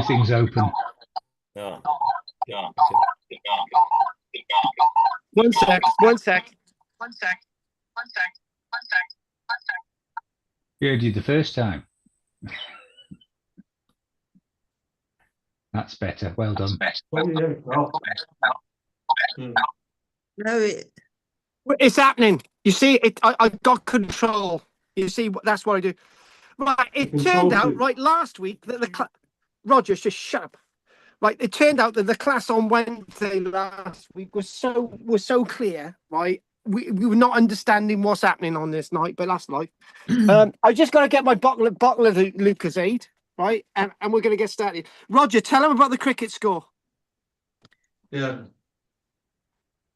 two things open. Yeah. One sec. Heard you the first time. That's better. Well done. No, It's happening. You see, I got control. You see, that's what I do. Right, it turned out, right, last week that Roger, just shut up. Right, it turned out that the class on Wednesday last week was so clear, right? We were not understanding what's happening on this night, but last night. I just got to get my bottle of Lucozade, right? And we're going to get started. Roger, tell them about the cricket score. Yeah.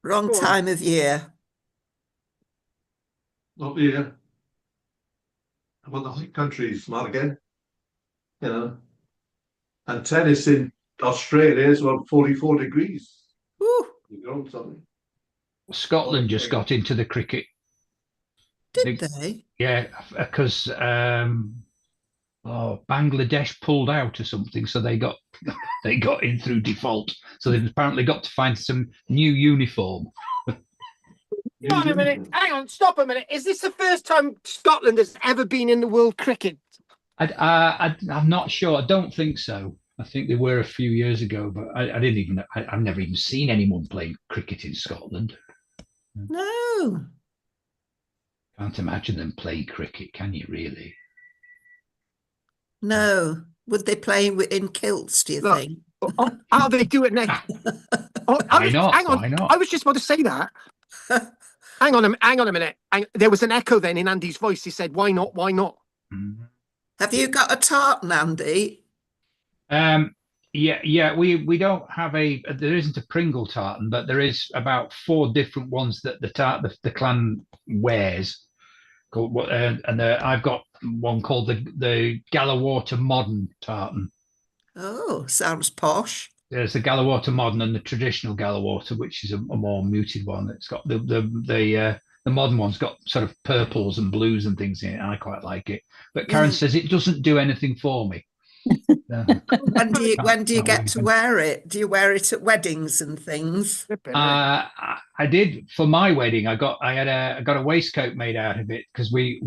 wrong time of year. Not here. I want the hot countries, not again. You know. And tennis in Australia is on 44 degrees. Woo, You know something. Scotland just got into the cricket. did they? Yeah, because Bangladesh pulled out or something, so they got in through default. So they've apparently got to find some new uniform. Hang on a minute. Hang on. Stop a minute. Is this the first time Scotland has ever been in the World Cricket? I'm not sure. I don't think so. I think they were a few years ago, but I've never even seen anyone play cricket in Scotland. No. Can't imagine them play cricket, can you really? No. Would they play in kilts, do you think? How do they do it next? Why not? Hang on. Why not? I was just about to say that. Hang on a minute. There was an echo then in Andy's voice. He said, "Why not? Why not?" Have you got a tartan, Andy? Yeah. We don't have there isn't a Pringle tartan, but there is about 4 different ones that the clan wears. I've got one called the Galawater Modern tartan. Oh, sounds posh. There's the Galawater Modern and the traditional Galawater, which is a more muted one. It's got the modern one's got sort of purples and blues and things in it. I quite like it, but Karen says it doesn't do anything for me. When do you get to wear it? Do you wear it at weddings and things? I did for my wedding. I got a waistcoat made out of it because I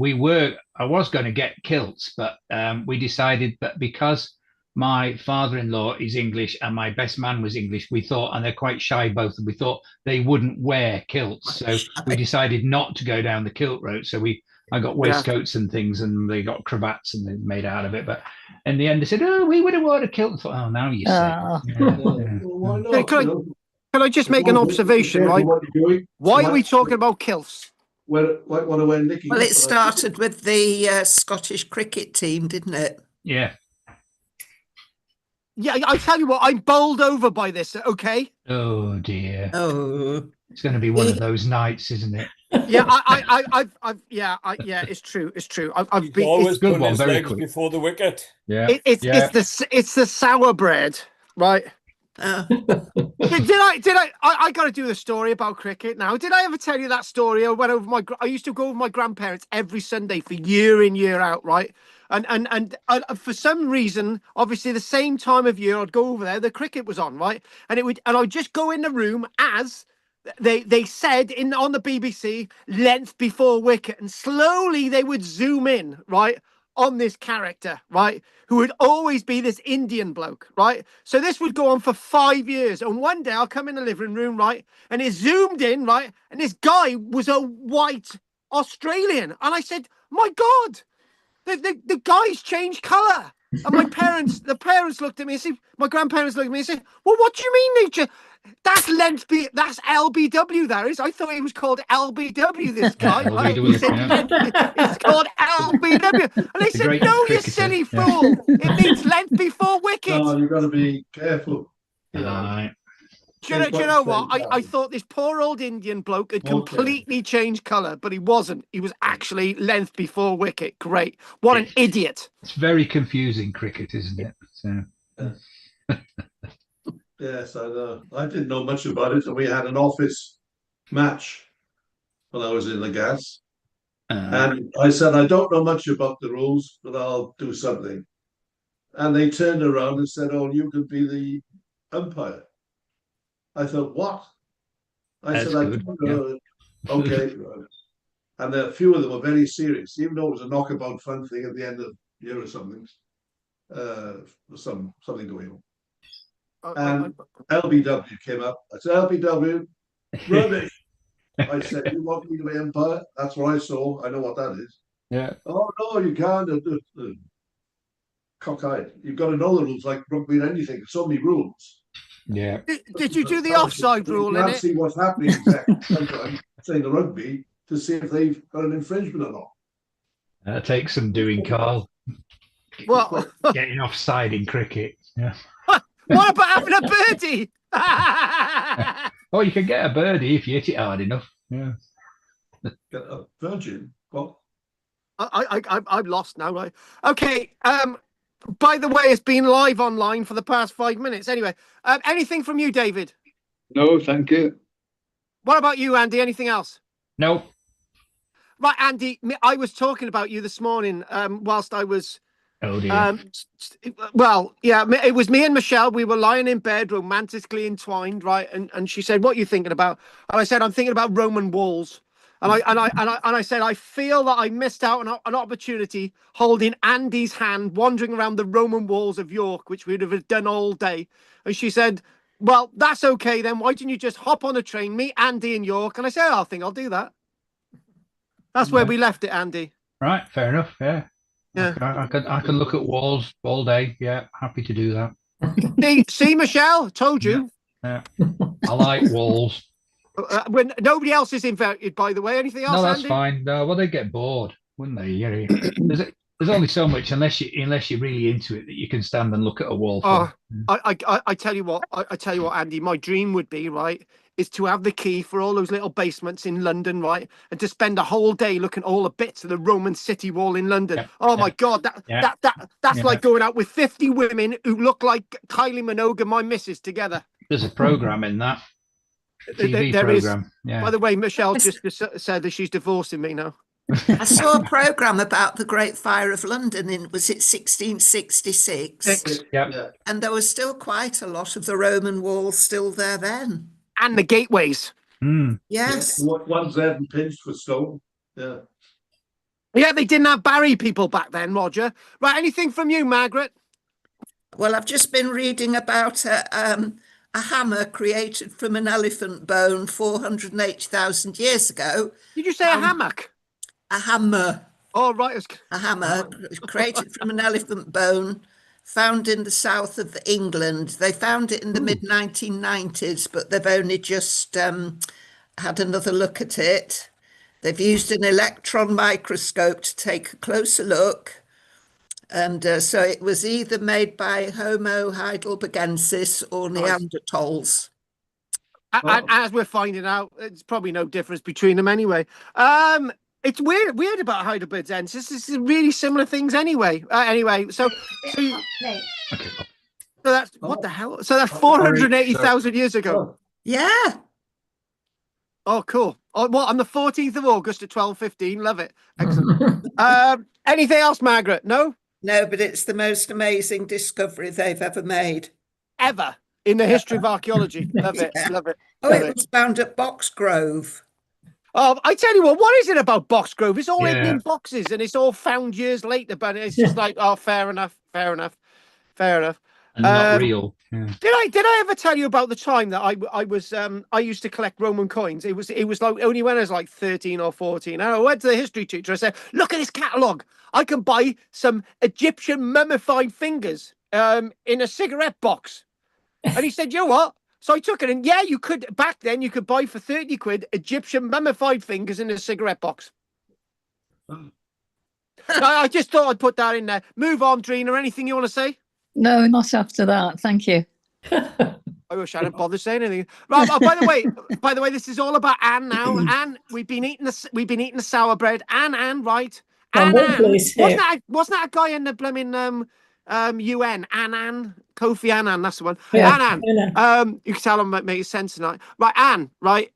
was going to get kilts, but we decided that because my father-in-law is English and my best man was English, we thought, and they're quite shy both, and we thought they wouldn't wear kilts, so we decided not to go down the kilt route. So I got waistcoats and things, and they got cravats and they made out of it. But in the end, they said, "Oh, we would have worn a kilt." I thought, "Oh, now you say." Can I just make an observation, right? Why are we talking about kilts? Well, it started with the Scottish cricket team, didn't it? Yeah. Yeah, I tell you what, I'm bowled over by this, okay? Oh, dear. Oh. It's going to be one of those nights, isn't it? Yeah, it's true. I've been always good put one, his very legs quick. before the wicket. Yeah. It's the sour bread, right? I got to do the story about cricket now. Did I ever tell you that story? I used to go with my grandparents every Sunday for year in, year out, right? And for some reason, obviously the same time of year I'd go over there, the cricket was on, right? And I'd just go in the room as they said on the BBC, length before wicket, and slowly they would zoom in, right, on this character, right, who would always be this Indian bloke, right? So this would go on for 5 years. And one day I'll come in the living room, right, and it zoomed in, right, and this guy was a white Australian. And I said, my God, the guy's changed colour. And the parents looked at me and said, my grandparents looked at me and said, well, what do you mean nature? That's that's LBW, that is. I thought he was called LBW, this guy. It's called LBW. And they said, no, you silly fool. It means length before wicket. No, you've got to be careful. Do you know what? I thought this poor old Indian bloke had completely changed colour, but he wasn't. He was actually length before wicket. Great. What an idiot. It's very confusing, cricket, isn't it? So. Yes, I know. I didn't know much about it, and we had an office match when I was in the gas. And I said, I don't know much about the rules, but I'll do something. and they turned around and said, "Oh, you could be the umpire." I thought, "What?" I That's said, "I good. don't Yeah. know." Okay, and a few of them were very serious, even though it was a knockabout fun thing at the end of the year or something. Something going on. And LBW came up. I said, "LBW, rubbish." I said, "You want me to be umpire?" That's what I saw. I know what that is. Yeah. "Oh no, you can't." Cockeyed. You've got to know the rules, like rugby and anything. So many rules. Yeah. Did you do the offside rule You in can't it? see what's happening exactly sometimes playing the rugby to see if they've got an infringement or not. That takes some doing, Carl. Well, Getting offside in cricket. Yeah. what about having a birdie? Oh, you can get a birdie if you hit it hard enough. Yeah. Get a virgin. Well, I'm lost now, right? Okay. By the way, it's been live online for the past 5 minutes. Anyway, anything from you, David? No, thank you. What about you, Andy? Anything else? Nope. Right, Andy. I was talking about you this morning. Whilst I was, Oh dear. well, yeah, it was me and Michelle. We were lying in bed, romantically entwined, right? And she said, "What are you thinking about?" And I said, "I'm thinking about Roman walls." And I said, I feel that I missed out on an opportunity holding Andy's hand, wandering around the Roman walls of York, which we'd have done all day. And she said, "Well, that's okay then. Why didn't you just hop on a train, meet Andy in York?" And I said, "I think I'll do that." That's where we left it, Andy. Right. Fair enough. Yeah. Yeah. I could look at walls all day. Yeah. Happy to do that. See, Michelle, told you. Yeah. I like walls. When nobody else is invited, by the way. Anything else, No, that's Andy? fine. No, well, they get bored, wouldn't they? Yeah. There's only so much unless you're really into it that you can stand and look at a wall for. I tell you what, I tell you what, Andy, my dream would be, right, is to have the key for all those little basements in London, right, and to spend a whole day looking at all the bits of the Roman city wall in London. Yeah, Oh my God, that's like going out with 50 women who look like Kylie Minogue and my missus together. There's a program in that. TV there program. Is. Yeah. By the way, Michelle just said that she's divorcing me now. I saw a programme about the Great Fire of London was it 1666? Yeah. And there was still quite a lot of the Roman walls still there then. And the gateways. Yes. One's there and pinched for stone. Yeah. Yeah, they didn't have Barry people back then, Roger. Right, anything from you, Margaret? Well, I've just been reading about a hammer created from an elephant bone 480,000 years ago. Did you say a hammock? A hammer. Oh, right. A hammer created from an elephant bone found in the south of England. They found it in the mid-1990s, but they've only just had another look at it. They've used an electron microscope to take a closer look. And so it was either made by Homo heidelbergensis or Neanderthals. And as we're finding out, it's probably no difference between them anyway. It's weird about heidelbergensis. This is really similar things anyway. So that's what the hell? So that's 480,000 years ago. Yeah. Oh, cool. Oh, what, on the 14th of August at 12:15? Love it. Excellent. Anything else, Margaret? No? No, but it's the most amazing discovery they've ever made. Ever in the history of archaeology. Love it. Love it. Oh, it was found at Boxgrove. Oh, I tell you what is it about Boxgrove? It's all hidden in boxes and it's all found years later, but it's just like, oh, fair enough. And not real. Yeah. Did I ever tell you about the time that I used to collect Roman coins? It was like only when I was like 13 or 14. And I went to the history teacher. I said, "Look at this catalogue. I can buy some Egyptian mummified fingers in a cigarette box." And he said, "You know what?" So I took it, and yeah, you could back then. You could buy for 30 quid Egyptian mummified fingers in a cigarette box. I just thought I'd put that in there. Move on, Drina. Anything you want to say? No, not after that. Thank you. I wish I hadn't bothered saying anything. Right, by the way, this is all about Anne now. Anne, we've been eating the sour bread. Anne, right? Anne. Wasn't that a guy in the blooming UN? Anne, Kofi Annan, that's the one. Yeah, Anne. You can tell I'm making sense tonight. Right, Anne, right?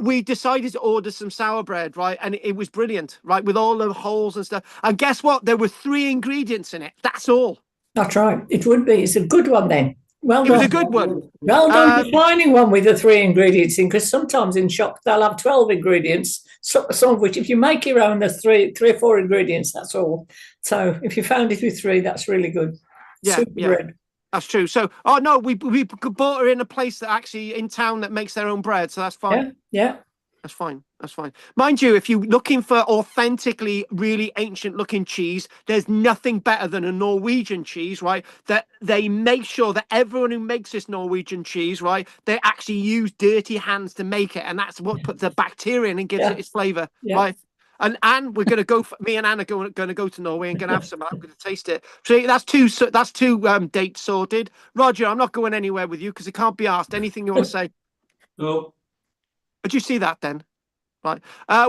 We decided to order some sour bread, right? And it was brilliant, right? With all the holes and stuff. And guess what? There were 3 ingredients in it. That's all. That's right. It would be. It's a good one then. Well It was done. a good one. Well done for finding one with the 3 ingredients in, because sometimes in shops they'll have 12 ingredients, some of which, if you make your own, there's three or four ingredients, that's all. So if you found it with 3, that's really good. Yeah, Super bread. That's true. So, oh no, we bought her in a place that actually in town that makes their own bread, so that's fine. Yeah. That's fine. That's fine. Mind you, if you're looking for authentically really ancient looking cheese, there's nothing better than a Norwegian cheese, right? That they make sure that everyone who makes this Norwegian cheese, right, they actually use dirty hands to make it. And that's what puts the bacteria in and gives it its flavor, right? And we're going to go, me and Anna are going to go to Norway and going to have some. I'm going to taste it. So that's two dates sorted. Roger, I'm not going anywhere with you because it can't be asked. Anything you want to say? No. Did you see that then? Right.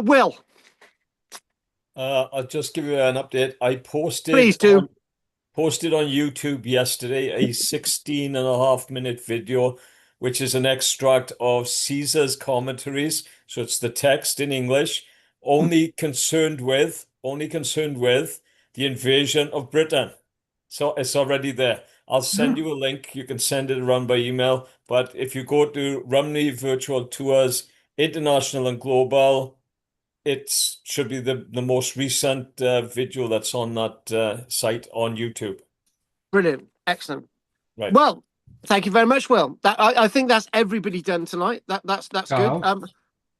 Will. I'll just give you an update. I Please do. posted on YouTube yesterday a 16.5-minute video, which is an extract of Caesar's commentaries. So it's the text in English, only concerned with the invasion of Britain. So it's already there. I'll send you a link. You can send it around by email. But if you go to Rumney Virtual Tours, International and Global, it should be the most recent video that's on that site on YouTube. Brilliant. Excellent. Right. Well, thank you very much, Will. I think that's everybody done tonight. That's Carl? good.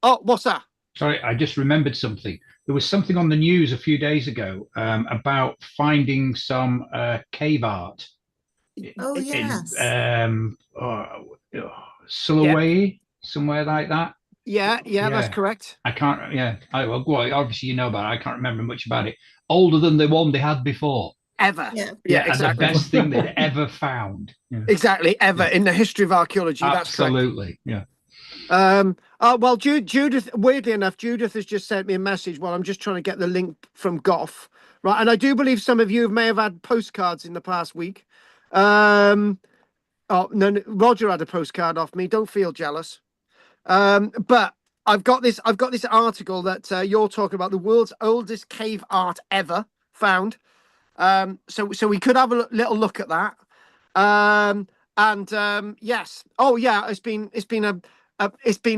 Oh, what's that? Sorry, I just remembered something. There was something on the news a few days ago about finding some cave art. Oh, yes. Sulawesi, somewhere like that. Yeah, that's correct. I can't. Yeah, well, obviously you know about it. I can't remember much about it. Older than the one they had before. Ever. Yeah, And exactly. the best thing they'd ever found. Yeah. Exactly, ever in the history of archaeology. Absolutely. That's correct. Yeah. Well, Judith, weirdly enough, Judith has just sent me a message while I'm just trying to get the link from Goff. Right. And I do believe some of you may have had postcards in the past week. Oh, no, Roger had a postcard off me. Don't feel jealous. But I've got this article that you're talking about, the world's oldest cave art ever found. So we could have a little look at that. Yes. Oh yeah, it's been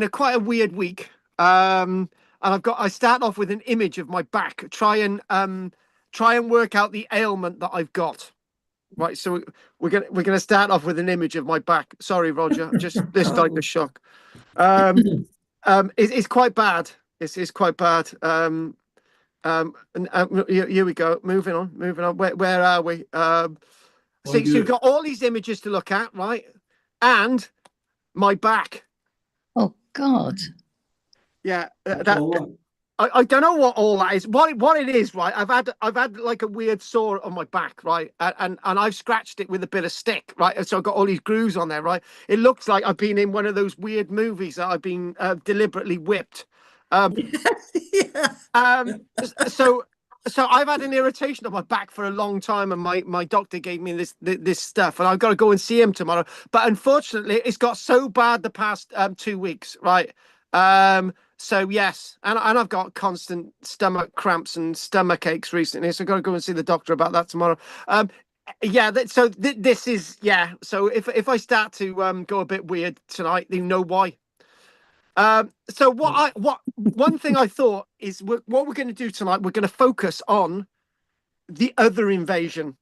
a quite a weird week. And I start off with an image of my back, try and work out the ailment that I've got. Right, so we're gonna start off with an image of my back. Sorry, Roger, just this type of shock. It's quite bad. It's quite bad. Here we go. Moving on. Where are we? So you've got all these images to look at, right? And my back. Oh God. Yeah, I don't know what all that is. What it is, right? I've had like a weird sore on my back, right? And I've scratched it with a bit of stick, right? And so I've got all these grooves on there, right? It looks like I've been in one of those weird movies that I've been deliberately whipped. So I've had an irritation on my back for a long time, and my doctor gave me this stuff, and I've got to go and see him tomorrow. But unfortunately, it's got so bad the past 2 weeks, right? So yes, and I've got constant stomach cramps and stomach aches recently, so I've got to go and see the doctor about that tomorrow. This is So if I start to go a bit weird tonight, you know why. One thing I thought is what we're going to do tonight. We're going to focus on the other invasion,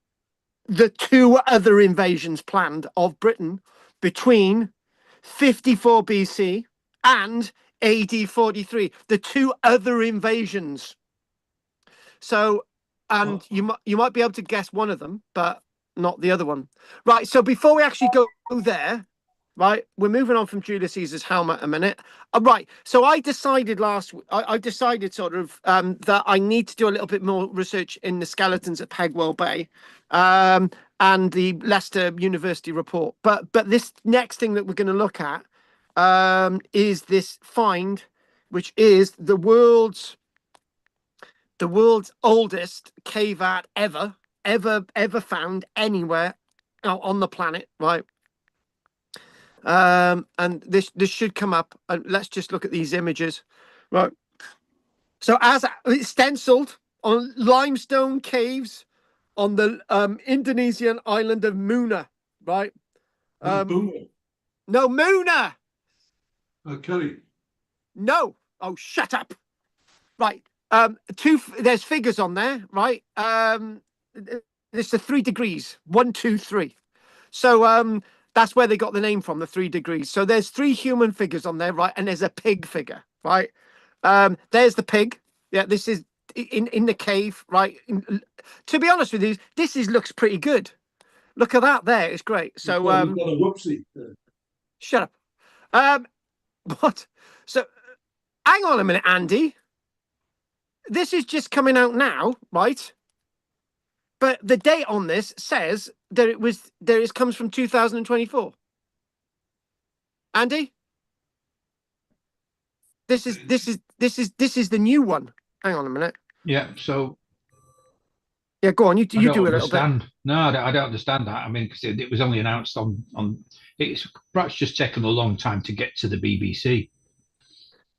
the 2 other invasions planned of Britain between 54 BC and AD 43, the 2 other invasions. So, and you might be able to guess one of them, but not the other one. Right. So before we actually go there, right, we're moving on from Julius Caesar's helmet a minute. Right. So I decided sort of that I need to do a little bit more research in the skeletons at Pegwell Bay. And the Leicester University report. But this next thing that we're going to look at is this find, which is the world's oldest cave art ever found anywhere on the planet, right? And this should come up, and let's just look at these images, right? So as it's stenciled on limestone caves on the Indonesian island of Muna, right? Boom. No, Muna. Curry. No. Oh, shut up. Right. There's figures on there, right? There's the 3 degrees. 1, 2, 3. So that's where they got the name from, the 3 degrees. So there's 3 human figures on there, right? And there's a pig figure, right? There's the pig. Yeah, this is in the cave, right? To be honest with you, looks pretty good. Look at that there. It's great. So He's got a whoopsie. shut up. What? So hang on a minute, Andy. This is just coming out now, right? But the date on this says that it comes from 2024. Andy? This is the new one. Hang on a minute. Yeah, so yeah, go on. You I don't do a little understand. bit. No, I don't understand that. I mean, because it was only announced on. It's perhaps just taken a long time to get to the BBC.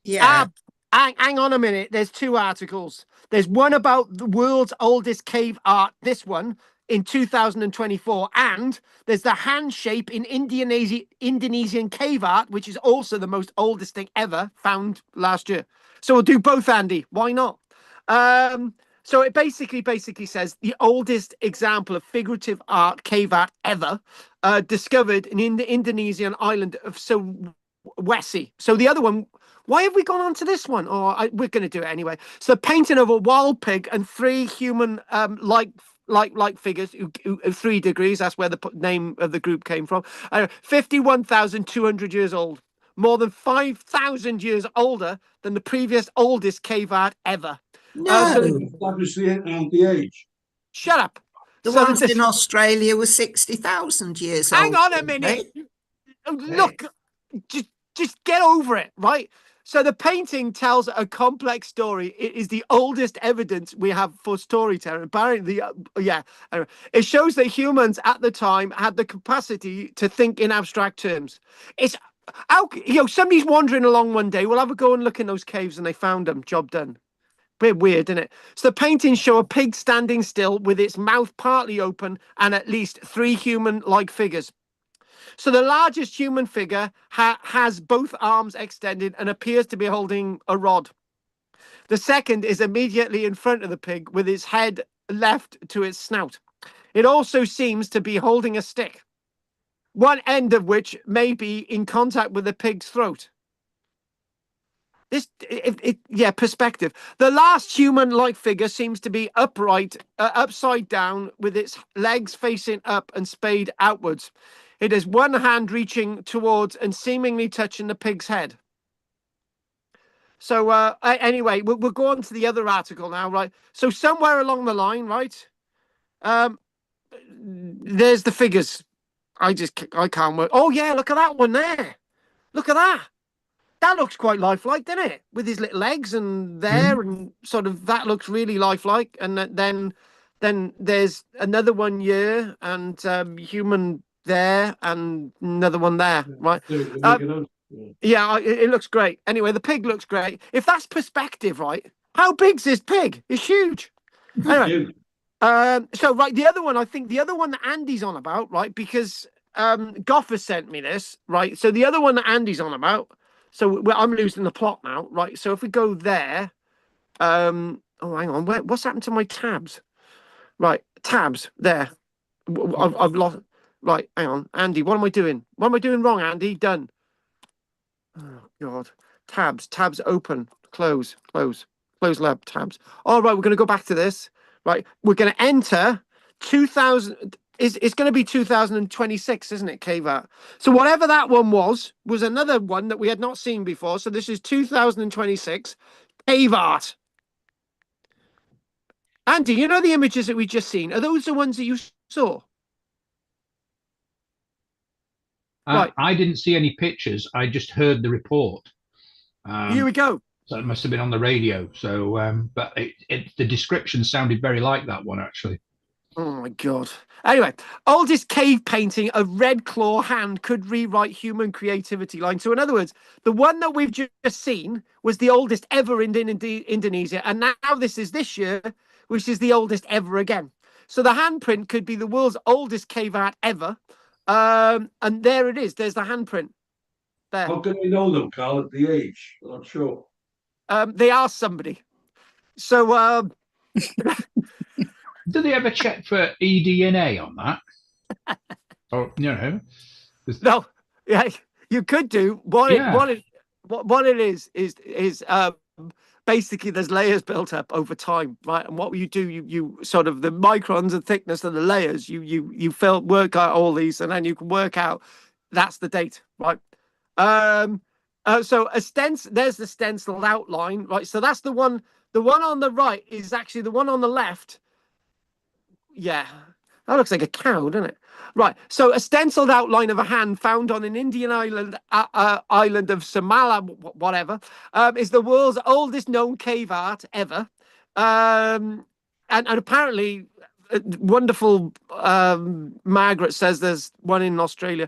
Yeah. Hang on a minute. There's 2 articles. There's one about the world's oldest cave art. This one in 2024, and there's the hand shape in Indonesian cave art, which is also the most oldest thing ever found last year. So we'll do both, Andy. Why not? So it basically says the oldest example of figurative art, cave art ever, discovered in the Indonesian island of Sulawesi. So the other one, why have we gone on to this one? We're going to do it anyway. So painting of a wild pig and 3 human like figures, 3 degrees. That's where the name of the group came from. 51,200 years old, more than 5,000 years older than the previous oldest cave art ever. No. Establish the age. Shut up. The ones in Australia were 60,000 years old. Hang on a minute. Look, just get over it, right? So the painting tells a complex story. It is the oldest evidence we have for storytelling. Apparently, it shows that humans at the time had the capacity to think in abstract terms. It's somebody's wandering along one day. We'll have a go and look in those caves, and they found them. Job done. Bit weird, isn't it? So the paintings show a pig standing still with its mouth partly open and at least 3 human-like figures. So the largest human figure has both arms extended and appears to be holding a rod. The second is immediately in front of the pig with its head left to its snout. It also seems to be holding a stick, one end of which may be in contact with the pig's throat. Perspective. The last human-like figure seems to be upright, upside down, with its legs facing up and spayed outwards. It has one hand reaching towards and seemingly touching the pig's head. So anyway, we'll go on to the other article now, right? So somewhere along the line, right? There's the figures. I can't work. Oh yeah, look at that one there. Look at that. That looks quite lifelike, doesn't it? With his little legs and there, and sort of that looks really lifelike. And then there's another one here, and human there, and another one there, right? It looks great. Anyway, the pig looks great. If that's perspective, right? How big's this pig? It's huge. Anyway, so right, the other one, I think the other one that Andy's on about, right? Because Goffer sent me this, right? So the other one that Andy's on about. So I'm losing the plot now, right? So if we go there, hang on, what's happened to my tabs? Right, tabs there. I've lost. Right, hang on, Andy. What am I doing? What am I doing wrong, Andy? Done. Oh God, tabs open, close lab tabs. All right, we're going to go back to this. Right, we're going to enter 2000. It's going to be 2026, isn't it, Kvat? So whatever that one was another one that we had not seen before. So this is 2026 cave art. Andy, you know the images that we just seen? Are those the ones that you saw? Right. I didn't see any pictures. I just heard the report. Here we go. So it must have been on the radio. So, but the description sounded very like that one, actually. Oh my God. Anyway, oldest cave painting of red claw hand could rewrite human creativity line. So in other words, the one that we've just seen was the oldest ever in Indonesia. And now this is this year, which is the oldest ever again. So the handprint could be the world's oldest cave art ever. And there it is. There's the handprint there. How can we know them, Carl, at the age? I'm not sure. They are somebody. So Do they ever check for eDNA on that? Or, no, yeah, you could do what it is basically there's layers built up over time, right? And what you do, you sort of the microns and thickness of the layers, you work out all these, and then you can work out that's the date, right? So there's the stenciled outline, right? So that's the one. The one on the right is actually the one on the left. Yeah, that looks like a cow, doesn't it? Right. So a stenciled outline of a hand found on an Indian island, island of Somala, whatever, is the world's oldest known cave art ever. And apparently, wonderful Margaret says there's one in Australia.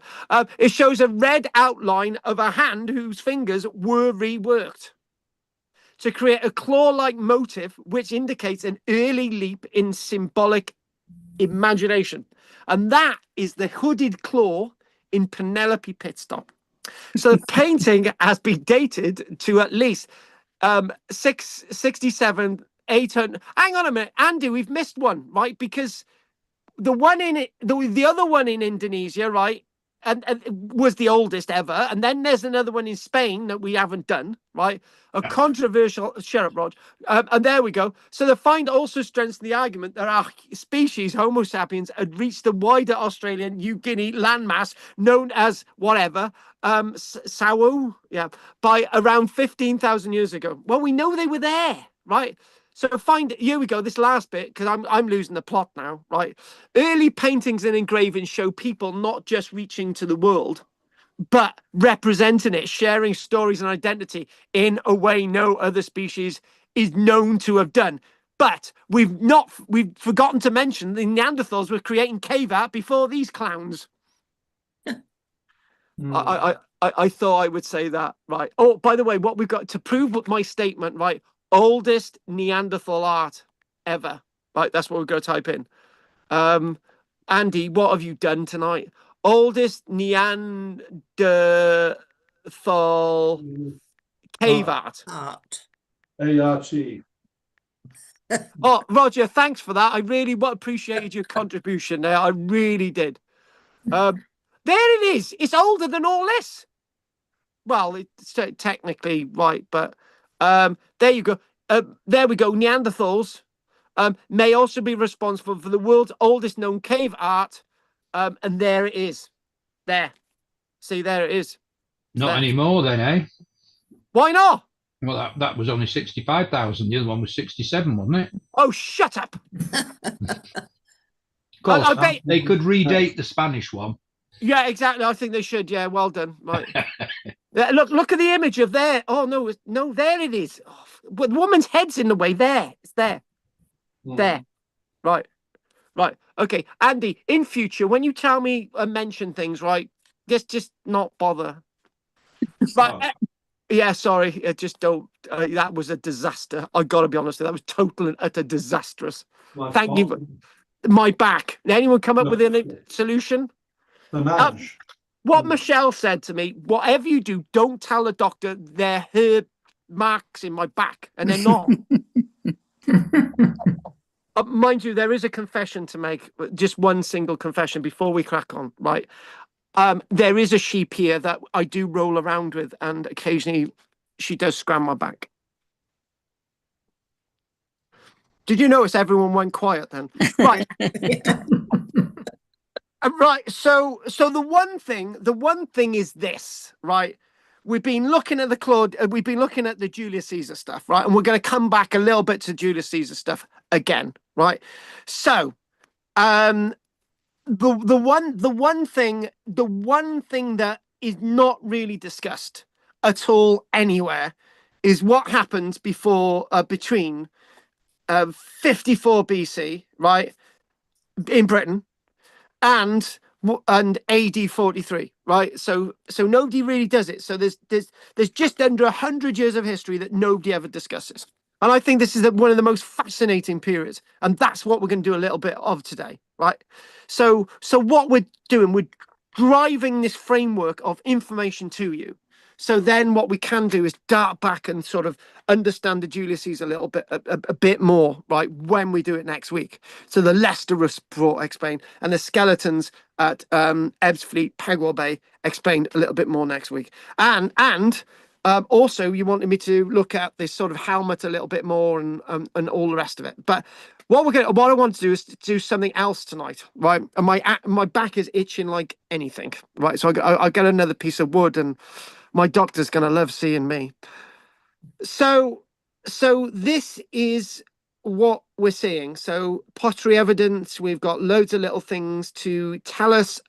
It shows a red outline of a hand whose fingers were reworked to create a claw-like motif, which indicates an early leap in symbolic imagination. And that is the hooded claw in Penelope Pitstop. So the painting has been dated to at least 667, 800. Hang on a minute, Andy, we've missed one, right? Because the one in it, the other one in Indonesia, right, and was the oldest ever. And then there's another one in Spain that we haven't done, right? A controversial, shut up, Rog. And there we go. So the find also strengthens the argument that our species, Homo sapiens, had reached the wider Australian New Guinea landmass known as whatever, Sawo, by around 15,000 years ago. Well, we know they were there, right? So here we go, this last bit, because I'm losing the plot now, right? Early paintings and engravings show people not just reaching to the world, but representing it, sharing stories and identity in a way no other species is known to have done. But we've forgotten to mention the Neanderthals were creating cave art before these clowns. I thought I would say that, right? Oh, by the way, what we've got to prove my statement, right? Oldest Neanderthal art ever. Right, that's what we're going to type in. Andy, what have you done tonight? Oldest Neanderthal cave art. ART. Oh, Roger, thanks for that. I really appreciated your contribution there. I really did. There it is. It's older than all this. Well, it's technically right, but there you go. There we go. Neanderthals may also be responsible for the world's oldest known cave art. And there it is. There. See, there it is. Not anymore then, eh? Why not? Well, that was only 65,000. The other one was 67, wasn't it? Oh, shut up. Of course, I bet they could redate the Spanish one. Yeah, exactly. I think they should. Yeah, well done. Right. Look at the image of there. Oh, no, there it is. Oh, the woman's head's in the way. There. It's there. There. Right. Okay. Andy, in future, when you tell me mention things, right, just not bother. Right. Yeah, sorry. Just don't. That was a disaster. I got to be honest. That was total and utter disastrous. Thank you. My back. Did anyone come up with a solution? What Michelle said to me, whatever you do, don't tell the doctor they're her marks in my back, and they're not. Mind you, there is a confession to make, just one single confession before we crack on, right? There is a sheep here that I do roll around with, and occasionally she does scram my back. Did you notice everyone went quiet then? Right. Right. So the one thing is this, right? We've been looking at we've been looking at the Julius Caesar stuff, right? And we're going to come back a little bit to Julius Caesar stuff again, right? So, the one thing that is not really discussed at all anywhere is what happens between 54 BC, right, in Britain, and AD 43, right? So nobody really does it. So there's just under 100 years of history that nobody ever discusses. And I think this is one of the most fascinating periods. And that's what we're going to do a little bit of today, right? So what we're doing, we're driving this framework of information to you. So then what we can do is dart back and sort of understand the Julius Caesar a little bit, a bit more, right, when we do it next week. So the Leicester report explained, and the skeletons at Ebbsfleet, Pegwell Bay explained a little bit more next week. And also, you wanted me to look at this sort of helmet a little bit more and all the rest of it. But what I want to do is to do something else tonight, right? And my back is itching like anything, right? So I got another piece of wood, and my doctor's gonna love seeing me. So this is what we're seeing. So pottery evidence. We've got loads of little things to tell us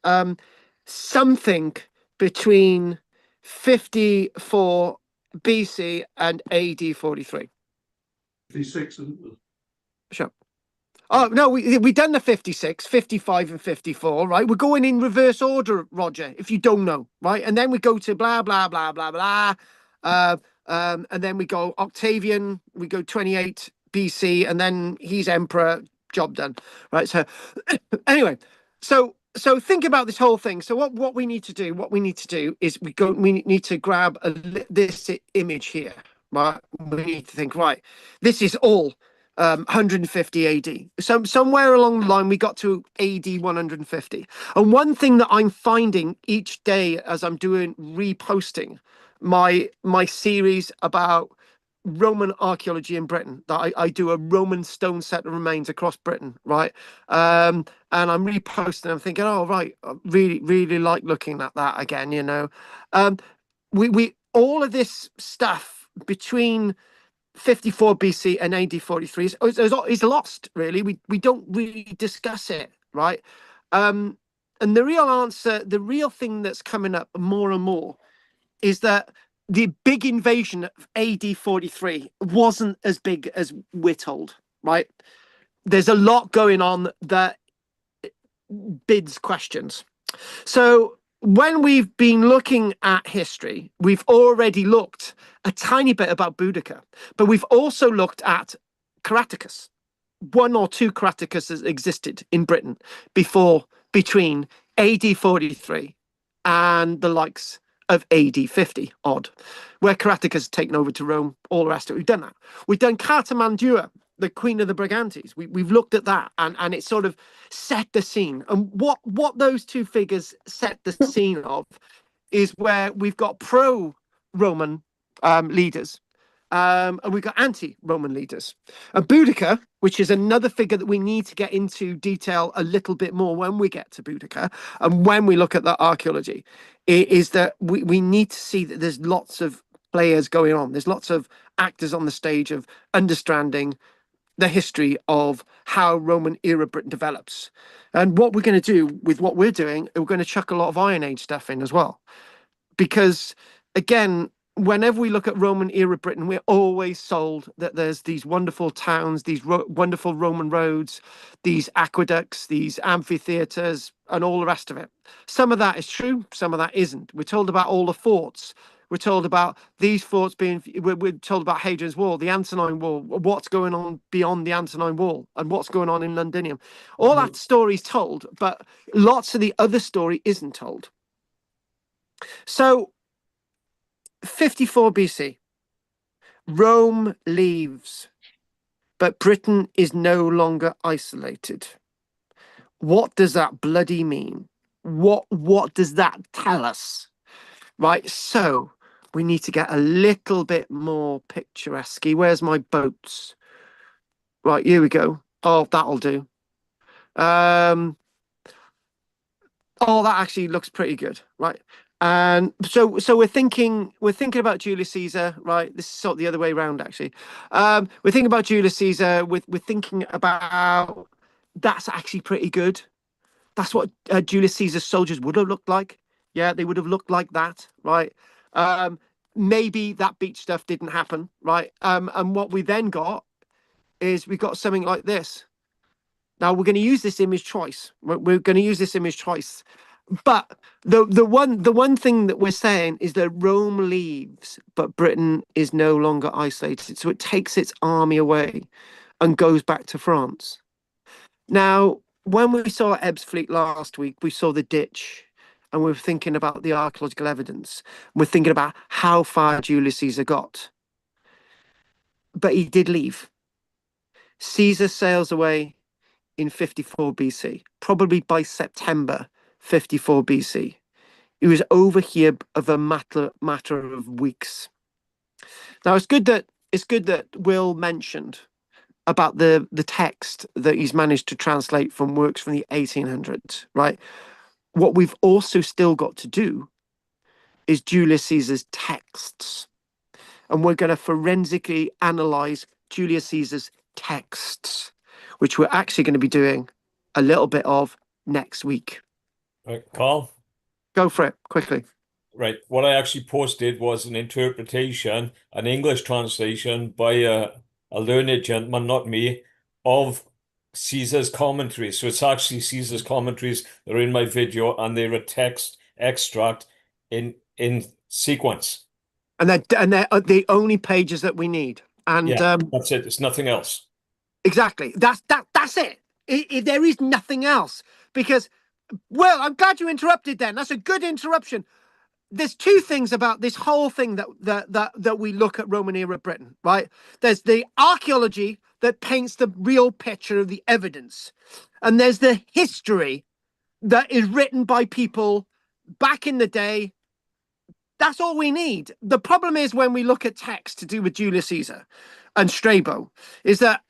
something between 54 BC and AD 43. 56. Sure. Oh, no, we done the 56, 55 and 54, right? We're going in reverse order, Roger, if you don't know, right? And then we go to blah, blah, blah, blah, blah. And then we go Octavian, we go 28 BC, and then he's emperor, job done, right? So anyway, so think about this whole thing. So what we need to do is we need to grab this image here, right? We need to think, right, this is all 150 AD. So somewhere along the line, we got to AD 150. And one thing that I'm finding each day as I'm doing reposting my series about Roman archaeology in Britain, that I do a Roman stone set of remains across Britain, right? And I'm reposting. I'm thinking, oh right, I really like looking at that again. You know, we all of this stuff between 54 BC and AD 43 is lost, really. We don't really discuss it, right? And the real answer, the real thing that's coming up more and more is that the big invasion of AD 43 wasn't as big as we're told, right? There's a lot going on that bids questions. So when we've been looking at history, we've already looked a tiny bit about Boudica, but we've also looked at Caraticus. One or two Caraticuses existed in Britain between AD 43 and the likes of AD 50 odd, where Caraticus has taken over to Rome, all the rest of it. We've done that. We've done Cartimandua, the Queen of the Brigantes. We've looked at that, and it sort of set the scene. And what those two figures set the scene of is where we've got pro-Roman leaders, and we've got anti-Roman leaders. And Boudica, which is another figure that we need to get into detail a little bit more when we get to Boudica and when we look at the archaeology, is that we need to see that there's lots of players going on. There's lots of actors on the stage of understanding the history of how Roman era Britain develops. And what we're going to do with what we're doing, we're going to chuck a lot of Iron Age stuff in as well. Because, again, whenever we look at Roman era Britain, we're always sold that there's these wonderful towns, these wonderful Roman roads, these aqueducts, these amphitheaters, and all the rest of it. Some of that is true, some of that isn't. We're told about all the forts. We're told about these forts we're told about Hadrian's Wall, the Antonine Wall, what's going on beyond the Antonine Wall, and what's going on in Londinium. All that story is told, but lots of the other story isn't told. So, 54 BC, Rome leaves, but Britain is no longer isolated. What does that bloody mean? What does that tell us? Right, so we need to get a little bit more picturesque. Where's my boats? Right, here we go. Oh, that'll do. Oh, that actually looks pretty good, right? And so we're thinking about Julius Caesar, right? This is sort of the other way around, actually. We're thinking about Julius Caesar. We're thinking about that's actually pretty good. That's what Julius Caesar's soldiers would have looked like. Yeah, they would have looked like that, right? Maybe that beach stuff didn't happen, right? And what we then got is we got something like this. Now we're going to use this image twice. We're going to use this image twice. But the one thing that we're saying is that Rome leaves, but Britain is no longer isolated. So it takes its army away and goes back to France. Now, when we saw Ebbsfleet last week, we saw the ditch and we were thinking about the archaeological evidence. We're thinking about how far Julius Caesar got. But he did leave. Caesar sails away in 54 BC, probably by September 54 BC. It was over here of a matter of weeks. Now it's good that Will mentioned about the text that he's managed to translate from works from the 1800s, right? What we've also still got to do is Julius Caesar's texts. And we're going to forensically analyze Julius Caesar's texts, which we're actually going to be doing a little bit of next week. Right, Carl? Go for it, quickly. Right. What I actually posted was an interpretation, an English translation by a learned gentleman, not me, of Caesar's commentaries. So it's actually Caesar's commentaries that are in my video, and they're a text extract in sequence. And they're the only pages that we need. And yeah, that's it. It's nothing else. Exactly. That's it. There is nothing else. Because, well, I'm glad you interrupted then. That's a good interruption. There's two things about this whole thing that we look at Roman era Britain, right? There's the archaeology that paints the real picture of the evidence. And there's the history that is written by people back in the day. That's all we need. The problem is when we look at text to do with Julius Caesar and Strabo, is that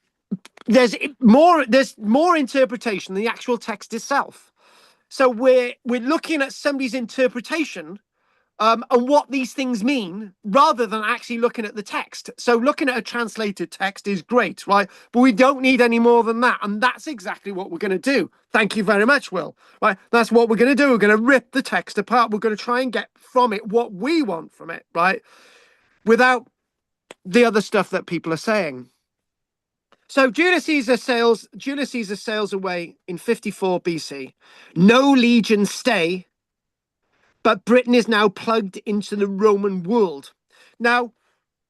there's more interpretation than the actual text itself. So we're looking at somebody's interpretation and what these things mean, rather than actually looking at the text. So looking at a translated text is great, right? But we don't need any more than that. And that's exactly what we're going to do. Thank you very much, Will. Right? That's what we're going to do. We're going to rip the text apart. We're going to try and get from it what we want from it, right? Without the other stuff that people are saying. So Julius Caesar sails away in 54 BC. No legions stay, but Britain is now plugged into the Roman world. Now,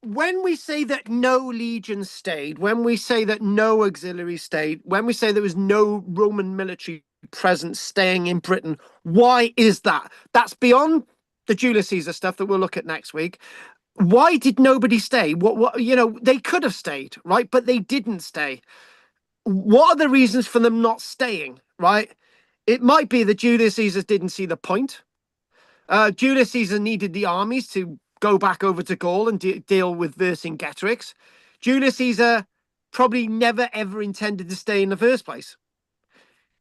when we say that no legions stayed, when we say that no auxiliaries stayed, when we say there was no Roman military presence staying in Britain, why is that? That's beyond the Julius Caesar stuff that we'll look at next week. Why did nobody stay? What they could have stayed, right? But they didn't stay. What are the reasons for them not staying, right? It might be that Julius Caesar didn't see the point. Julius Caesar needed the armies to go back over to Gaul and deal with Vercingetorix. Julius Caesar probably never ever intended to stay in the first place.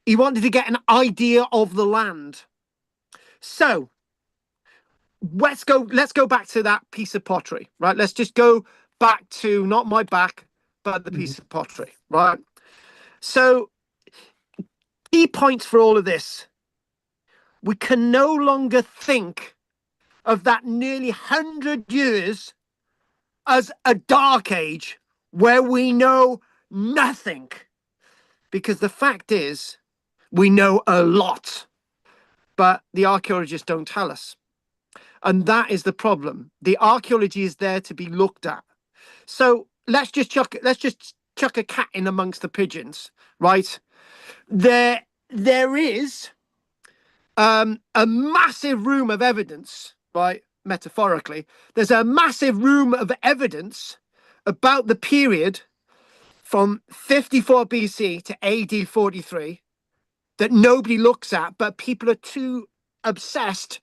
He wanted to get an idea of the land. So let's go back to that piece of pottery, right? Let's just go back to not my back, but the piece of pottery, right? So key points for all of this. We can no longer think of that nearly 100 years as a dark age where we know nothing. Because the fact is, we know a lot, but the archaeologists don't tell us. And that is the problem. The archaeology is there to be looked at. So let's just chuck a cat in amongst the pigeons, right? There is a massive room of evidence, right? Metaphorically, there's a massive room of evidence about the period from 54 BC to AD 43 that nobody looks at, but people are too obsessed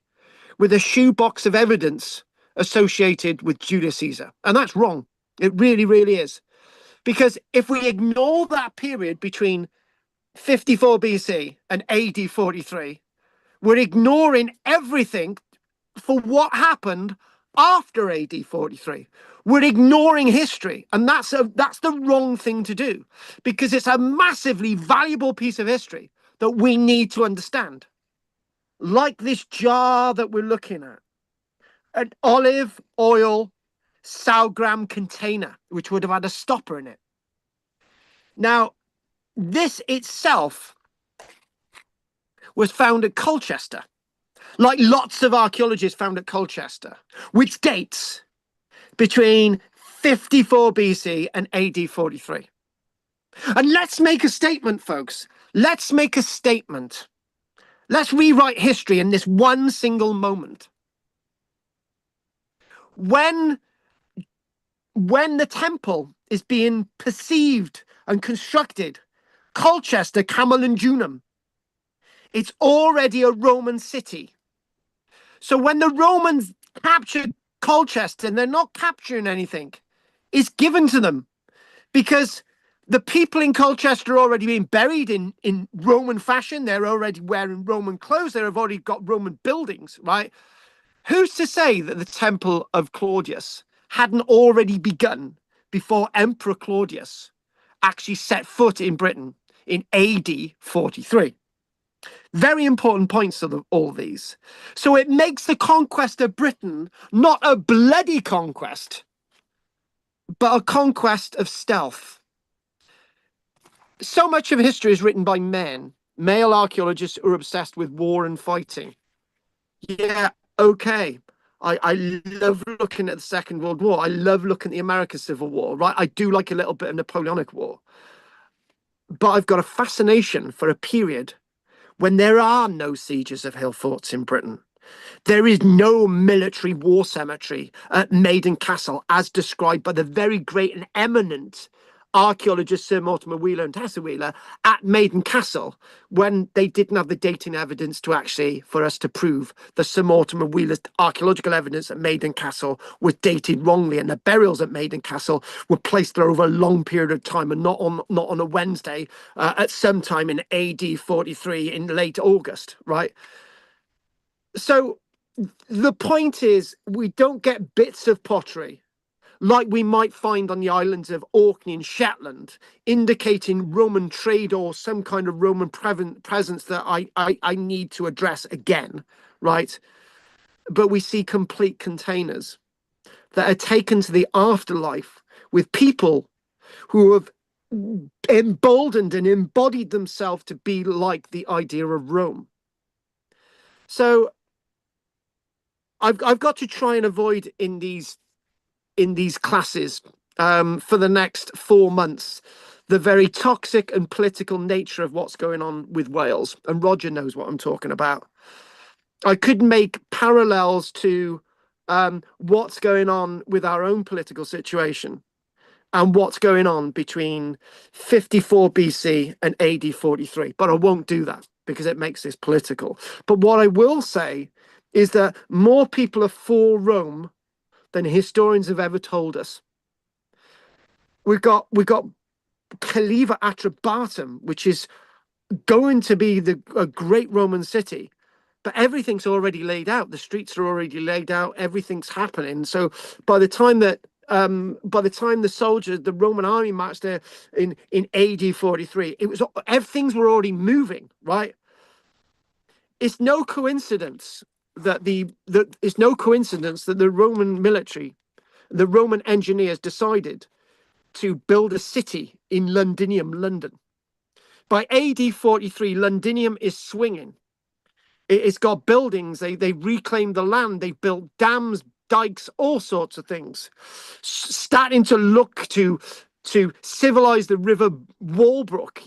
with a shoebox of evidence associated with Julius Caesar. And that's wrong. It really, really is. Because if we ignore that period between 54 BC and AD 43, we're ignoring everything for what happened after AD 43. We're ignoring history, and that's the wrong thing to do, because it's a massively valuable piece of history that we need to understand. Like this jar that we're looking at, an olive oil salgram container, which would have had a stopper in it. Now, this itself was found at Colchester, like lots of archaeologists found at Colchester, which dates between 54 BC and AD 43. And let's make a statement, folks. Let's make a statement. Let's rewrite history in this one single moment. When the temple is being perceived and constructed, Colchester, Camel and Junum, it's already a Roman city. So when the Romans captured Colchester, they're not capturing anything. It's given to them because the people in Colchester are already being buried in Roman fashion. They're already wearing Roman clothes. They've already got Roman buildings, right? Who's to say that the Temple of Claudius hadn't already begun before Emperor Claudius actually set foot in Britain in AD 43? Very important points of all these. So it makes the conquest of Britain not a bloody conquest, but a conquest of stealth. So much of history is written by men, male archaeologists who are obsessed with war and fighting. Yeah, okay. I love looking at the Second World War. I love looking at the American Civil War, right? I do like a little bit of Napoleonic War. But I've got a fascination for a period when there are no sieges of hill forts in Britain. There is no military war cemetery at Maiden Castle, as described by the very great and eminent archaeologist Sir Mortimer Wheeler and Tessa Wheeler at Maiden Castle, when they didn't have the dating evidence to actually, for us to prove that Sir Mortimer Wheeler's archaeological evidence at Maiden Castle was dated wrongly, and the burials at Maiden Castle were placed there over a long period of time and not on a Wednesday at some time in AD 43 in late August, right? So the point is, we don't get bits of pottery like we might find on the islands of Orkney and Shetland, indicating Roman trade or some kind of Roman presence that I need to address again, right? But we see complete containers that are taken to the afterlife with people who have emboldened and embodied themselves to be like the idea of Rome. So I've got to try and avoid in these classes for the next 4 months the very toxic and political nature of what's going on with Wales, and Roger knows what I'm talking about. I could make parallels to what's going on with our own political situation and what's going on between 54 BC and AD 43, but I won't do that because it makes this political. But what I will say is that more people are for Rome than historians have ever told us. We've got Caliva Atrebatum, which is going to be a great Roman city, but everything's already laid out. The streets are already laid out. Everything's happening. So by the time the soldiers, the Roman army marched there in AD 43, things were already moving, right? It's no coincidence that the Roman military, the Roman engineers decided to build a city in Londinium, London. By AD 43, Londinium is swinging. It's got buildings. They reclaimed the land. They built dams, dikes, all sorts of things, starting to look to civilize the River Walbrook.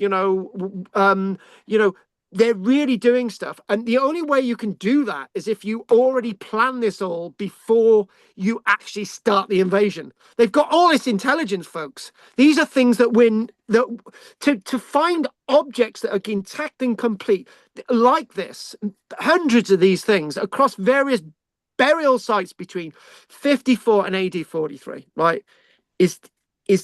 They're really doing stuff. And the only way you can do that is if you already plan this all before you actually start the invasion. They've got all this intelligence, folks. These are things to find objects that are intact and complete like this, hundreds of these things across various burial sites between 54 and AD 43, right, is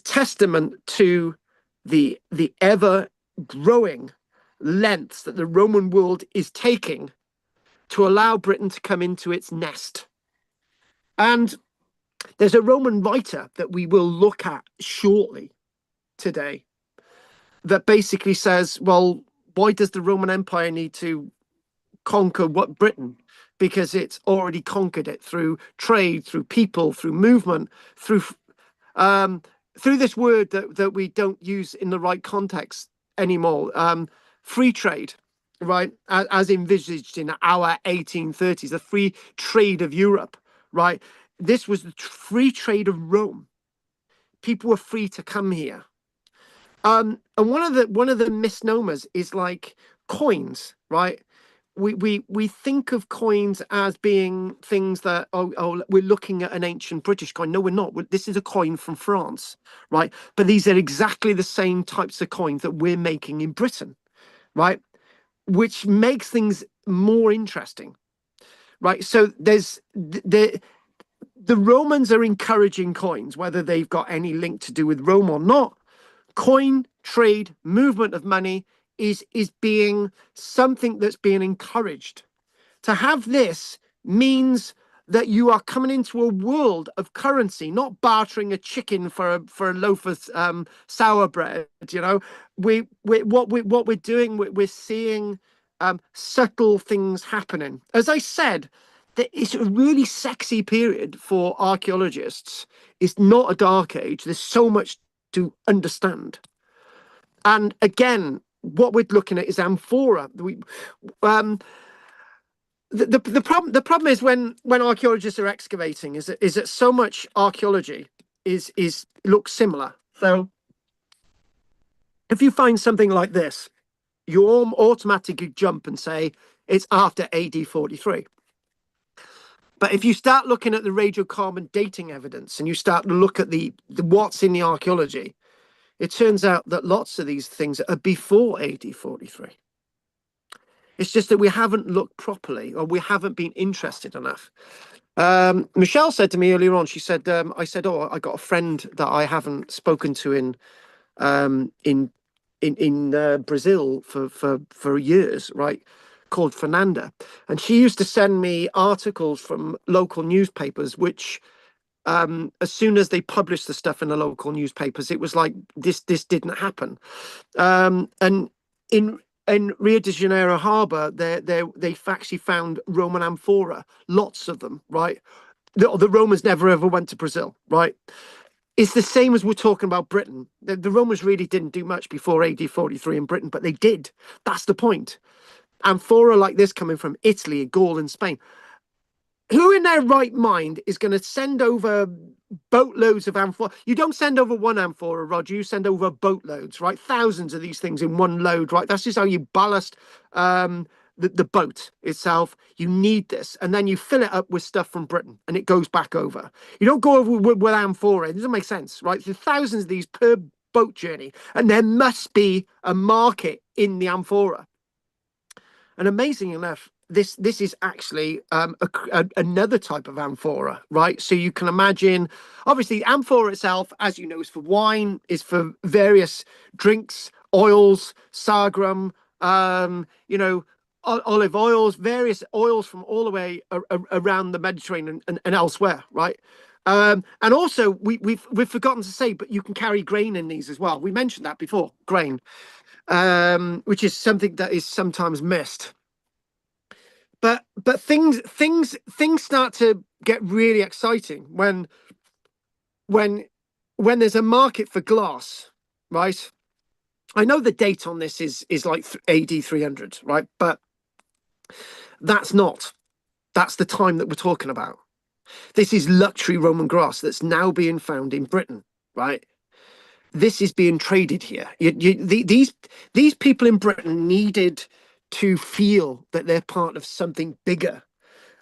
testament to the ever growing lengths that the Roman world is taking to allow Britain to come into its nest. And there's a Roman writer that we will look at shortly today that basically says, well, why does the Roman Empire need to conquer Britain? Because it's already conquered it through trade, through people, through movement, through this word that we don't use in the right context anymore, free trade. right, as envisaged in our 1830s, the free trade of Europe, right? This was the free trade of Rome. People were free to come here. And one of the misnomers is like coins, right? We think of coins as being things that we're looking at an ancient British coin. No, we're not. This is a coin from France, right? But these are exactly the same types of coins that we're making in Britain, right? Which makes things more interesting, right? So there's the Romans are encouraging coins, whether they've got any link to do with Rome or not. Coin trade, movement of money is being something that's being encouraged. To have this means that you are coming into a world of currency, not bartering a chicken for a loaf of sour bread. You know, what we're doing, we're seeing subtle things happening. As I said, it's a really sexy period for archaeologists. It's not a dark age. There's so much to understand. And again, what we're looking at is amphora. The problem is when archaeologists are excavating is that so much archaeology is looks similar. So if you find something like this, you automatically jump and say it's after AD 43. But if you start looking at the radiocarbon dating evidence and you start to look at the what's in the archaeology, it turns out that lots of these things are before AD 43. It's just that we haven't looked properly, or we haven't been interested enough. Michelle said to me earlier on, she said, I said, oh, I got a friend that I haven't spoken to in Brazil for years, right? Called Fernanda. And she used to send me articles from local newspapers, which as soon as they published the stuff in the local newspapers, it was like this didn't happen. And in Rio de Janeiro harbor, they actually found Roman amphora, lots of them, right? The Romans never ever went to Brazil, right? It's the same as we're talking about Britain. The Romans really didn't do much before AD 43 in Britain, but they did. That's the point. Amphora like this coming from Italy, Gaul, and Spain. Who in their right mind is going to send over boatloads of amphora? You don't send over one amphora, Roger. You send over boatloads, right? Thousands of these things in one load, right? That's just how you ballast the boat itself. You need this, and then you fill it up with stuff from Britain, and it goes back over. You don't go over with amphora. It doesn't make sense, right? There's thousands of these per boat journey, and there must be a market in the amphora. And amazing enough, this is actually another type of amphora, right? So you can imagine, obviously, amphora itself, as you know, is for wine, is for various drinks, oils, sagrum, you know, olive oils, various oils from all the way around the Mediterranean and elsewhere, right? And also, we've forgotten to say, but you can carry grain in these as well. We mentioned that before, grain, which is something that is sometimes missed. But things start to get really exciting when there's a market for glass, right? I know the date on this is like AD 300, right? But that's the time that we're talking about. This is luxury Roman glass that's now being found in Britain, right? This is being traded here. These people in Britain needed to feel that they're part of something bigger,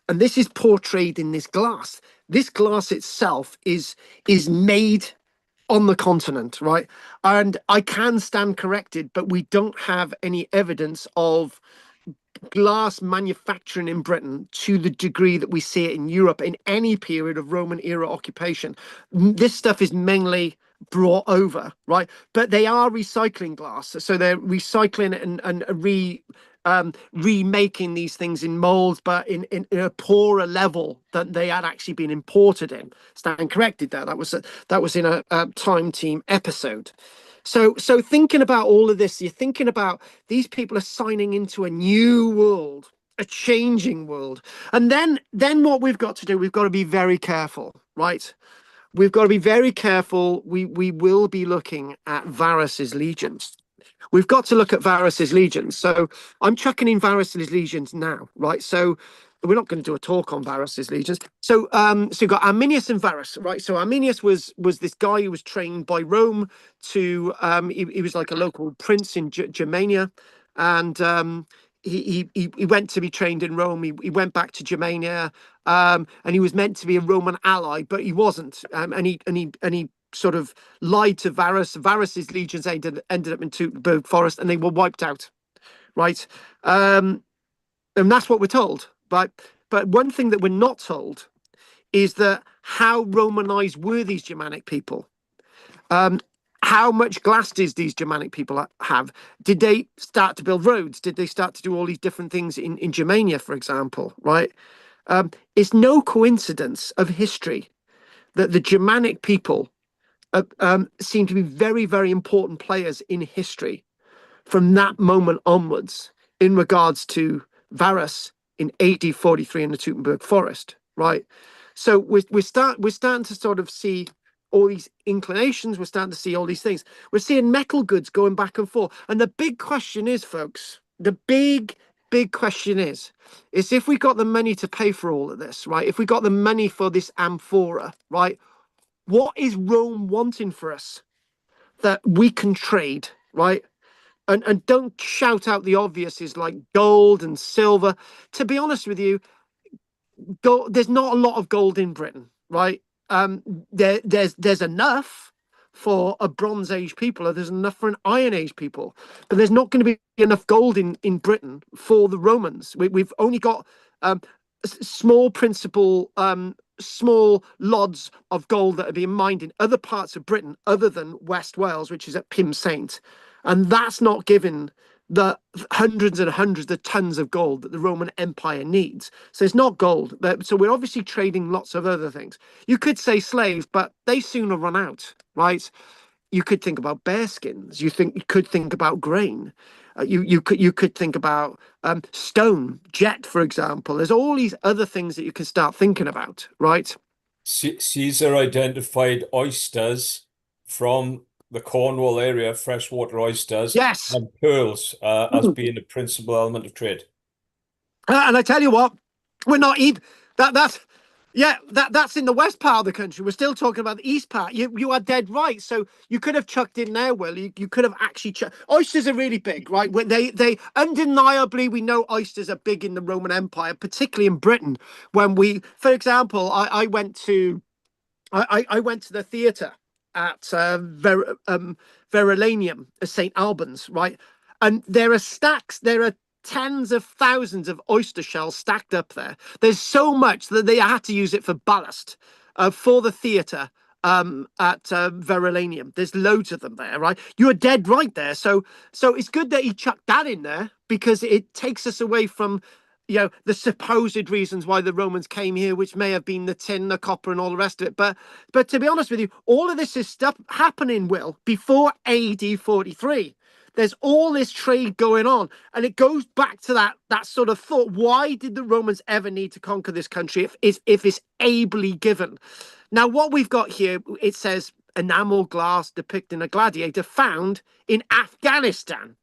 and this is portrayed in this glass. This glass itself is made on the continent, right? And I can stand corrected, but we don't have any evidence of glass manufacturing in Britain to the degree that we see it in Europe in any period of Roman era occupation. This stuff is mainly brought over, right? But they are recycling glass, so they're recycling and remaking these things in molds, but in a poorer level than they had actually been imported in. Stand corrected there. That was in a Time Team episode. So thinking about all of this, you're thinking about these people are signing into a new world, a changing world. And then what we've got to do, we've got to be very careful, right? We've got to be very careful. We will be looking at Varus's legions. we've got to look at Varus's legions. So I'm chucking in Varus's legions now, right? So we're not going to do a talk on Varus's legions. So so you've got Arminius and Varus, right? So Arminius was this guy who was trained by Rome to he was like a local prince in Germania, and he went to be trained in Rome. He went back to Germania, and he was meant to be a Roman ally, but he wasn't. And he sort of lied to Varus. Varus's legions ended up in Teutoburg Forest, and they were wiped out, right? And that's what we're told. But one thing that we're not told is that how Romanized were these Germanic people? How much glass did these Germanic people have? Did they start to build roads? Did they start to do all these different things in Germania, for example, right? It's no coincidence of history that the Germanic people seem to be very, very important players in history from that moment onwards in regards to Varus in AD 43 in the Teutoburg Forest, right? So we're starting to sort of see all these inclinations. We're starting to see all these things. We're seeing metal goods going back and forth. And the big question is, folks, the big question is if we got the money to pay for all of this, right? If we got the money for this amphora, right? What is Rome wanting for us that we can trade, right? And don't shout out the obvious is like gold and silver. To be honest with you, there's not a lot of gold in Britain, right? There's enough for a Bronze Age people, or there's enough for an Iron Age people, but there's not going to be enough gold in Britain for the Romans. We've only got small small lods of gold that are being mined in other parts of Britain other than West Wales, which is at Pumsaint, and that's not given the hundreds and hundreds of tons of gold that the Roman Empire needs. So it's not gold. So we're obviously trading lots of other things. You could say slaves, but they sooner run out, right? You could think about bear skins. You could think about grain. You could think about stone, jet, for example. There's all these other things that you can start thinking about, right? Caesar identified oysters from the Cornwall area, freshwater oysters, Yes. and pearls as being a principal element of trade. And I tell you what, we're not even that's in the west part of the country. We're still talking about the east part. You are dead right. So you could have chucked in there, Will. You could have actually oysters are really big, right? When they undeniably, we know oysters are big in the Roman Empire, particularly in Britain. When for example, I went to the theatre at Verulamium, St. Albans, right? And there are tens of thousands of oyster shells stacked up there. There's so much that they had to use it for ballast for the theatre at Verulamium. There's loads of them there, right? You are dead right there. So it's good that he chucked that in there because it takes us away from the supposed reasons why the Romans came here, which may have been the tin, the copper, and all the rest of it. But to be honest with you, all of this is stuff happening, Will, before AD 43. There's all this trade going on, and it goes back to that sort of thought. Why did the Romans ever need to conquer this country if it's ably given? Now, what we've got here, it says enamel glass depicting a gladiator found in Afghanistan.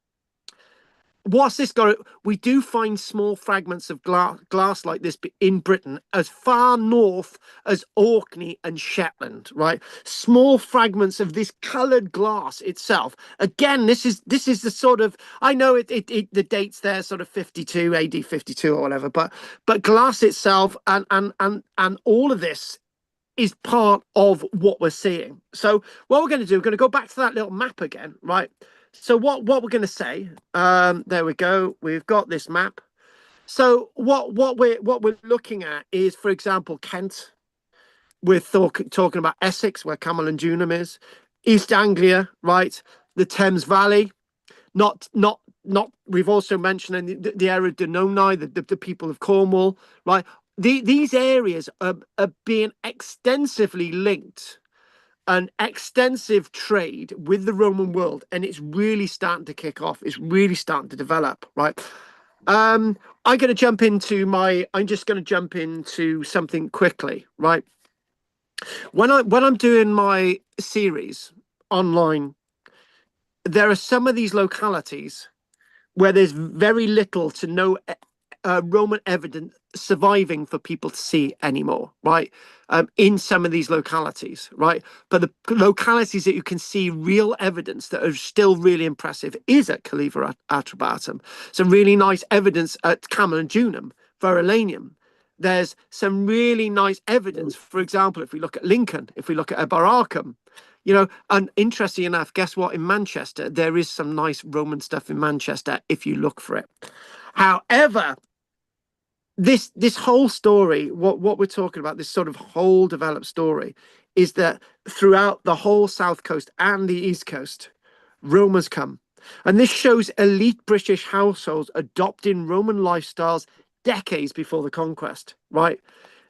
What's this got? We do find small fragments of glass like this in Britain as far north as Orkney and Shetland, right? Small fragments of this coloured glass itself. Again, this is the sort of, I know the dates there sort of 52 AD 52 or whatever, but glass itself and all of this is part of what we're seeing. So what we're going to do, we're going to go back to that little map again, right? So what we're going to say, there we go. We've got this map. So what we're looking at is, for example, Kent. We're talking about Essex, where Camel and Dunham is, East Anglia, right? The Thames Valley. Not. We've also mentioned the area of Denoni, the people of Cornwall, right? These areas are being extensively linked. An extensive trade with the Roman world, and it's really starting to kick off. It's really starting to develop, right? I'm just going to jump into something quickly, right? When I'm doing my series online, there are some of these localities where there's very little to no Roman evidence surviving for people to see anymore, right? In some of these localities, right? But the localities that you can see real evidence that are still really impressive is at Caliva Atrabatum. Some really nice evidence at Camalodunum, Verulamium. There's some really nice evidence, for example, if we look at Lincoln, if we look at Eboracum, you know, and interesting enough, guess what? In Manchester, there is some nice Roman stuff in Manchester if you look for it. However, this whole story, what we're talking about, this sort of whole developed story, is that throughout the whole south coast and the east coast, Romans come, and this shows elite British households adopting Roman lifestyles decades before the conquest. Right?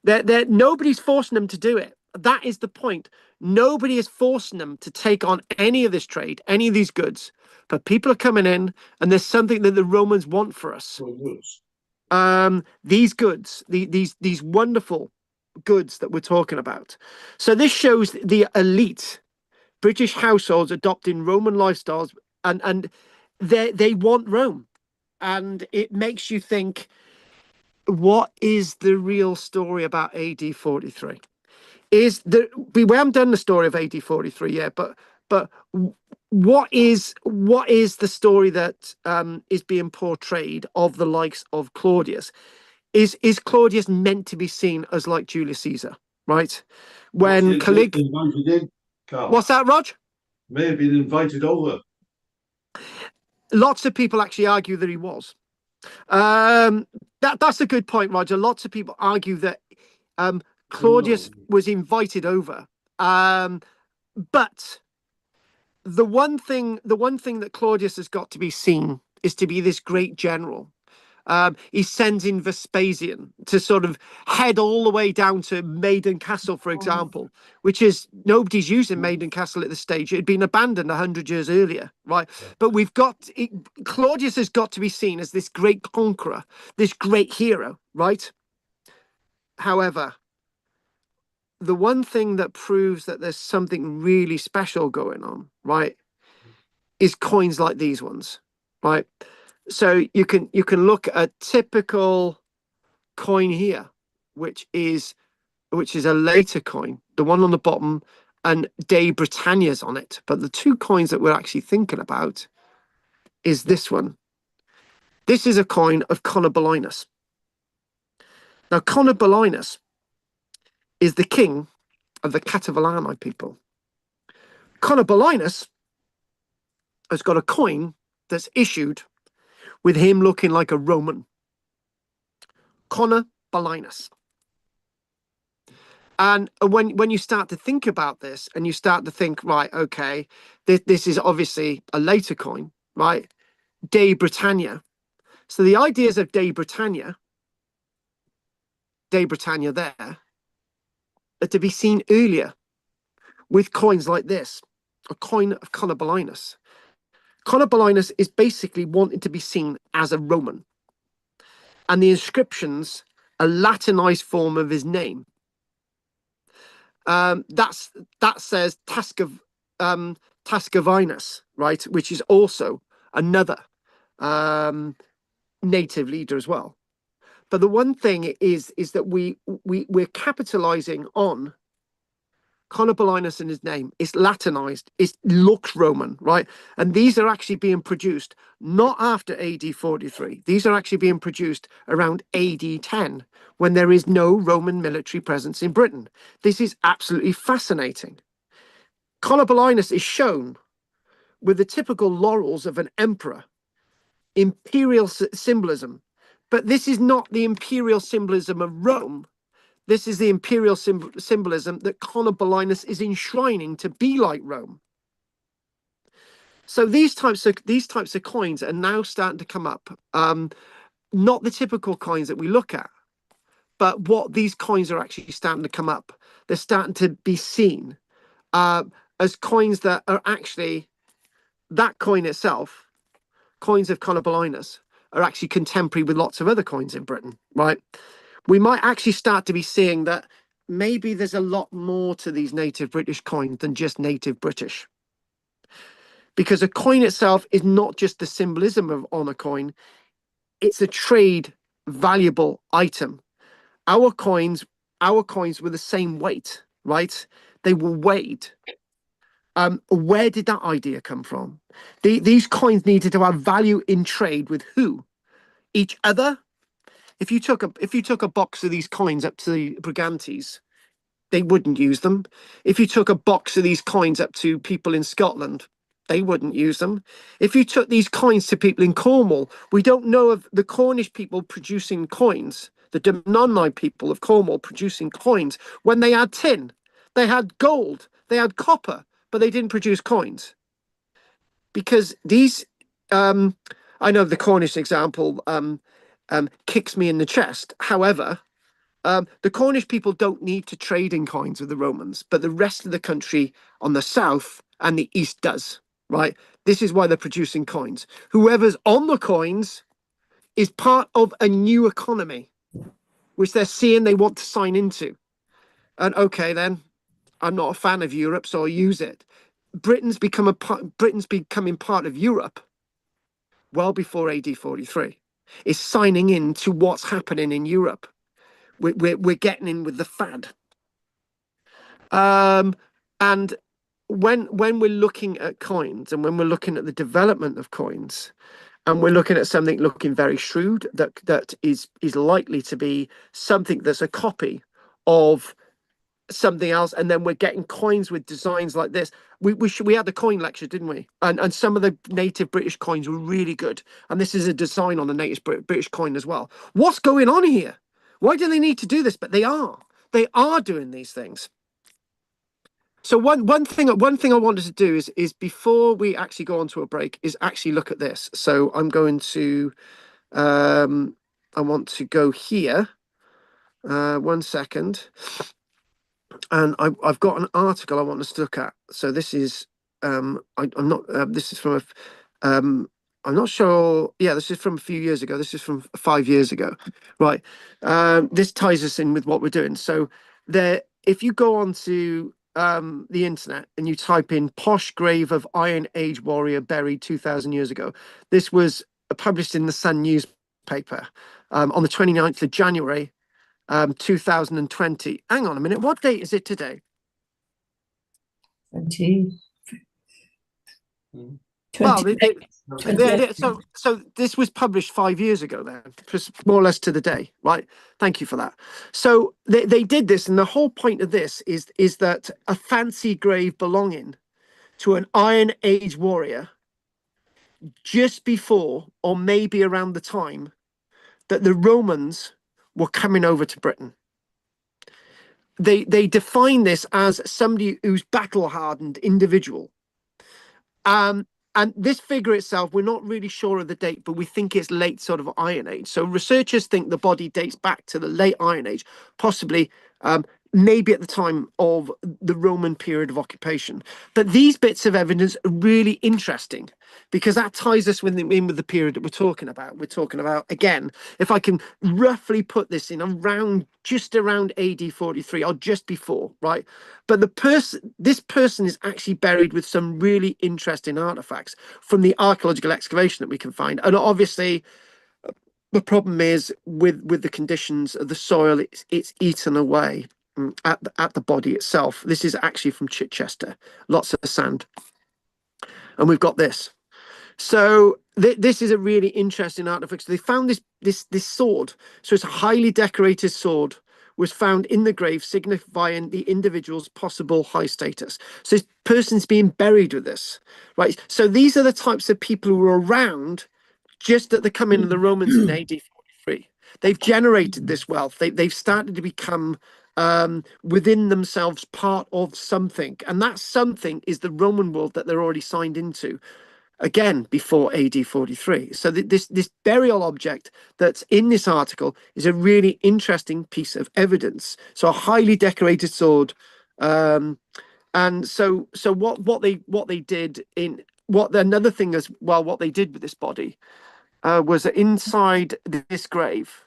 They're nobody's forcing them to do it. That is the point. Nobody is forcing them to take on any of this trade, any of these goods. But people are coming in, and there's something that the Romans want for us. These goods, these wonderful goods that we're talking about. So this shows the elite British households adopting Roman lifestyles, and they want Rome, and it makes you think, what is the real story about AD 43? We haven't done the story of AD 43 yet, but what is the story that is being portrayed of the likes of Claudius? Is Claudius meant to be seen as like Julius Caesar, right? When what's that, Rog? May have been invited over. Lots of people actually argue that he was. That's a good point, Roger. Lots of people argue that Claudius was invited over. But the one thing that Claudius has got to be seen is to be this great general. He sends in Vespasian to sort of head all the way down to Maiden Castle, for example, which is nobody's using Maiden Castle at this stage. It had been abandoned 100 years earlier, right? But Claudius has got to be seen as this great conqueror, this great hero, right? However, the one thing that proves that there's something really special going on, right, is coins like these ones, right? So you can look at a typical coin here, which is a later coin, the one on the bottom, and Dei Britannia's on it. But the two coins that we're actually thinking about is this one. This is a coin of Conobolinus. Now, Conobolinus is the king of the Catavilani people. Conobolinus has got a coin that's issued with him looking like a Roman. Conobolinus. And when you start to think about this, and you start to think, right, okay, this is obviously a later coin, right? Dei Britannia. So the ideas of Dei Britannia there, are to be seen earlier with coins like this, a coin of Conobolinus. Conobolinus is basically wanting to be seen as a Roman. And the inscriptions, a Latinized form of his name. That says Tascavinus, right, which is also another native leader as well. But the one thing is that we're capitalizing on Conobolinus in his name. It's Latinized. It looks Roman, right? And these are actually being produced not after AD 43. These are actually being produced around AD 10, when there is no Roman military presence in Britain. This is absolutely fascinating. Conobolinus is shown with the typical laurels of an emperor, imperial symbolism. But this is not the imperial symbolism of Rome. This is the imperial symbolism that Conobolinus is enshrining to be like Rome. So these types of coins are now starting to come up. Not the typical coins that we look at, but what these coins are actually starting to come up. They're starting to be seen as coins that are actually, that coin itself, coins of Conobolinus, are actually contemporary with lots of other coins in Britain, right? We might actually start to be seeing that maybe there's a lot more to these native British coins than just native British. because a coin itself is not just the symbolism of on a coin, it's a trade valuable item. Our coins were the same weight, right? They were weighed. Where did that idea come from? These coins needed to have value in trade with who? Each other. If you took a box of these coins up to the Brigantes, they wouldn't use them. If you took a box of these coins up to people in Scotland, they wouldn't use them. If you took these coins to people in Cornwall, we don't know of the Cornish people producing coins, the Dumnonai people of Cornwall producing coins when they had tin. They had gold, they had copper, but they didn't produce coins. Because these, I know the Cornish example kicks me in the chest. However, the Cornish people don't need to trade in coins with the Romans, but the rest of the country on the south and the east does, right? This is why they're producing coins. Whoever's on the coins is part of a new economy, which they're seeing they want to sign into. And okay, then, I'm not a fan of Europe, so I'll use it. Britain's becoming part of Europe well before AD 43. Is signing in to what's happening in Europe. We're getting in with the fad. And when we're looking at coins and when we're looking at the development of coins, and we're looking at something looking very shrewd that is likely to be something that's a copy of something else, and then we're getting coins with designs like this. We had the coin lecture, didn't we? And some of the native British coins were really good. And this is a design on a native British coin as well. What's going on here? Why do they need to do this? But they are doing these things. So one thing I wanted to do is before we actually go on to a break is actually look at this. So I'm going to I want to go here. 1 second. And I've got an article I want us to look at. So this is I'm not this is from I'm not sure. Yeah, this is from a few years ago. This is from 5 years ago, right? This ties us in with what we're doing. So if you go onto the internet and you type in "posh grave of Iron Age warrior buried 2,000 years ago," this was published in the Sun newspaper on the 29th of January. 2020. Hang on a minute. What date is it today? 20. Well, so this was published 5 years ago then, just more or less to the day, right? Thank you for that. So they did this, and the whole point of this is that a fancy grave belonging to an Iron Age warrior just before or maybe around the time that the Romans were coming over to Britain. They define this as somebody who's battle-hardened individual. And this figure itself, we're not really sure of the date, but we think it's late sort of Iron Age. So researchers think the body dates back to the late Iron Age, possibly maybe at the time of the Roman period of occupation. But these bits of evidence are really interesting because that ties us in with the period that we're talking about. We're talking about, again, if I can roughly put this in just around AD 43 or just before, right? But this person is actually buried with some really interesting artifacts from the archaeological excavation that we can find. And obviously, the problem is with the conditions of the soil, it's eaten away at the body itself. This is actually from Chichester, lots of sand. And we've got this. So this is a really interesting artifact. So they found this sword. So it's a highly decorated sword was found in the grave, signifying the individual's possible high status. So this person's being buried with this, right? So these are the types of people who were around just at the coming of the Romans in AD 43. They've generated this wealth. They've started to become within themselves part of something, and that something is the Roman world that they're already signed into, again before AD 43. So this burial object that's in this article is a really interesting piece of evidence. So a highly decorated sword, and so what they did in another thing as well, what they did with this body was that inside this grave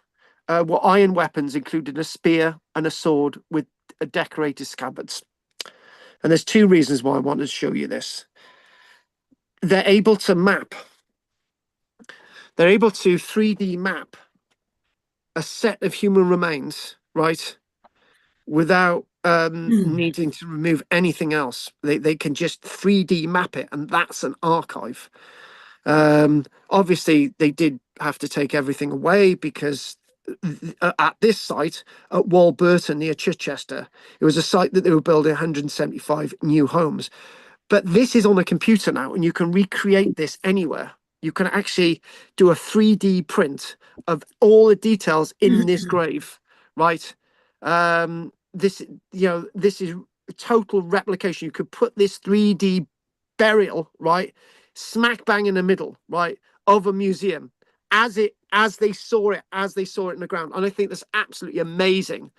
were iron weapons, including a spear and a sword with a decorated scabbards. And there's two reasons why I wanted to show you this. they're able to map. They're able to 3D map a set of human remains, right, without needing to remove anything else. They can just 3D map it, and that's an archive. Obviously, they did have to take everything away because at this site at Walburton near Chichester, it was a site that they were building 175 new homes. But this is on a computer now, and you can recreate this anywhere. You can actually do a 3D print of all the details in this grave, right? This, you know, this is total replication. You could put this 3D burial, right, smack bang in the middle, right, of a museum as they saw it in the ground. And I think that's absolutely amazing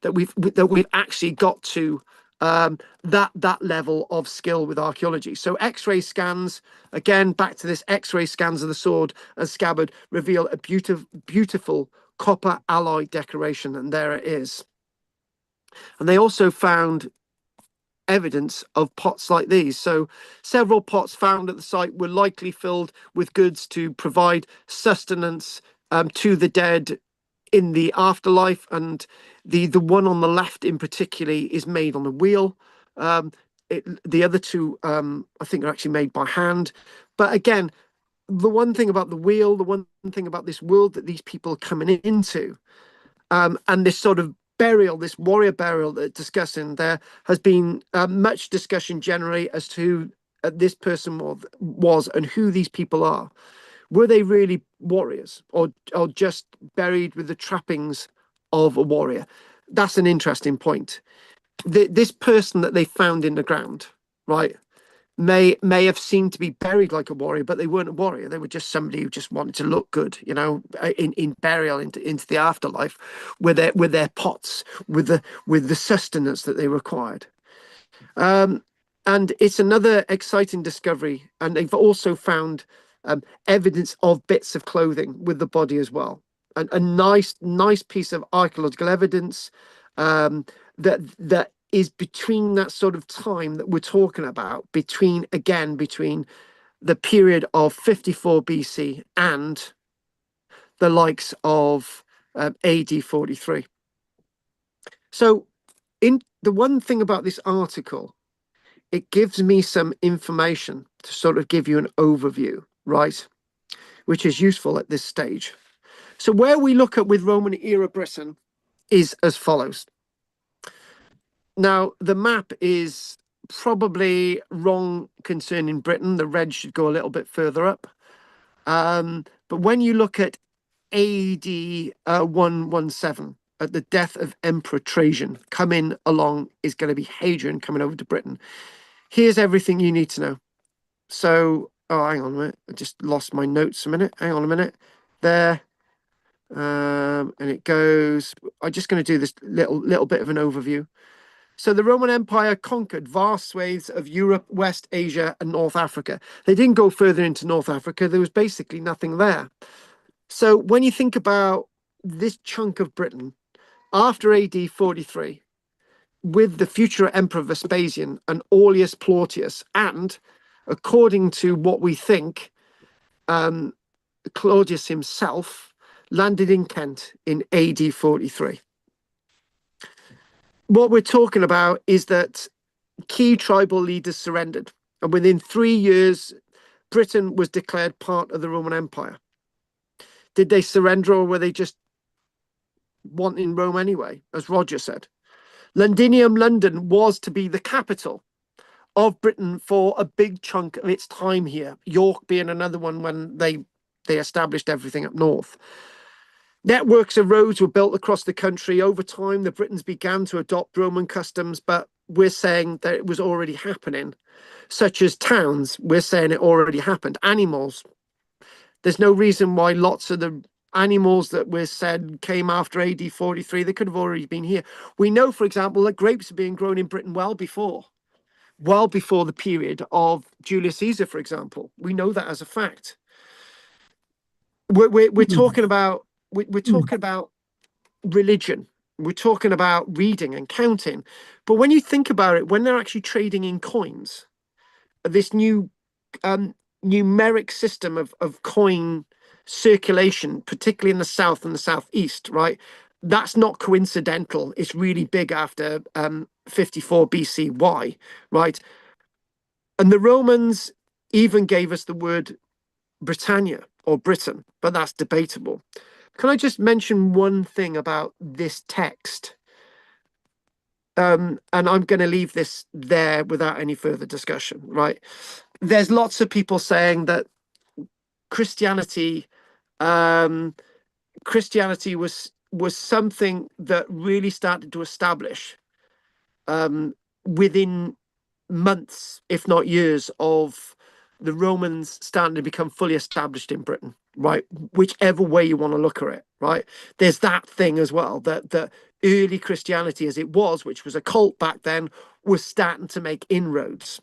that we've actually got to that level of skill with archaeology. So X-ray scans, again, back to this, X-ray scans of the sword and scabbard reveal a beautiful copper alloy decoration, and there it is. And they also found evidence of pots like these. So several pots found at the site were likely filled with goods to provide sustenance to the dead in the afterlife, and the one on the left in particularly is made on a wheel. The other two I think are actually made by hand. But again, the one thing about the wheel, the one thing about this world that these people are coming into, and this sort of burial, this warrior burial that discussing, there has been much discussion generally as to who this person was and who these people are. Were they really warriors, or just buried with the trappings of a warrior? That's an interesting point. This person that they found in the ground, right, may have seemed to be buried like a warrior, but they weren't a warrior. They were just somebody who just wanted to look good, you know, in burial into the afterlife, with their pots, with the sustenance that they required. And it's another exciting discovery. And they've also found evidence of bits of clothing with the body as well. And a nice piece of archaeological evidence that is between that sort of time that we're talking about, between the period of 54 BC and the likes of AD 43. So in the one thing about this article, it gives me some information to sort of give you an overview, right, which is useful at this stage. So where we look at with Roman era Britain is as follows. Now, the map is probably wrong concerning Britain. The red should go a little bit further up. But when you look at AD 117, at the death of Emperor Trajan, coming along is going to be Hadrian coming over to Britain. Here's everything you need to know. So, oh, hang on a minute. I just lost my notes a minute. Hang on a minute. There. And it goes, I'm just going to do this little bit of an overview. So the Roman Empire conquered vast swathes of Europe, West Asia, and North Africa. They didn't go further into North Africa. There was basically nothing there. So when you think about this chunk of Britain, after AD 43, with the future Emperor Vespasian and Aulus Plautius, and according to what we think, Claudius himself landed in Kent in AD 43. What we're talking about is that key tribal leaders surrendered, and within 3 years, Britain was declared part of the Roman Empire. Did they surrender, or were they just wanting Rome anyway, as Roger said? Londinium, London, was to be the capital of Britain for a big chunk of its time here, York being another one when they established everything up north. Networks of roads were built across the country. Over time, the Britons began to adopt Roman customs, but we're saying that it was already happening, such as towns. We're saying it already happened. Animals. There's no reason why lots of the animals that we're said came after AD 43, they could have already been here. We know, for example, that grapes are being grown in Britain well before the period of Julius Caesar, for example. We know that as a fact. We're talking about we're talking about religion. We're talking about reading and counting. But when you think about it, when they're actually trading in coins, this new numeric system of coin circulation, particularly in the south and the southeast, right? That's not coincidental. It's really big after 54 BCY, right? And the Romans even gave us the word Britannia or Britain, but that's debatable. Can I just mention one thing about this text? And I'm going to leave this there without any further discussion, right? There's lots of people saying that Christianity was something that really started to establish within months, if not years, of the Romans starting to become fully established in Britain, right? Whichever way you want to look at it, right? There's that thing as well, that early Christianity as it was, which was a cult back then, was starting to make inroads.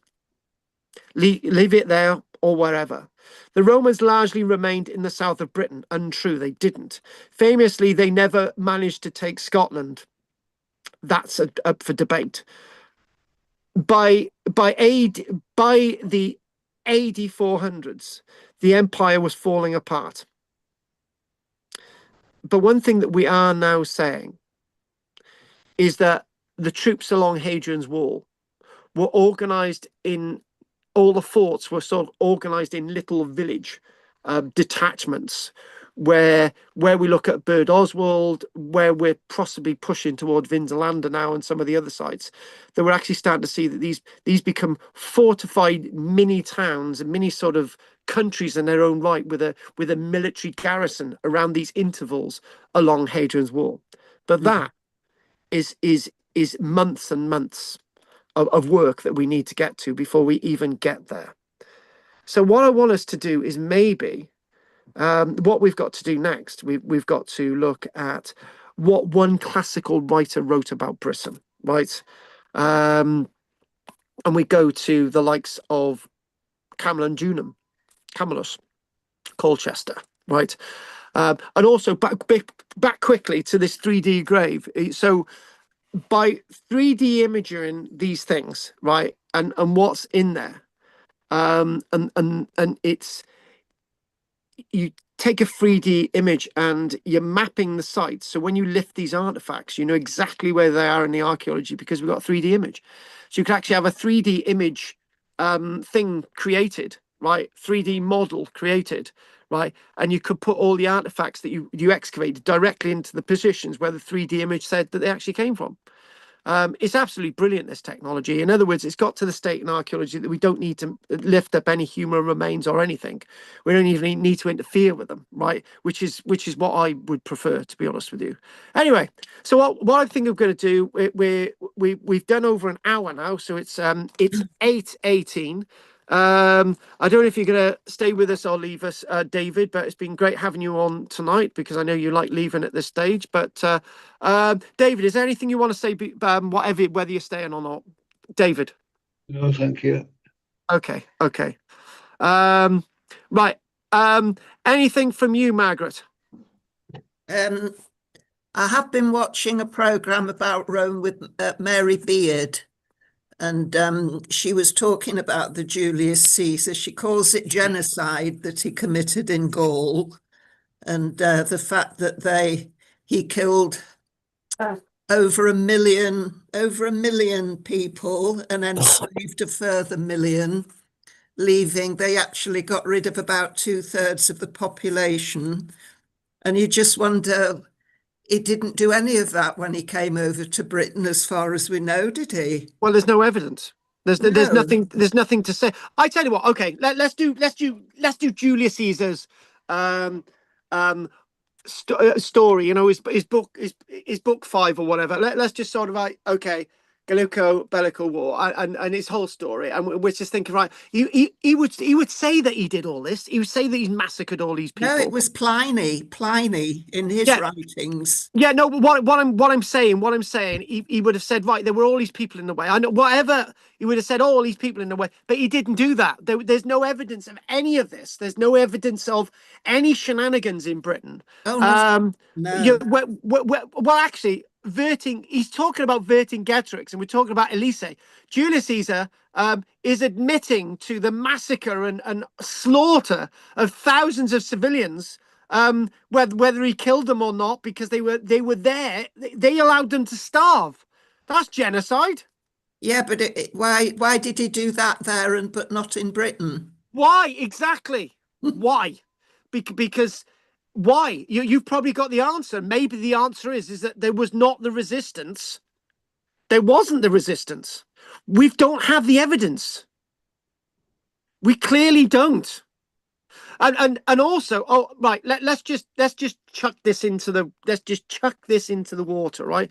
Leave it there or wherever. The Romans largely remained in the south of Britain. Untrue, they didn't. Famously, they never managed to take Scotland. That's up for debate. By the AD 400s, the empire was falling apart. But one thing that we are now saying is that the troops along Hadrian's Wall were organized in, all the forts were sort of organized in little village detachments, where we look at Bird Oswald, where we're possibly pushing toward Vindolanda now and some of the other sites, that we're actually starting to see that these become fortified mini towns and mini sort of countries in their own right, with a military garrison around these intervals along Hadrian's Wall. But that is months and months of work that we need to get to before we even get there. So what I want us to do is maybe what we've got to do next, we've got to look at what one classical writer wrote about Britain, right? And we go to the likes of Camulus, Colchester, right? And also back quickly to this 3D grave. So by 3D imaging these things, right, and what's in there, and it's, you take a 3D image and you're mapping the site. So when you lift these artifacts, you know exactly where they are in the archaeology because we've got a 3D image. So you can actually have a 3D image thing created, right? 3D model created, right? And you could put all the artifacts that you excavated directly into the positions where the 3D image said that they actually came from. It's absolutely brilliant, this technology. In other words, it's got to the state in archaeology that we don't need to lift up any human remains or anything. We don't even need to interfere with them, right? Which is what I would prefer, to be honest with you. Anyway, so what I think I'm going to do, we've done over an hour now, so it's 8:18. I don't know if you're going to stay with us or leave us, David, but it's been great having you on tonight because I know you like leaving at this stage. But David, is there anything you want to say, whether you're staying or not? David? No, thank you. Okay. Right. Anything from you, Margaret? I have been watching a programme about Rome with Mary Beard. And she was talking about the Julius Caesar. She calls it genocide that he committed in Gaul, and the fact that he killed over a million people and enslaved a further million, leaving. They actually got rid of about 2/3 of the population, and you just wonder. He didn't do any of that when he came over to Britain, as far as we know, did he? Well, there's no evidence. There's nothing. There's nothing to say. I tell you what. Okay, let's do Julius Caesar's story. You know, his book 5 or whatever. Let's just sort of like, okay, Gallico-Bellico War and his whole story, and we're just thinking, right? He would say that he did all this. He would say that he's massacred all these people. No, it was Pliny in his writings. Yeah, no. What I'm saying, he would have said, right, there were all these people in the way. I know, whatever, he would have said, all these people in the way, but he didn't do that. There's no evidence of any of this. There's no evidence of any shenanigans in Britain. Oh no. No. Well, actually, He's talking about Vercingetorix, and we're talking about Elysee. Julius Caesar is admitting to the massacre and slaughter of thousands of civilians, whether he killed them or not, because they were there. They allowed them to starve. That's genocide. Yeah, but why did he do that there but not in Britain? Why exactly? Why? Because why? You've probably got the answer. Maybe the answer is that there was not the resistance. There wasn't the resistance. We don't have the evidence. We clearly don't. And also, oh right, let's just chuck this into the water, right?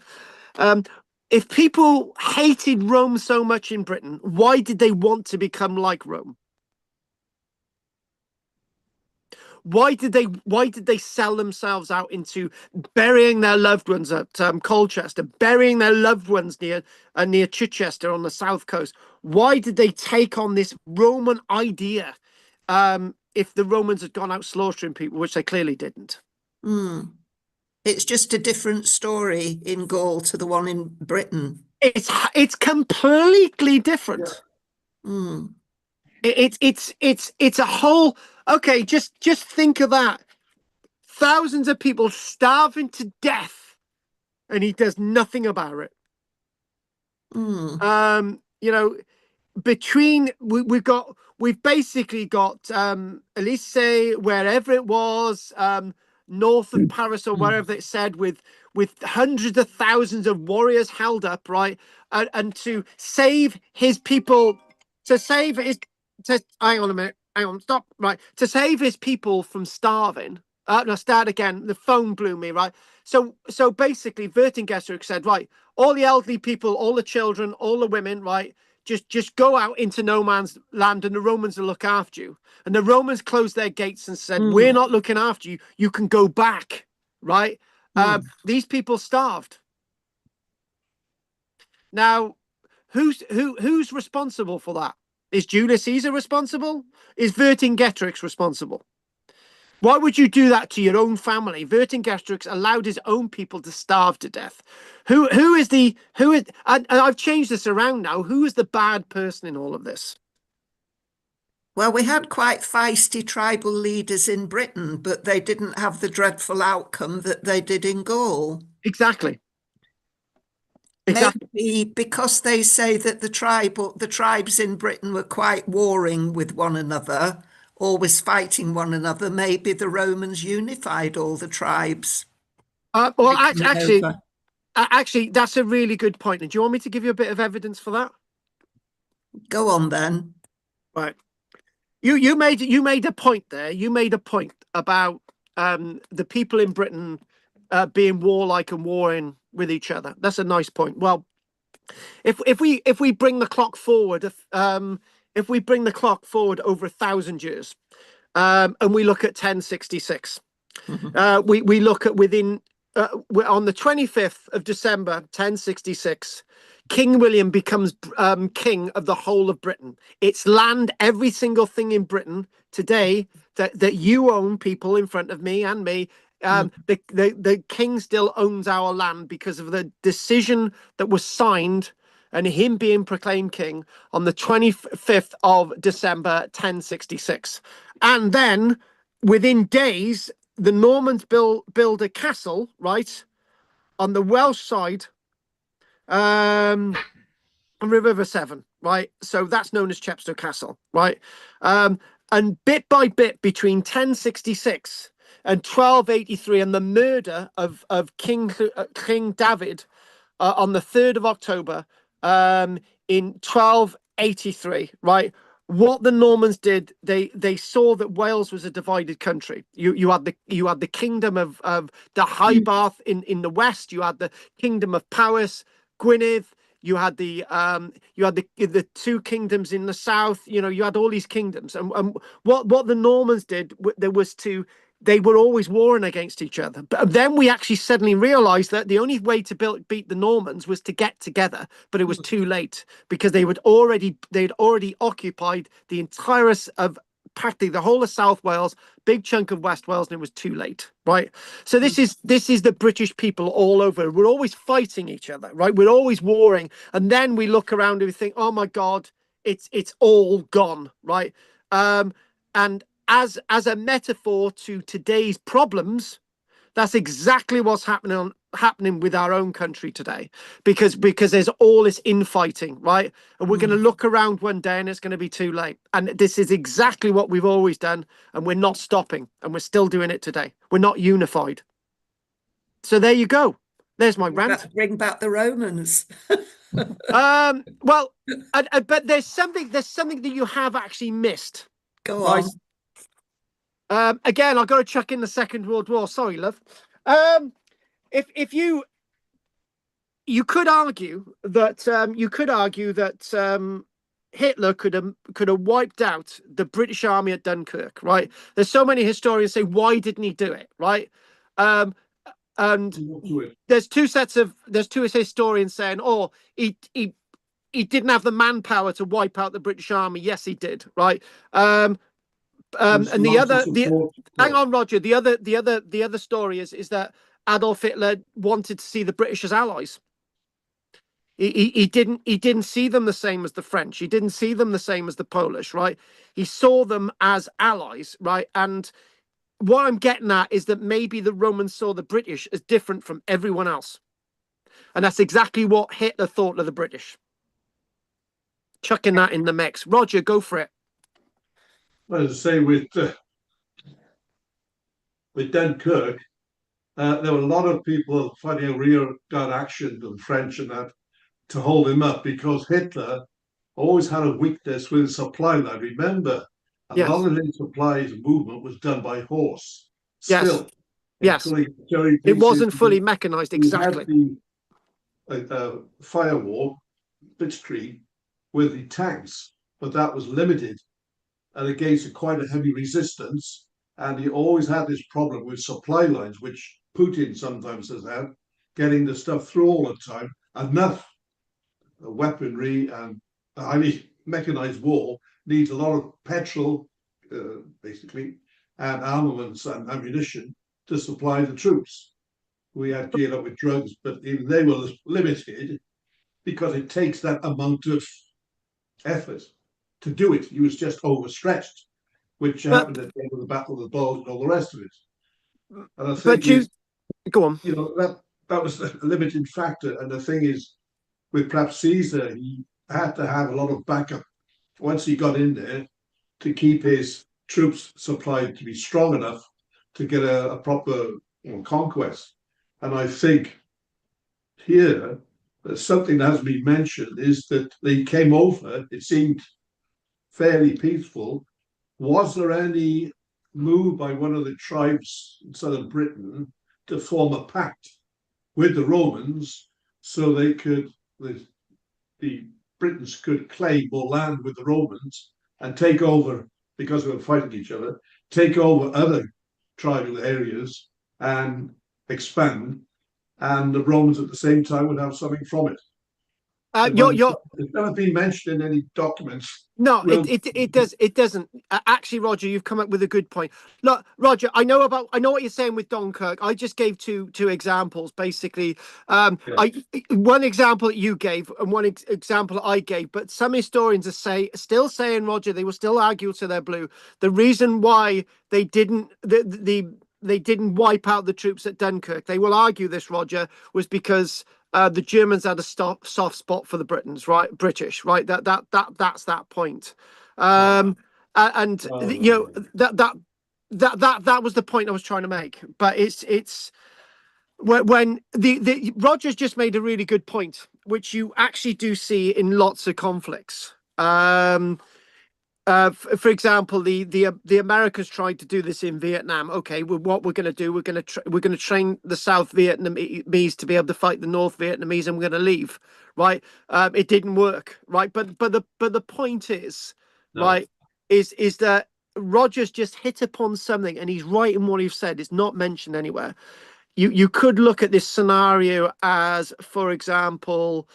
If people hated Rome so much in Britain, why did they want to become like Rome? Why did they sell themselves out into burying their loved ones at Colchester, burying their loved ones near Chichester on the south coast? Why did they take on this Roman idea if the Romans had gone out slaughtering people, which they clearly didn't? It's just a different story in Gaul to the one in Britain. It's completely different. Yeah. It's a whole. Okay, just think of that. Thousands of people starving to death, and he does nothing about it. Between we've basically got Elysee, wherever it was, north of Paris or wherever it said, with hundreds of thousands of warriors held up, right, and to save his people, hang on a minute, stop, right, to save his people from starving. No, start again. The phone blew me, right? So basically, Vercingetorix said, right, all the elderly people, all the children, all the women, right, just go out into no man's land, and the Romans will look after you. And the Romans closed their gates and said, we're not looking after you. You can go back, right? These people starved. Now, who's responsible for that? Is Julius Caesar responsible? Is Vercingetorix responsible? Why would you do that to your own family? Vercingetorix allowed his own people to starve to death. Who is and I've changed this around now. Who is the bad person in all of this? Well, we had quite feisty tribal leaders in Britain, but they didn't have the dreadful outcome that they did in Gaul. Exactly. Maybe because they say that the tribes in Britain were quite warring with one another, always fighting one another. Maybe the Romans unified all the tribes. Well, actually, that's a really good point. And do you want me to give you a bit of evidence for that? Go on then. Right. You made a point there. You made a point about the people in Britain being warlike and warring with each other. That's a nice point. Well, if we bring the clock forward, over 1,000 years, and we look at 1066, we look at on the 25th of December 1066, King William becomes king of the whole of Britain. It's land, every single thing in Britain today that you own, people in front of me and me. The king still owns our land because of the decision that was signed and him being proclaimed king on the 25th of December 1066. And then within days, the Normans build a castle, right, on the Welsh side, on River Severn, right? So that's known as Chepstow Castle, right? And bit by bit, between 1066 and 1283, and the murder of King David on the 3rd of October in 1283, right? What the Normans did, they saw that Wales was a divided country. You had the kingdom of the Deheubarth in the west. You had the kingdom of Powys, Gwynedd. You had the two kingdoms in the south. You had all these kingdoms, and what the Normans did, they were always warring against each other. But then we actually suddenly realized that the only way to beat the Normans was to get together, but it was too late because they'd already occupied the entirety of practically the whole of South Wales, big chunk of West Wales, and it was too late, right? So this is the British people all over. We're always fighting each other, right? We're always warring, and then we look around and we think, oh my God, it's all gone, right? And as a metaphor to today's problems, that's exactly what's happening with our own country today, because there's all this infighting, right? And we're going to look around one day and it's going to be too late. And this is exactly what we've always done, and we're not stopping, and we're still doing it today. We're not unified. So there you go. There's my rant. Bring back the Romans. Well, but there's something that you have actually missed. Go on. Again, I've got to chuck in the Second World War. Sorry, love. If you could argue that Hitler could have wiped out the British army at Dunkirk, right? There's so many historians say, why didn't he do it, right? And there's two historians saying, oh, he didn't have the manpower to wipe out the British army. Yes, he did, right? And hang on, Roger. The other story is that Adolf Hitler wanted to see the British as allies. He didn't see them the same as the French. He didn't see them the same as the Polish, right? He saw them as allies, right? And what I'm getting at is that maybe the Romans saw the British as different from everyone else, and that's exactly what Hitler thought of the British. Chucking that in the mix. Roger, go for it. Well, as I say, with Dunkirk, there were a lot of people fighting a rear guard action to the French and that to hold him up, because Hitler always had a weakness with the supply line. Remember, a lot of his supplies movement was done by horse. Still, yes, it wasn't fully mechanized. Exactly. The firewall, Blitzkrieg, with the tanks, but that was limited and against quite a heavy resistance. And he always had this problem with supply lines, which Putin sometimes has had, getting the stuff through all the time. Enough weaponry and highly mechanized war needs a lot of petrol, basically, and armaments and ammunition to supply the troops. We had geared up with drugs, but even they were limited because it takes that amount of effort to do it. He was just overstretched, which happened at the end of the Battle of the Bulge and all the rest of it. And I think go on. You know, that was a limiting factor. And the thing is, with perhaps Caesar, he had to have a lot of backup once he got in there to keep his troops supplied to be strong enough to get a proper conquest. And I think here, something that has been mentioned is that they came over, it seemed fairly peaceful. Was there any move by one of the tribes in southern Britain to form a pact with the Romans so they could, the Britons could claim more land with the Romans and take over, because they were fighting each other, take over other tribal areas and expand, and the Romans at the same time would have something from it? It's never been mentioned in any documents. No, it doesn't. Actually, Roger, you've come up with a good point. Look, Roger, I know what you're saying with Dunkirk. I just gave two examples, basically. One example that you gave and one example I gave, but some historians are still saying, Roger, they will still argue to their blue. The reason why they didn't they didn't wipe out the troops at Dunkirk, they will argue this, Roger, was because the Germans had a soft spot for the British, right? That's that point. That was the point I was trying to make. But it's when the Rogers just made a really good point, which you actually do see in lots of conflicts. For example, the Americans tried to do this in Vietnam. Okay, what we're going to do, we're going to train the South Vietnamese to be able to fight the North Vietnamese, and we're going to leave. Right? It didn't work. Right? But the point is, right, is that Rogers just hit upon something, and he's right in what he's said. It's not mentioned anywhere. You could look at this scenario as, for example,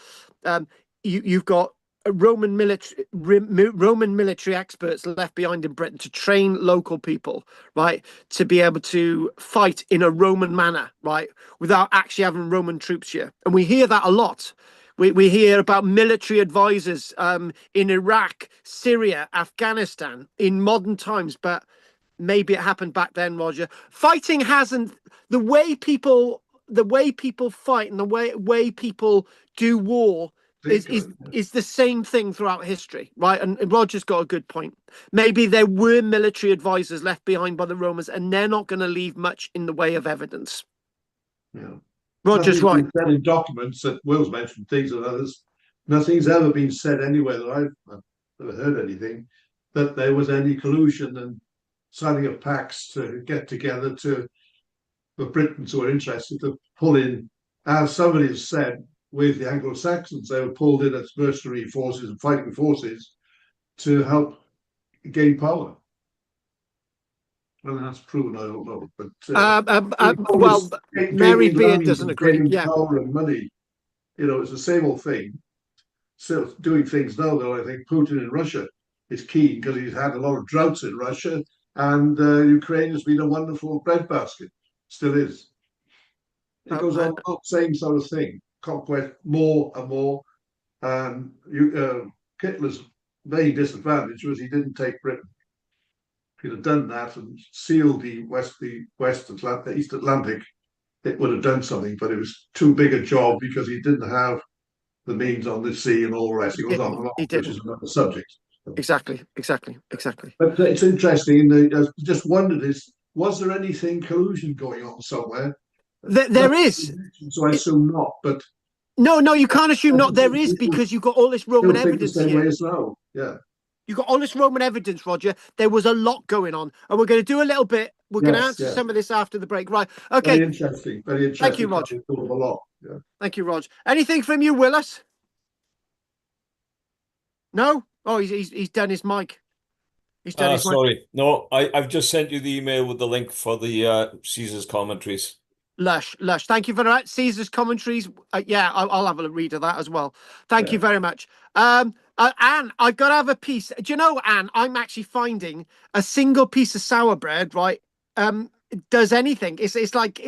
you've got Roman military experts left behind in Britain to train local people, right, to be able to fight in a Roman manner, right, without actually having Roman troops here. And we hear that a lot. We hear about military advisors in Iraq, Syria, Afghanistan in modern times, but maybe it happened back then, Roger. Fighting hasn't, the way people fight and the way people do war is the same thing throughout history, right? And Roger's got a good point. Maybe there were military advisors left behind by the Romans, and they're not going to leave much in the way of evidence. Yeah. Roger's right. Nothing's been said in documents that Will's mentioned things and others. Nothing's ever been said anywhere that I've never heard anything that there was any collusion and signing of pacts to get together to the Britons who were interested to pull in, as somebody has said, with the Anglo-Saxons, they were pulled in as mercenary forces and fighting forces to help gain power. Well, that's proven, I don't know. But well, Mary Beard doesn't agree. Yeah, power and money. It's the same old thing. Still doing things now, though. I think Putin in Russia is keen because he's had a lot of droughts in Russia, and Ukraine has been a wonderful breadbasket. Still is. It goes on the same sort of thing. Conquest more and more. And Hitler's main disadvantage was he didn't take Britain. If he'd have done that and sealed the East Atlantic, it would have done something. But it was too big a job because he didn't have the means on the sea and all the rest. It goes on and on, which is another subject. Exactly. But it's interesting. I just wondered: was there anything collusion going on somewhere? There is. So I assume not. But no, you can't assume not. There is, because you've got all this Roman evidence the same here. way as now. Yeah. You've got all this Roman evidence, Roger. There was a lot going on, and we're going to do a little bit. We're going to answer some of this after the break, right? Okay. Very interesting. Thank you, Roger. A lot. Yeah. Thank you, Roger. Anything from you, Willis? No. Oh, he's done his mic. He's done his mic. Sorry. No, I've just sent you the email with the link for the Caesar's commentaries. Lush. Thank you very much. Caesar's commentaries. Yeah, I'll have a read of that as well. Thank you very much. Anne, I've got to have a piece. Do you know, Anne, I'm actually finding a single piece of sour bread, right? Does anything. It's like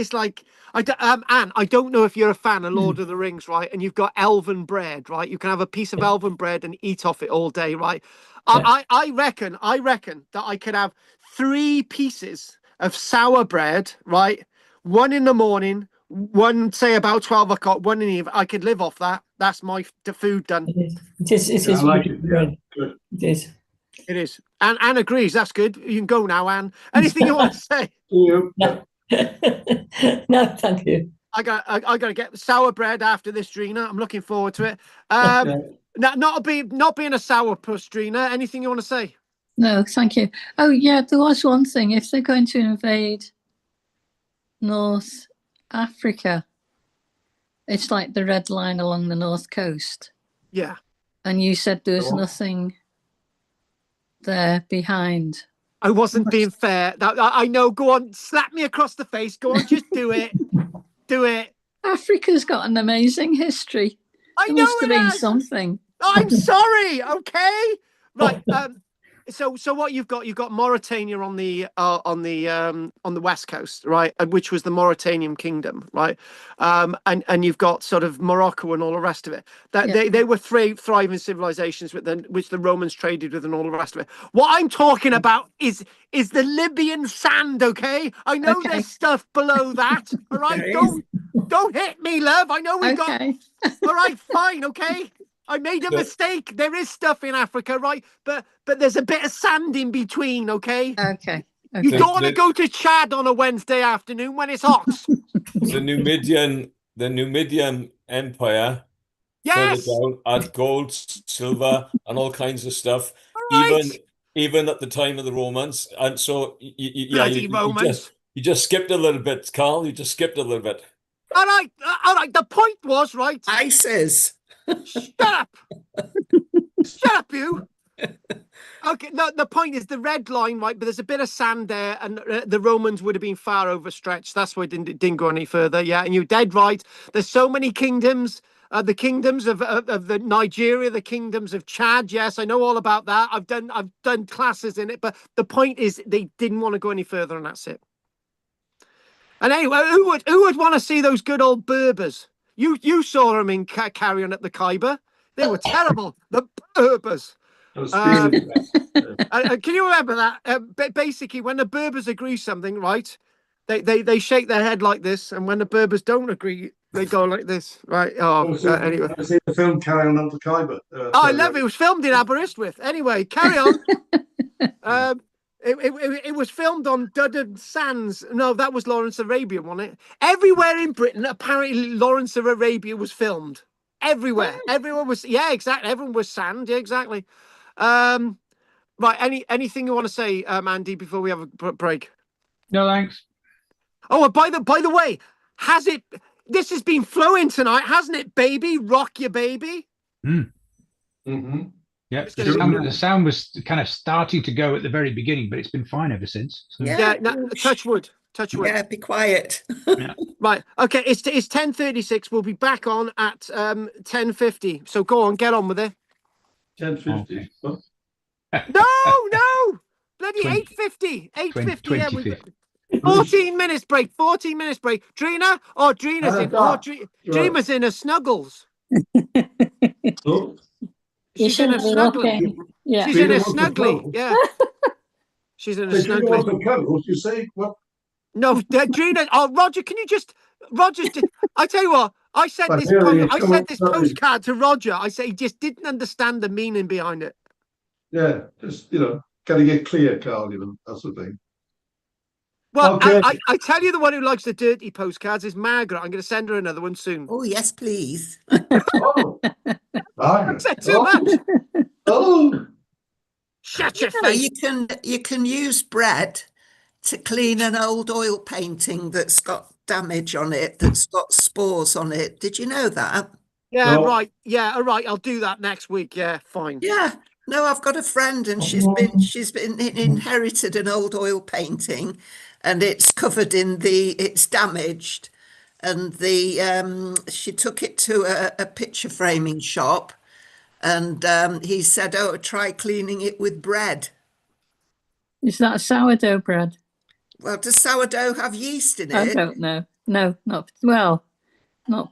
Anne, I don't know if you're a fan of Lord of the Rings, right? And you've got elven bread, right? You can have a piece of elven bread and eat off it all day, right? Yeah. I reckon that I could have 3 pieces of sour bread, right? One in the morning, one say about 12 o'clock, one in the evening. I could live off that. That's my food done. It is. I like it. Yeah. Good. It is. It is. Anne agrees. That's good. You can go now, Anne. Anything you want to say? No, thank you. I got to get sour bread after this, Drina. I'm looking forward to it. Not being a sourpuss, Drina. Anything you want to say? No, thank you. Oh yeah, there was one thing. If they're going to invade North Africa, it's like the red line along the north coast. Yeah. And you said there was nothing there behind. I wasn't being fair. I know. Go on, slap me across the face. Go on, just do it. Do it. Africa's got an amazing history. I know must have been something. I'm sorry. Okay. Right. So what you've got Mauritania on the west coast, right, which was the Mauritanian kingdom, right, and you've got sort of Morocco and all the rest of it. They were thriving civilizations which the Romans traded with and all the rest of it. What I'm talking about is the Libyan sand. Okay, I know there's stuff below that. All right, don't hit me, love. I know we've got. All right, fine. Okay. I made a mistake. There is stuff in Africa, right? But there's a bit of sand in between, okay? Okay. You don't want to go to Chad on a Wednesday afternoon when it's hot. The Numidian Empire further down had gold, silver, and all kinds of stuff. Right. Even at the time of the Romans. And so Romans. You just skipped a little bit, Carl. You just skipped a little bit. All right. The point was, right? ISIS. Shut up! Shut up, you! Okay, no, the point is the red line, right? But there's a bit of sand there, and the Romans would have been far overstretched. That's why it didn't go any further. Yeah, and you're dead right. There's so many kingdoms the kingdoms of the Nigeria, the kingdoms of Chad. Yes, I know all about that. I've done classes in it, but the point is they didn't want to go any further, and that's it. And anyway, who would want to see those good old Berbers? You saw them in Carrion at the Khyber. They were terrible. The Berbers. Can you remember that? Basically, when the Berbers agree something, right, they shake their head like this, and when the Berbers don't agree, they go like this, right? Oh, anyway. I've seen the film Carry On Up the Khyber. I love it. It was filmed in Aberystwyth. Anyway, carry on. It was filmed on Duddon Sands. No, that was Lawrence of Arabia, wasn't it? Everywhere in Britain, apparently, Lawrence of Arabia was filmed. Everywhere. Everyone was, yeah, exactly. Everyone was sand. Yeah, exactly. Right. Anything you want to say, Andy, before we have a break? No, thanks. Oh, and by the way, this has been flowing tonight, hasn't it, baby? Rock your baby. Yeah, the sound was kind of starting to go at the very beginning, but it's been fine ever since. So. Yeah, touch wood. Touch wood. Yeah, be quiet. Yeah. Right. Okay. It's 10:36. We'll be back on at 10:50. So go on, get on with it. 10:50. Okay. No. Bloody 8:50. 8:50. Yeah, 14 minutes break. 14 minutes break. Drina. Oh, Drina's in. Oh, Drina's in her snuggles. Oh. She's in a snuggly. Yeah. She's in a snuggly. Yeah. She's in a snuggly. You say what? No, Drina. Oh, Roger, can you just? I tell you what. I sent this postcard to Roger. I said he just didn't understand the meaning behind it. Yeah, just got to get clear, Carl. That's the thing. Well, okay. I tell you, the one who likes the dirty postcards is Margaret. I'm going to send her another one soon. Oh yes, please. Oh, I said too much. Oh, Shut your So face. you can use bread to clean an old oil painting that's got damage on it, that's got spores on it. Did you know that? Yeah, No. right. Yeah, all right. I'll do that next week. Yeah, fine. Yeah. No, I've got a friend and she's been inherited an old oil painting and it's covered in it's damaged. And she took it to a picture framing shop and he said, oh, try cleaning it with bread. Is that sourdough bread? Well, does sourdough have yeast in it? I don't know. No, not well. Not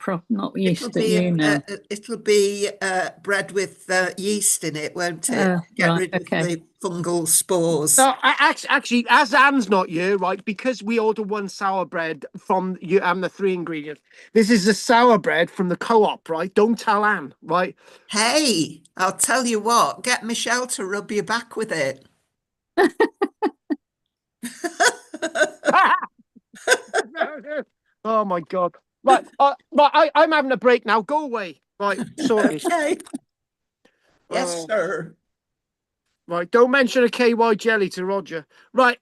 yeast that you know. It'll be bread with yeast in it, won't it? Get rid of the fungal spores. So actually, as Anne's not here, right? Because we order one sour bread from you and the 3 ingredients. This is the sour bread from the co-op, right? Don't tell Anne, right? Hey, I'll tell you what. Get Michelle to rub your back with it. Oh my God. Right, I'm having a break now. Go away. Right, sorry. Okay. Yes, sir. Right, don't mention a KY jelly to Roger. Right.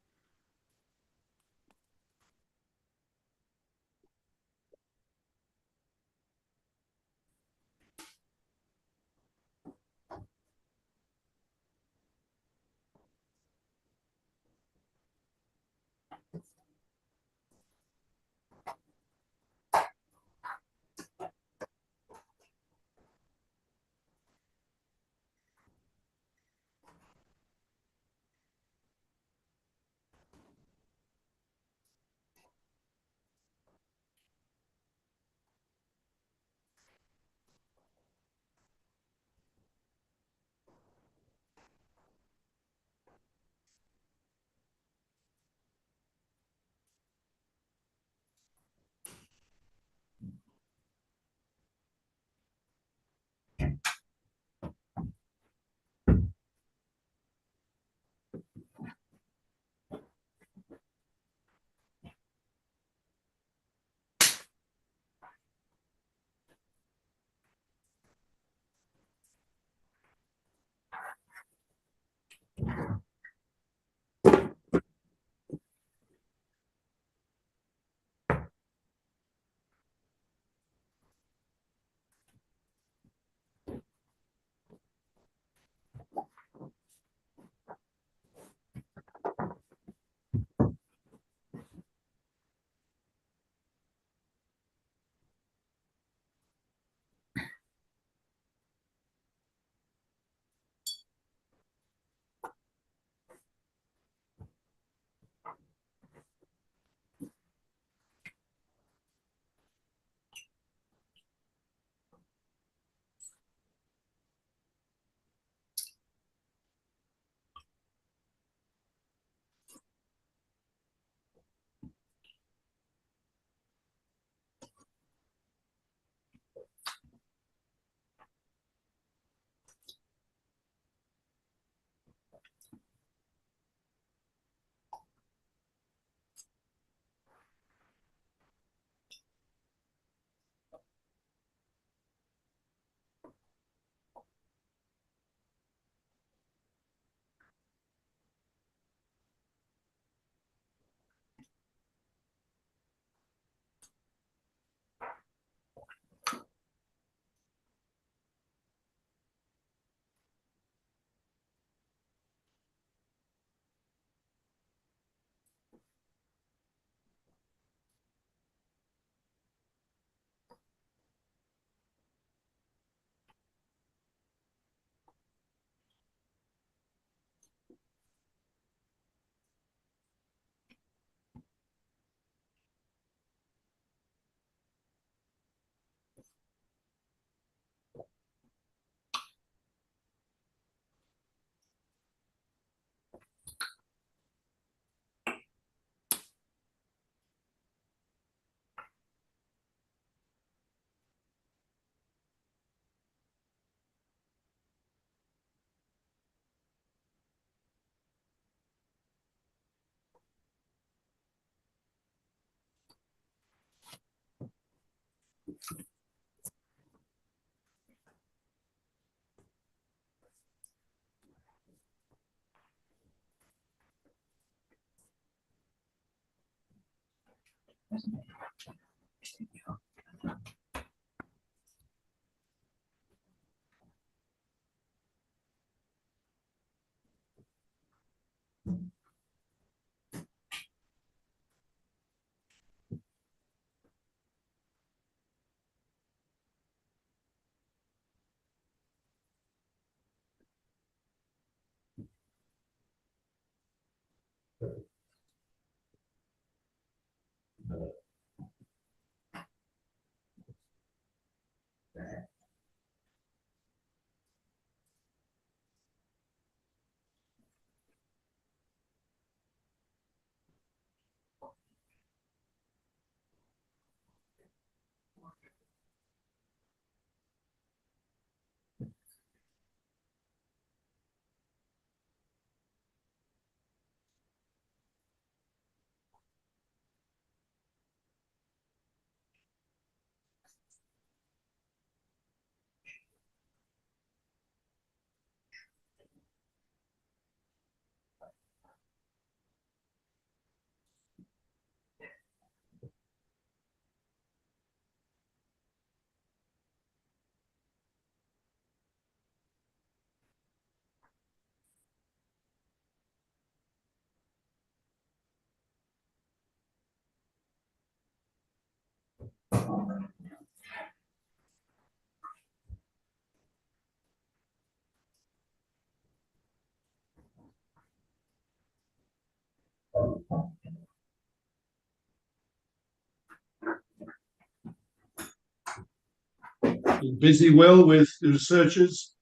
Busy, Will, with the researchers?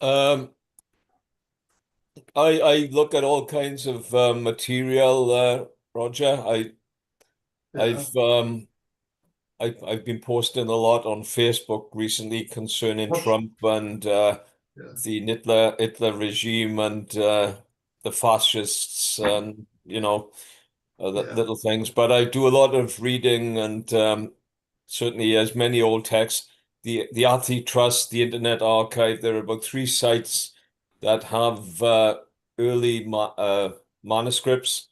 I look at all kinds of material, Roger. I've been posting a lot on Facebook recently concerning Trump and the Hitler regime and the fascists and little things. But I do a lot of reading and certainly as many old texts. The Antitrust, the Internet Archive. There are about 3 sites that have early manuscripts,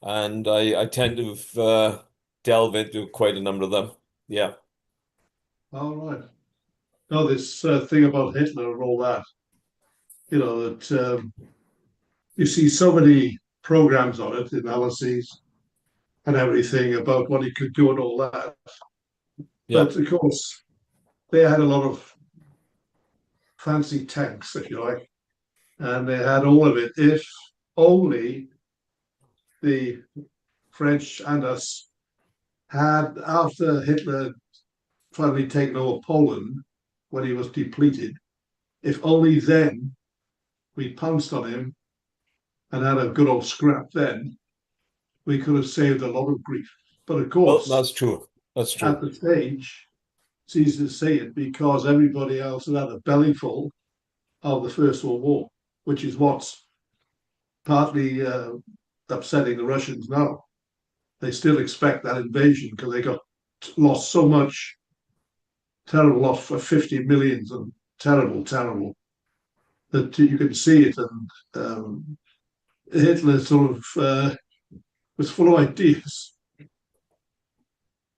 and I tend to delve into quite a number of them. Yeah. All right. No, this thing about Hitler and all that, that you see so many programs on it, analyses and everything about what he could do and all that. Yeah. But of course, they had a lot of fancy tanks, if you like, and they had all of it. If only the French and us had, after Hitler finally taken over Poland, when he was depleted, if only then we pounced on him and had a good old scrap, then we could have saved a lot of grief. But of course, that's true. That's true. At the stage, it's easy to say it because everybody else had a bellyful of the First World War, which is what's partly upsetting the Russians now. They still expect that invasion because they got lost so much, terrible loss for 50 millions, and terrible, terrible, that you can see it. And Hitler sort of was full of ideas,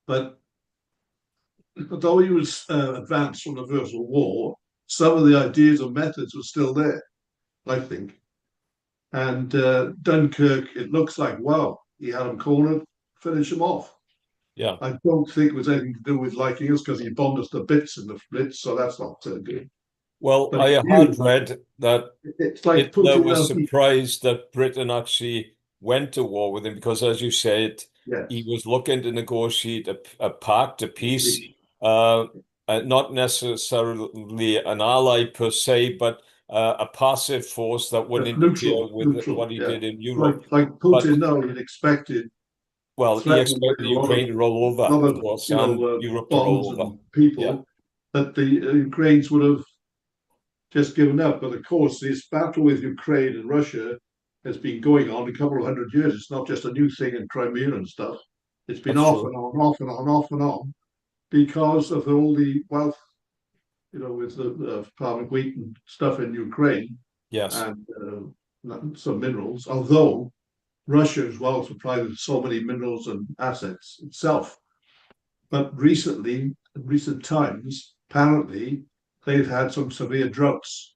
but although he was advanced from the First World War, some of the ideas and methods were still there, I think. And Dunkirk, it looks like, wow, he had him cornered, finish him off. Yeah. I don't think it was anything to do with liking us because he bombed us to bits in the Blitz, so that's not good. Well, But I had read that it's like Hitler Putin was surprised that Britain actually went to war with him because, as you said, he was looking to negotiate a pact, a peace, not necessarily an ally per se, but a passive force that wouldn't interfere with what he did in Europe. Like Putin now, he'd expected. Well, he expected Ukraine to roll over, of course, and Europe to bombs roll over. and people that the Ukrainians would have just given up. But of course, this battle with Ukraine and Russia has been going on a couple of 100 years. It's not just a new thing in Crimea and stuff. It's been off and on, off and on, off and on, because of all the wealth, with the farming wheat and stuff in Ukraine. Yes. And some minerals. Although Russia as well supplied with so many minerals and assets itself. But recently, in recent times, apparently they've had some severe droughts.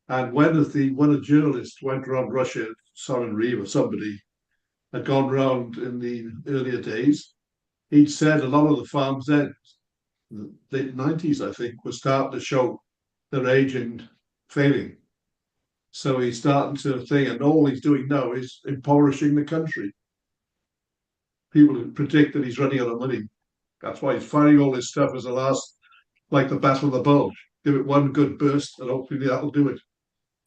And when a journalist went around Russia, Simon Reeve or somebody had gone around in the earlier days, he'd said a lot of the farms then, the late 90s, I think, were starting to show their age and failing. So he's starting to think, and all he's doing now is impoverishing the country. People predict that he's running out of money. That's why he's firing all this stuff as a last, like the Battle of the Bulge. Give it one good burst, and hopefully that'll do it.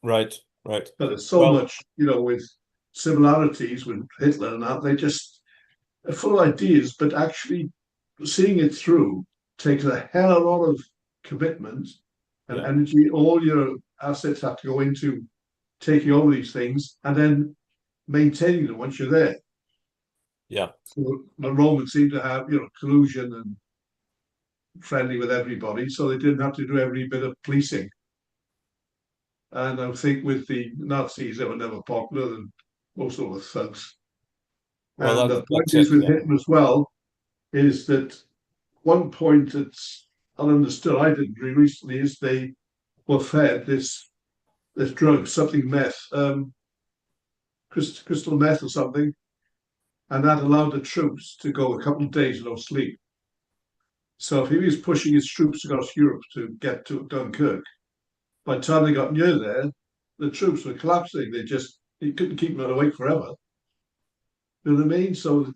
Right, right. But there's so Well, much, with similarities with Hitler and that. They just are full of ideas, but actually seeing it through takes a hell of a lot of commitment and Yeah. energy. All your assets have to go into taking over these things and then maintaining them once you're there. yeah. So the Romans seem to have, collusion and friendly with everybody, so they didn't have to do every bit of policing. And I think with the Nazis, they were never popular than most of the thugs. Well, And the point that's is it. with Yeah. Hitler as well, is that one point that's ununderstood, I didn't really recently, is they were fed this drug, something meth, crystal meth or something, and that allowed the troops to go a couple of days without sleep. So if he was pushing his troops across Europe to get to Dunkirk, by the time they got near there, the troops were collapsing. He couldn't keep them awake forever. You know what I mean? So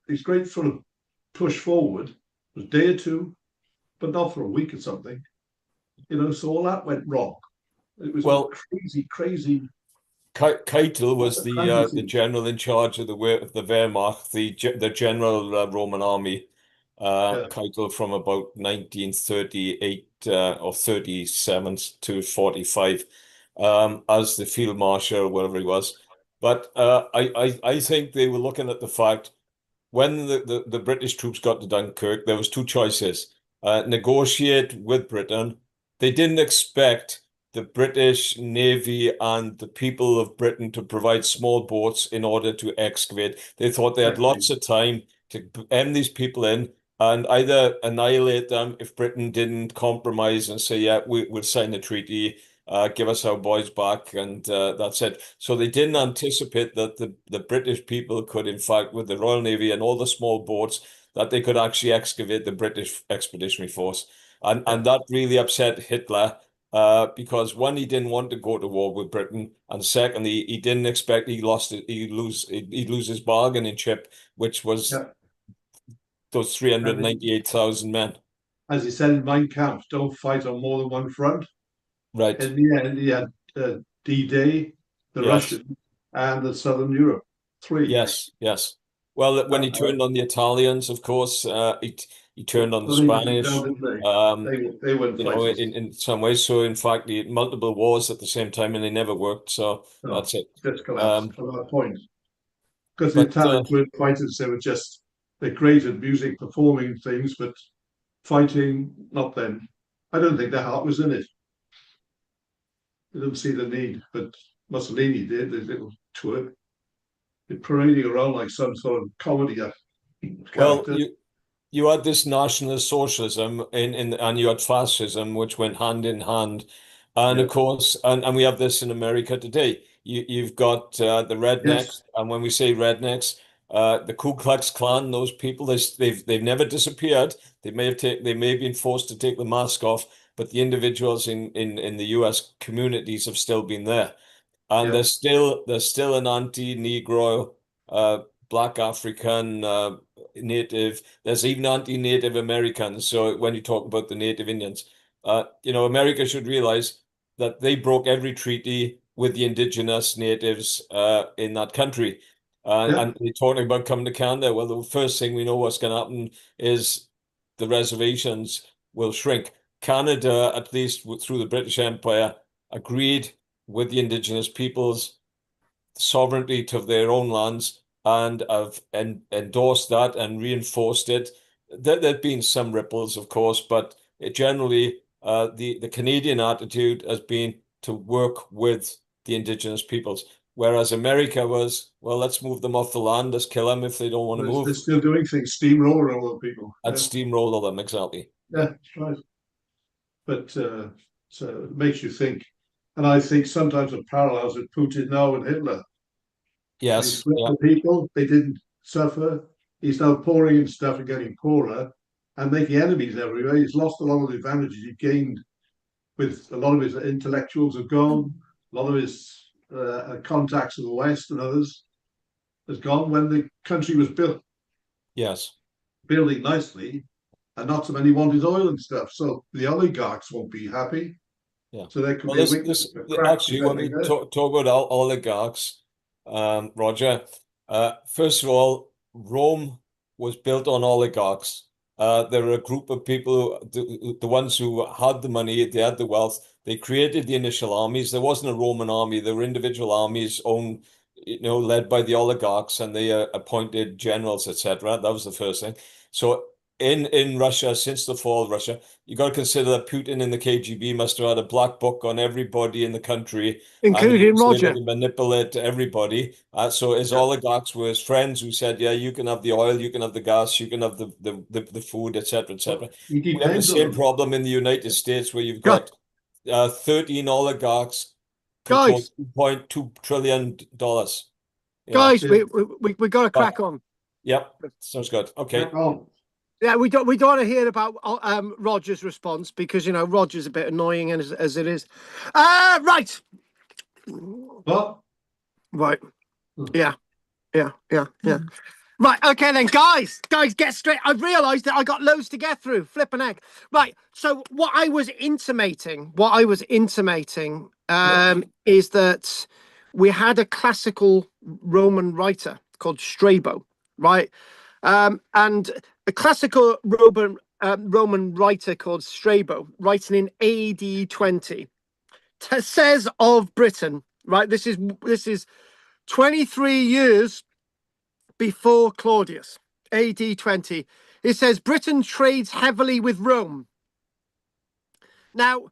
these great sort of push forward was a day or two, but not for a week or something. So all that went wrong. It was Well, crazy, crazy. Keitel was the Fantasy. general in charge of the Wehrmacht, the General Roman Army. Yeah. Keitel from about 1938 or 37 to 45 as the field marshal or whatever he was. But I think they were looking at the fact when the British troops got to Dunkirk, there was two choices. Negotiate with Britain. They didn't expect the British Navy and the people of Britain to provide small boats in order to excavate. They thought they had lots of time to hem these people in and either annihilate them if Britain didn't compromise and say, yeah, we'll sign a treaty, give us our boys back, and that's it. So they didn't anticipate that the British people could, in fact, with the Royal Navy and all the small boats, that they could actually excavate the British Expeditionary Force. And that really upset Hitler because one, he didn't want to go to war with Britain, and secondly, he didn't expect he'd lose his bargaining chip, which was Yeah. those 398,000 men. As he said in Mein Kampf, don't fight on more than one front. Right. In the end, he had D-Day, the Yes. Russian, and the Southern Europe. Three. Yes, yes. Well, when he turned on the Italians, of course, he turned on the Spanish. They weren't fighters. In some ways. So in fact, he had multiple wars at the same time, and they never worked. So that's it. Just collapsed from that point. Because the But Italians weren't fighters; they're great at music, performing things, but fighting, not them. I don't think their heart was in it. They didn't see the need, but Mussolini did. His little twerk, parading around like some sort of comedy well, character. you had this National Socialism and you had fascism, which went hand in hand. And of Yeah. course, and we have this in America today. You've got the rednecks, Yes. and when we say rednecks, the Ku Klux Klan, those people, they've never disappeared. They may have been forced to take the mask off, but the individuals in the US communities have still been there. And Yeah. there's still an anti-Negro, Black African, Native. There's even anti-Native Americans. So when you talk about the Native Indians, America should realize that they broke every treaty with the indigenous natives in that country. Yeah. And they're talking about coming to Canada. Well, the first thing we know what's going to happen is the reservations will shrink. Canada, at least through the British Empire, agreed with the indigenous peoples sovereignty to their own lands and have endorsed that and reinforced it. There've been some ripples, of course, but generally the Canadian attitude has been to work with the indigenous peoples. Whereas America was, well, let's move them off the land, let's kill them if they don't want to They're move. still doing things, steamroller over people. And steamroller them, exactly. Yeah, that's right. But so it makes you think. And I think sometimes it parallels with Putin now and Hitler. Yes. He the people, they didn't suffer. He's now pouring in stuff and getting poorer and making enemies everywhere. He's lost a lot of the advantages he gained with a lot of his intellectuals are gone. A lot of his contacts in the West and others has gone when the country was built. Yes. Building nicely, and not so many want his oil and stuff. So the oligarchs won't be happy. Yeah. So there could Well, be a weakness. actually, when we talk about oligarchs, Roger, first of all, Rome was built on oligarchs. There are a group of people, the ones who had the money, they had the wealth. They created the initial armies. There wasn't a Roman army. There were individual armies owned, led by the oligarchs, and they appointed generals, etc. That was the first thing. So in Russia, since the fall of Russia, you got to consider that Putin and the KGB must have had a black book on everybody in the country, including Roger. To manipulate everybody. So his oligarchs were his friends who said, "Yeah, you can have the oil, you can have the gas, you can have the food, etc., etc." We have the same problem in the United States where you've got 13 oligarchs control $2.2 trillion. Guys, we got to crack on. Yep, sounds good. Okay. Yeah, we don't want to hear about Roger's response because Roger's a bit annoying as it is. Right. What? Right. Yeah. Right, okay then, guys, get straight. I've realised that I got loads to get through. Flipping heck. Right, so what I was intimating is that we had a classical Roman writer called Strabo, right? And a classical Roman writer called Strabo, writing in AD 20, says of Britain, right? This is 23 years before Claudius, AD 20. It says Britain trades heavily with Rome. Now,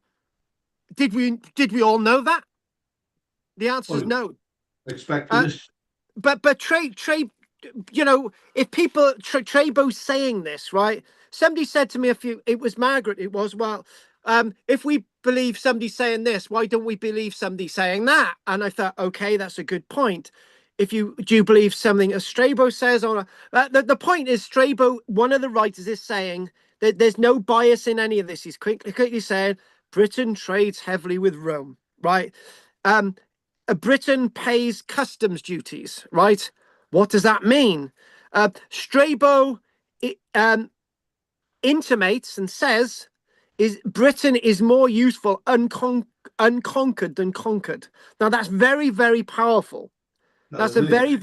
did we all know that? The answer is no. Expected it. But trade, if people Trabo's saying this, right? Somebody said to me it was Margaret, it was, well, if we believe somebody saying this, why don't we believe somebody saying that? And I thought, okay, that's a good point. Do you believe something as Strabo says, or the point is Strabo, one of the writers, is saying that there's no bias in any of this. He's quickly saying Britain trades heavily with Rome, right? Britain pays customs duties, right? What does that mean? Strabo intimates and says Britain is more useful unconquered than conquered. Now that's very, very powerful. That's a very,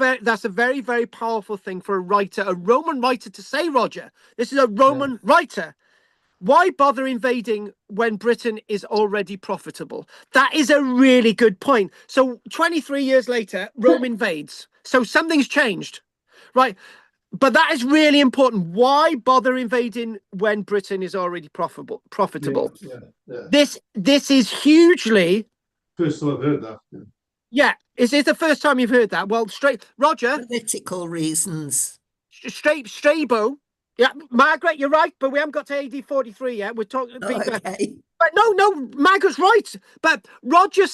very powerful thing for a Roman writer to say, Roger. This is a Roman writer. Why bother invading when Britain is already profitable? That is a really good point. So 23 years later, Rome invades. So something's changed, right? But that is really important. Why bother invading when Britain is already profitable? Yeah. This is hugely. First time I've heard that. Yeah. Is it the first time you've heard that? Well, Roger. Political reasons. Strabo. Yeah, Margaret, you're right, but we haven't got to AD 43 yet. We're talking. Okay. But no, Margaret's right. But Roger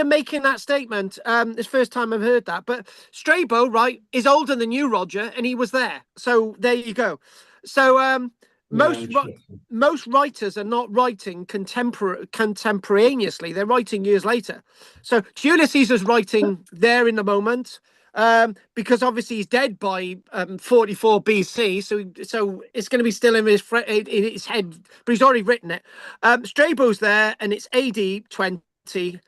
making that statement. It's the first time I've heard that. But Strabo, right, is older than you, Roger, and he was there. So there you go. So most writers are not writing contemporaneously. They're writing years later. So Julius Caesar's writing there in the moment. Because obviously he's dead by 44 BC, so it's going to be still in his head, but he's already written it. Strabo's there, and it's AD 20.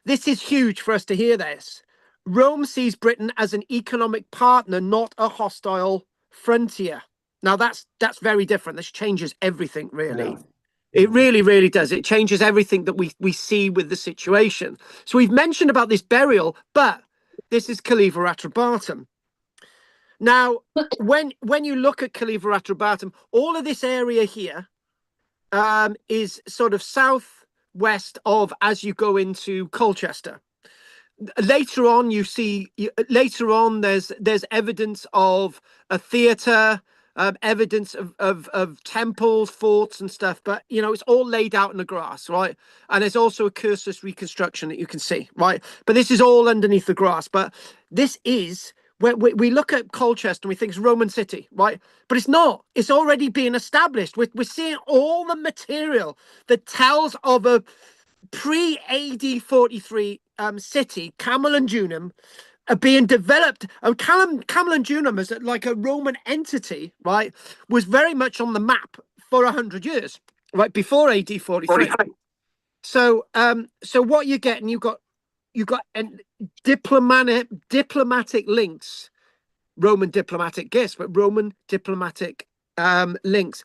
This is huge for us to hear this. Rome sees Britain as an economic partner, not a hostile frontier. Now that's very different. This changes everything, really. Yeah. It really, really does. It changes everything that we see with the situation. So we've mentioned about this burial, but this is Caliva Atrobatum. Now, when you look at Caliva Atrobatum, all of this area here is sort of southwest of as you go into Colchester. later on, later on there's evidence of a theatre, evidence of temples, forts, and stuff. But it's all laid out in the grass, right? And there's also a cursus reconstruction that you can see, right? But this is all underneath the grass. But this is where we look at Colchester and we think it's Roman city, right? But it's not. It's already been established. We're seeing all the material that tells of a pre-AD 43 city, Camalodunum, are being developed. And Camalodunum as like a Roman entity, right, was very much on the map for 100 years, right, before AD 43. So what you're getting, you've got diplomatic links, Roman diplomatic gifts, but Roman diplomatic links.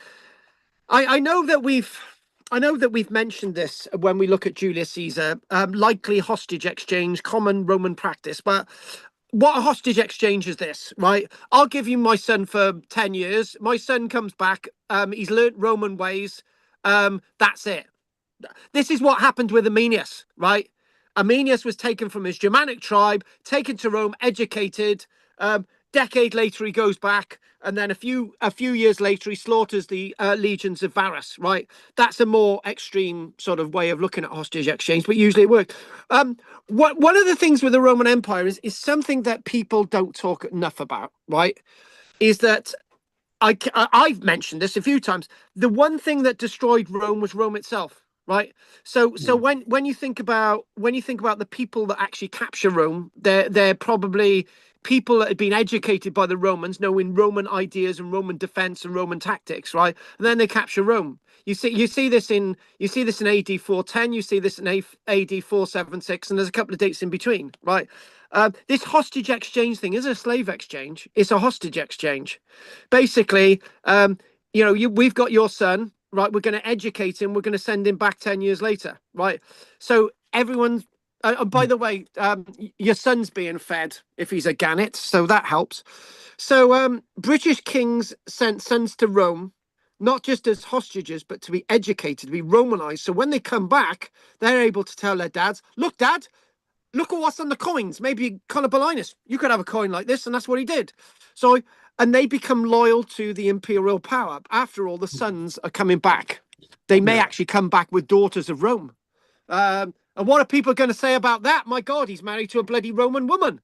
I know that we've mentioned this when we look at Julius Caesar, likely hostage exchange, common Roman practice. But what a hostage exchange is this, right? I'll give you my son for 10 years. My son comes back. He's learnt Roman ways. That's it. This is what happened with Arminius, right? Arminius was taken from his Germanic tribe, taken to Rome, educated. Decade later, he goes back, and then a few years later, he slaughters the legions of Varus. Right, that's a more extreme sort of way of looking at hostage exchange, but usually it works. One of the things with the Roman Empire is something that people don't talk enough about. Right, is that I've mentioned this a few times. The one thing that destroyed Rome was Rome itself. Right. So when you think about the people that actually capture Rome, they're probably people that had been educated by the Romans, knowing Roman ideas and Roman defense and Roman tactics, right? And then they capture Rome. You see this in AD 410, you see this in AD 476, and there's a couple of dates in between, right? This hostage exchange thing isn't a slave exchange; it's a hostage exchange. Basically, we've got your son. Right, we're going to educate him. We're going to send him back 10 years later. Right. So everyone's. By the way, your son's being fed if he's a gannet, so that helps. So British kings sent sons to Rome, not just as hostages, but to be educated, to be Romanized. So when they come back, they're able to tell their dads, "Look, Dad, look at what's on the coins. Maybe Columbinus, you could have a coin like this," and that's what he did. And they become loyal to the imperial power. After all, the sons are coming back. They may actually come back with daughters of Rome. And what are people going to say about that? My God, he's married to a bloody Roman woman.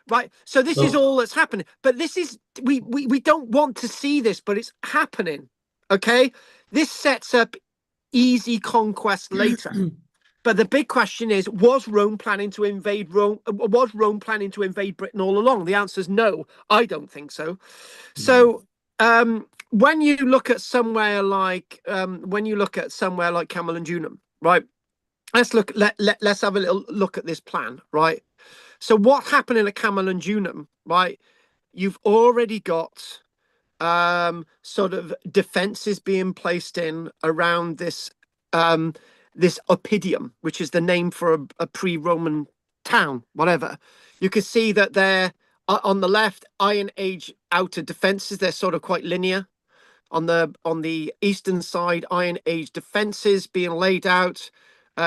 Right. So this is all that's happening. But this is, we don't want to see this, but it's happening. Okay. This sets up easy conquest later. But the big question is, was Rome planning to invade Rome? Was Rome planning to invade Britain all along? The answer is no. I don't think so. So when you look at somewhere like Camalodunum, right? Let's have a little look at this plan, right? So what's happening at Camalodunum, right? You've already got sort of defenses being placed in around this Oppidum, which is the name for a pre-Roman town, whatever. You can see that they're on the left, Iron Age outer defenses. They're sort of quite linear. On the eastern side, Iron Age defenses being laid out.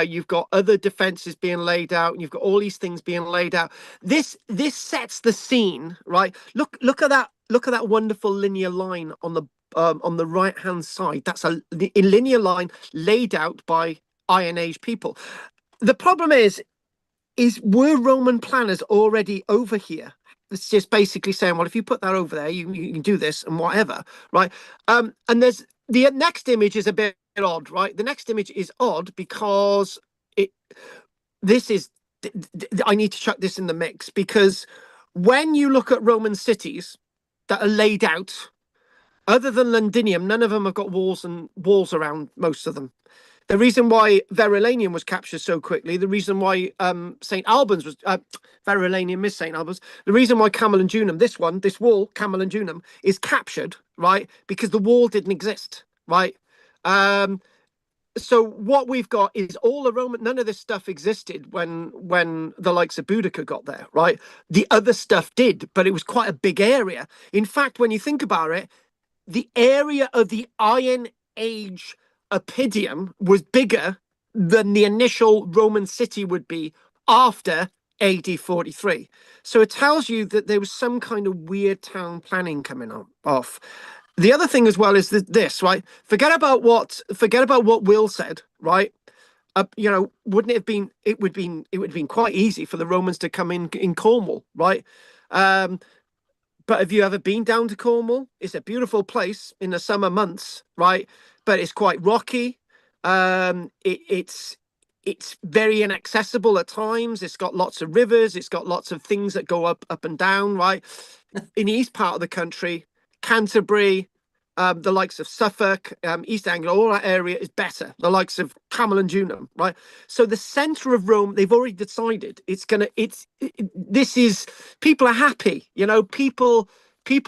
You've got other defenses being laid out, and you've got all these things being laid out. This sets the scene, right? Look at that. Look at that wonderful linear line on the right hand side. That's a linear line laid out by Iron Age people. The problem is were Roman planners already over here? It's just basically saying, well, if you put that over there, you can do this and whatever, right? And there's the next image is a bit odd, right? The next image is odd because I need to chuck this in the mix, because when you look at Roman cities that are laid out, other than Londinium, none of them have got walls around most of them. The reason why Verulamium was captured so quickly, the reason why St. Albans was Verulamium is St. Albans, the reason why Camalodunum, this wall, Camalodunum, is captured, right? Because the wall didn't exist, right? So what we've got is all the Roman, none of this stuff existed when the likes of Boudica got there, right? The other stuff did, but it was quite a big area. In fact, when you think about it, the area of the Iron Age Oppidum was bigger than the initial Roman city would be after AD 43. So it tells you that there was some kind of weird town planning coming off. The other thing as well is this, right? Forget about what Will said, right? You know, wouldn't it have been? It would have been quite easy for the Romans to come in Cornwall, right? But have you ever been down to Cornwall? It's a beautiful place in the summer months, right? But it's quite rocky. It's very inaccessible at times. It's got lots of rivers. It's got lots of things that go up and down, right? In the east part of the country, Canterbury, the likes of Suffolk, East Anglia, all that area is better. The likes of Camel and Dunham, right? So the center of Rome, they've already decided this is, people are happy, you know, people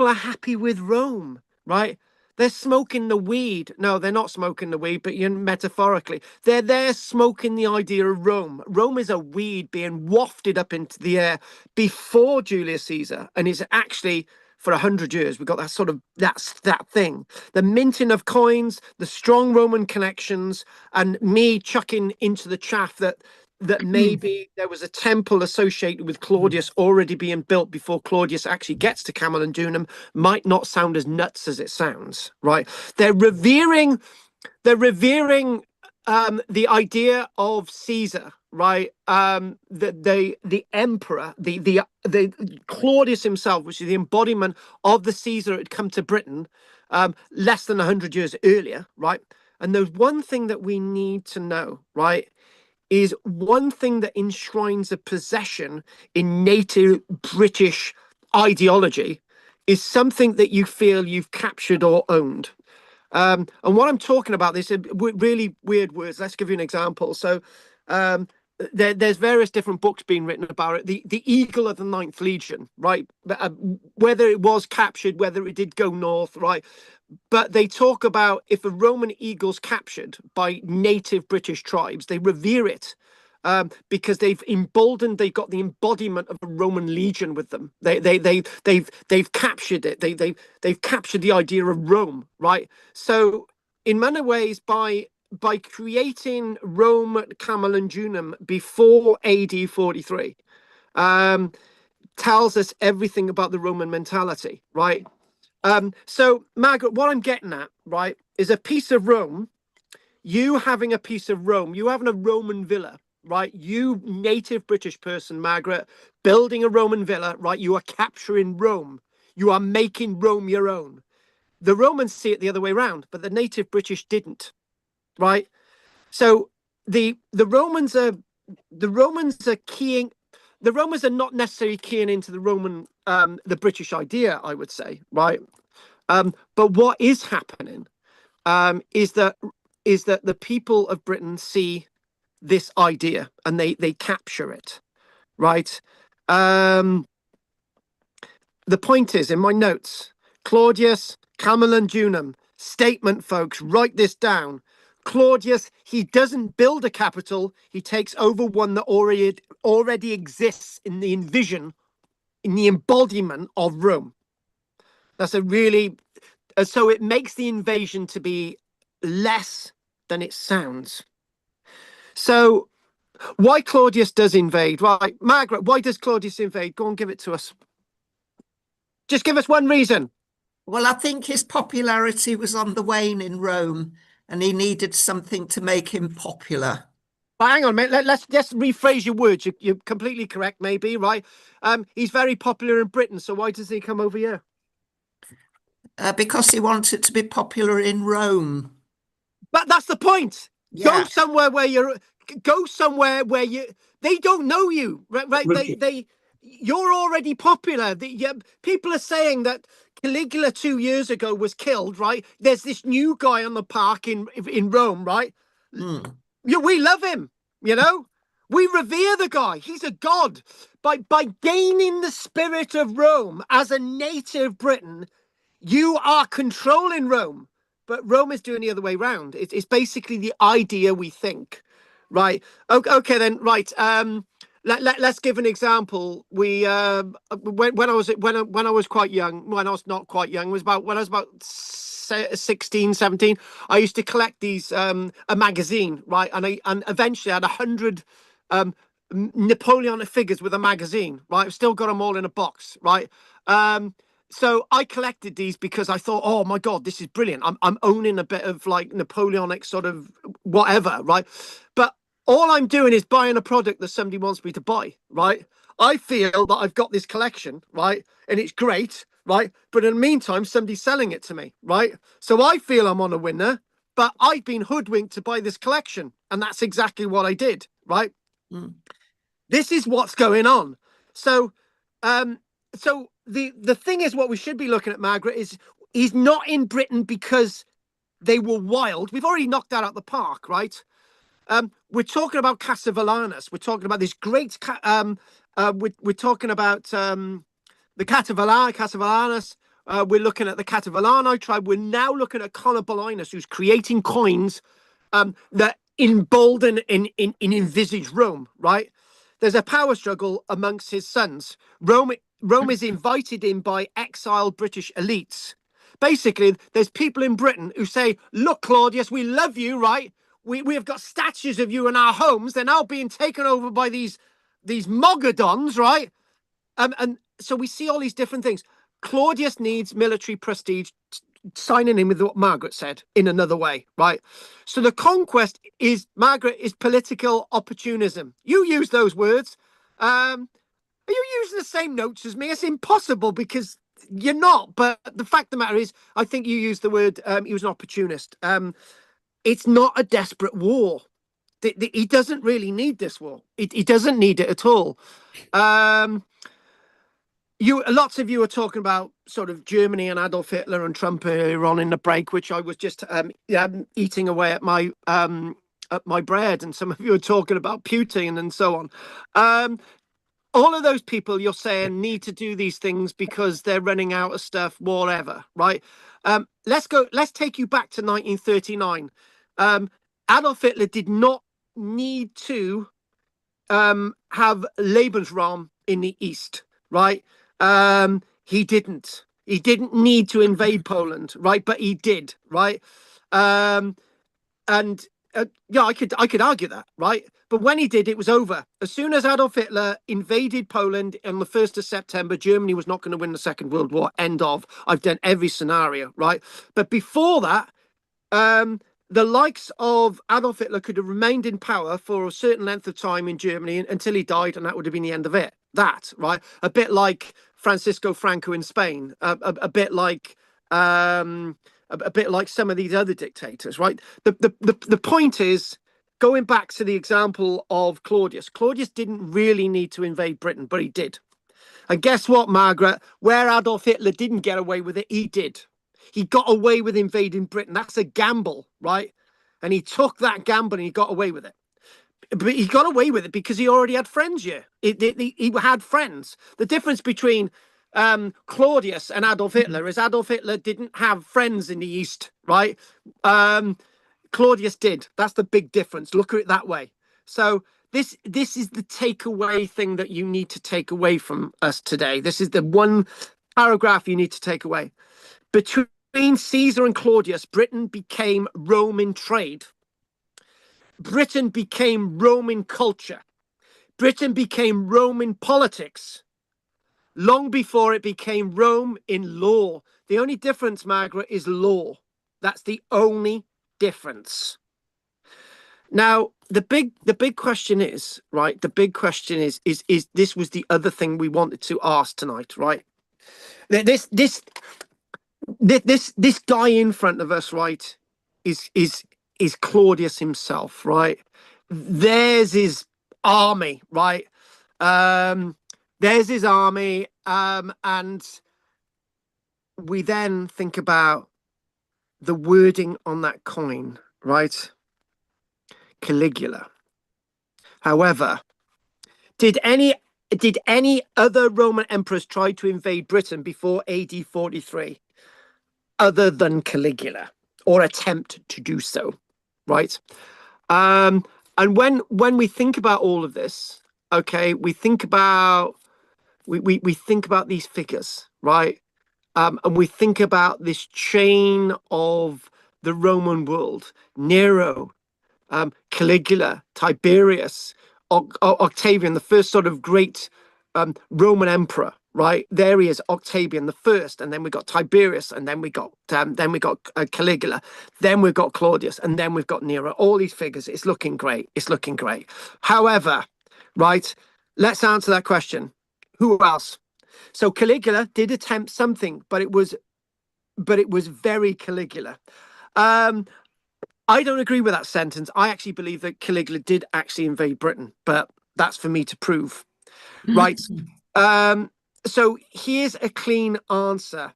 are happy with Rome, right? They're smoking the weed. No, they're not smoking the weed, but metaphorically, they're smoking the idea of Rome. Rome is a weed being wafted up into the air before Julius Caesar, and is actually, for 100 years, we've got that sort of, that's that thing, the minting of coins, the strong Roman connections, and me chucking into the chaff that maybe there was a temple associated with Claudius already being built before Claudius actually gets to Camel and Dunham might not sound as nuts as it sounds, right? They're revering the idea of Caesar, right? The emperor, the Claudius himself, which is the embodiment of the Caesar that had come to Britain less than 100 years earlier, right? And there's one thing that we need to know, right? Is one thing that enshrines a possession in native British ideology is something that you feel you've captured or owned. And what I'm talking about, this really weird words. Let's give you an example. So there's various different books being written about it. The Eagle of the Ninth Legion, right? Whether it was captured, whether it did go north, right? But they talk about if a Roman eagle's captured by native British tribes, they revere it because they've got the embodiment of a Roman legion with them. They've captured it. They've captured the idea of Rome, right? So in many ways, by creating Rome, Camel and Dunham before AD 43, tells us everything about the Roman mentality, right? So Margaret, what I'm getting at, right, is a piece of Rome, you having a piece of Rome, you having a Roman villa, right? You native British person, Margaret, building a Roman villa, right? You are capturing Rome. You are making Rome your own. The Romans see it the other way around, but the native British didn't, right? So the Romans are keying. The Romans are not necessarily keying into the British idea, I would say, right? But what is happening is that the people of Britain see this idea and they capture it, right? The point is, in my notes, Claudius, Camel and Dunham, statement, folks, write this down. Claudius, he doesn't build a capital, he takes over one that already exists in the embodiment of Rome. That's a really, so it makes the invasion to be less than it sounds. So why Claudius does invade, right? Margaret, why does Claudius invade? Go on, give it to us. Just give us one reason. Well, I think his popularity was on the wane in Rome, and he needed something to make him popular. But hang on a minute, let's rephrase your words. You're completely correct, maybe, right? He's very popular in Britain, so why does he come over here? Because he wanted to be popular in Rome. But that's the point. Yeah. Go somewhere where they don't know you, right? You're already popular. People are saying that Caligula 2 years ago was killed, right? There's this new guy on the park in Rome, right? Yeah, we love him, you know? We revere the guy. He's a god. By gaining the spirit of Rome as a native Briton, you are controlling Rome. But Rome is doing the other way around. It's basically the idea we think, right? Okay, then, right. Let's give an example. We when I was quite young, when I was not quite young, when I was about 16, 17, I used to collect these a magazine, right? And eventually I had 100 Napoleonic figures with a magazine, right? I've still got them all in a box, right? So I collected these because I thought, oh my God, this is brilliant. I'm owning a bit of like Napoleonic sort of whatever, right? But all I'm doing is buying a product that somebody wants me to buy, right? I feel that I've got this collection, right? And it's great, right? But in the meantime, somebody's selling it to me, right? So I feel I'm on a winner, but I've been hoodwinked to buy this collection. And that's exactly what I did, right? Mm. This is what's going on. So, so the thing is, what we should be looking at, Margaret, is he's not in Britain because they were wild. We've already knocked that out the park, right? We're talking about Casavellanas. We're talking about this great. We're talking about the Casavellanas. We're looking at the Catalano tribe. We're now looking at Conobolinus, who's creating coins that embolden and envisage Rome, right? There's a power struggle amongst his sons. Rome is invited in by exiled British elites. Basically, there's people in Britain who say, look, Claudius, we love you, right? We have got statues of you in our homes. They're now being taken over by these Mogadons, right? And so we see all these different things. Claudius needs military prestige, signing in with what Margaret said in another way, right? So the conquest is, Margaret, is political opportunism. You use those words. Are you using the same notes as me? It's impossible because you're not. But the fact of the matter is, I think you used the word, he was an opportunist. It's not a desperate war. He doesn't really need this war. He doesn't need it at all. Lots of you are talking about sort of Germany and Adolf Hitler and Trump earlier on in the break, which I was just eating away at my bread, and some of you are talking about Putin and so on. All of those people you're saying need to do these things because they're running out of stuff, whatever, right? Let's take you back to 1939. Adolf Hitler did not need to have Lebensraum in the East, right? He didn't need to invade Poland, right? But he did, right? Yeah, I could argue that, right? But when he did, it was over. As soon as Adolf Hitler invaded Poland on the 1st of September, Germany was not going to win the Second World War. End of. I've done every scenario, right? But before that, the likes of Adolf Hitler could have remained in power for a certain length of time in Germany until he died, and that would have been the end of it. That, right? A bit like Francisco Franco in Spain, a bit like some of these other dictators, right? The point is, going back to the example of Claudius. Claudius didn't really need to invade Britain, but he did. And guess what, Margaret? Where Adolf Hitler didn't get away with it, he did. He got away with invading Britain. That's a gamble, right? And he took that gamble and he got away with it. But he got away with it because he already had friends here. He had friends. The difference between Claudius and Adolf Hitler is Adolf Hitler didn't have friends in the East, right? Claudius did. That's the big difference. Look at it that way. So this is the takeaway thing that you need to take away from us today. This is the one paragraph you need to take away. Between Caesar and Claudius, Britain became Roman trade. Britain became Roman culture. Britain became Roman politics long before it became Rome in law. The only difference, Margaret, is law. That's the only difference. Now, the big question is, right? The big question is this was the other thing we wanted to ask tonight, right? This guy in front of us, right, is Claudius himself, right? There's his army, right? There's his army, and we then think about the wording on that coin, right? Caligula. However, did any other Roman emperors try to invade Britain before AD 43 other than Caligula, or attempt to do so, right? And when we think about all of this, okay, we think about these figures, right? And we think about this chain of the Roman world: Nero, Caligula, Tiberius, Octavian, the first sort of great Roman emperor, right? There he is, Octavian the first, and then we got Tiberius, and then we got Caligula, then we've got Claudius, and then we've got Nero. All these figures, it's looking great. It's looking great. However, right, let's answer that question. Who else? So Caligula did attempt something, but it was very Caligula. I don't agree with that sentence. I actually believe that Caligula did actually invade Britain, but that's for me to prove. Right. So here's a clean answer.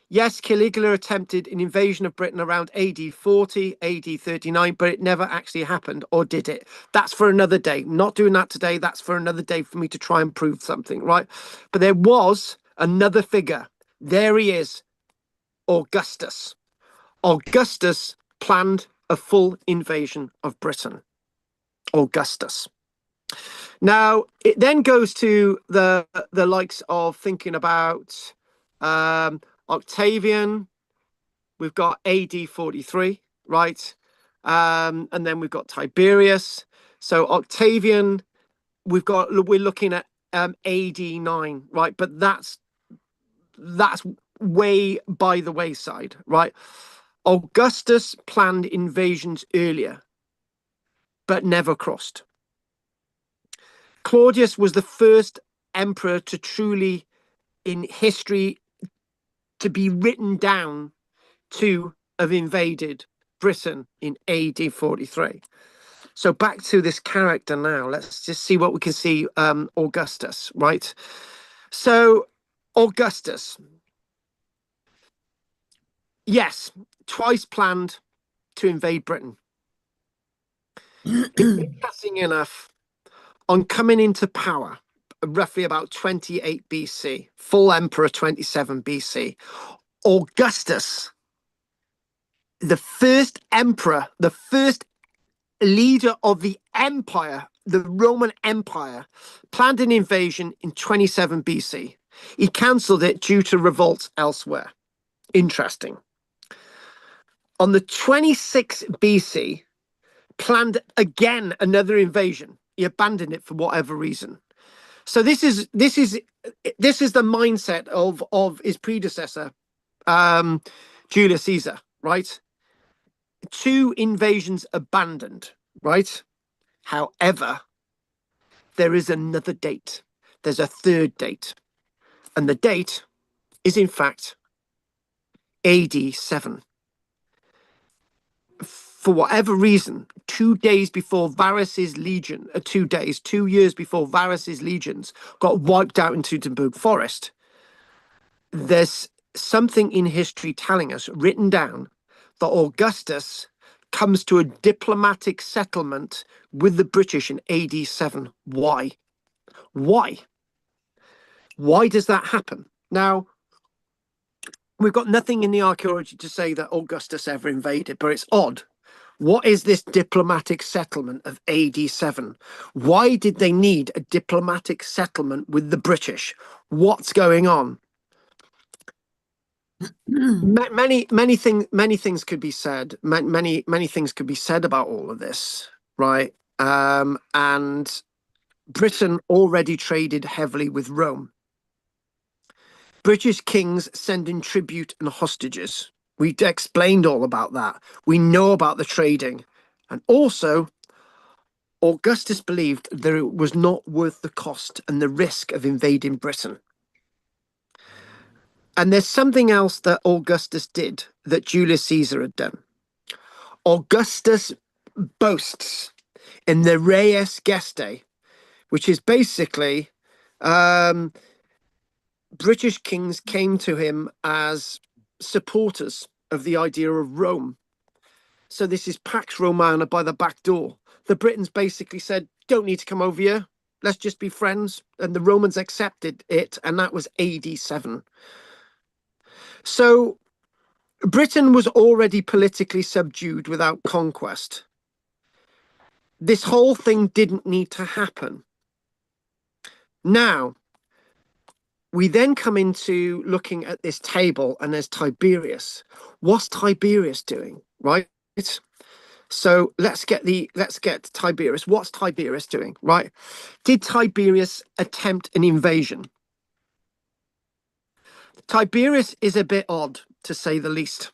Yes, Caligula attempted an invasion of Britain around AD 40, AD 39, but it never actually happened, or did it? That's for another day. Not doing that today. That's for another day for me to try and prove something, right? But there was another figure. There he is, Augustus. Augustus planned a full invasion of Britain. Augustus. Now, it then goes to the likes of thinking about Octavian. We've got AD 43, right? And then we've got Tiberius. So Octavian, we're looking at AD 9, right? But that's way by the wayside, right? Augustus planned invasions earlier, but never crossed. Claudius was the first emperor to truly, in history, to be written down to have invaded Britain in AD 43. So back to this character now. Let's just see what we can see. Augustus, right? So Augustus, yes, twice planned to invade Britain. Interesting enough, on coming into power, roughly about 28 BC, full emperor 27 BC, Augustus, the first emperor, the first leader of the empire, the Roman Empire, planned an invasion in 27 BC. He cancelled it due to revolts elsewhere. Interesting. On the 26th BC, planned again another invasion. He abandoned it for whatever reason. So this is the mindset of his predecessor, Julius Caesar, right? 2 invasions abandoned, right? However, there is another date. There's a third date. And the date is, in fact, AD 7. For whatever reason, 2 days before Varus's legion, 2 years before Varus's legions got wiped out in Teutoburg Forest, there's something in history telling us, written down, that Augustus comes to a diplomatic settlement with the British in AD 7. Why? Why? Why does that happen? Now, we've got nothing in the archaeology to say that Augustus ever invaded, but it's odd. What is this diplomatic settlement of AD 7? Why did they need a diplomatic settlement with the British? What's going on? Many things could be said. Many things could be said about all of this, right? And Britain already traded heavily with Rome. British kings sending tribute and hostages. We explained all about that. We know about the trading. And also, Augustus believed that it was not worth the cost and the risk of invading Britain. And there's something else that Augustus did that Julius Caesar had done. Augustus boasts in the Res Gestae, which is basically British kings came to him as supporters of the idea of Rome. So this is Pax Romana by the back door. The Britons basically said, don't need to come over here. Let's just be friends. And the Romans accepted it. And that was AD 7. So Britain was already politically subdued without conquest. This whole thing didn't need to happen. Now, we then come into looking at this table, and there's Tiberius. What's Tiberius doing, right? So let's get Tiberius. What's Tiberius doing, right? Did Tiberius attempt an invasion? Tiberius is a bit odd, to say the least.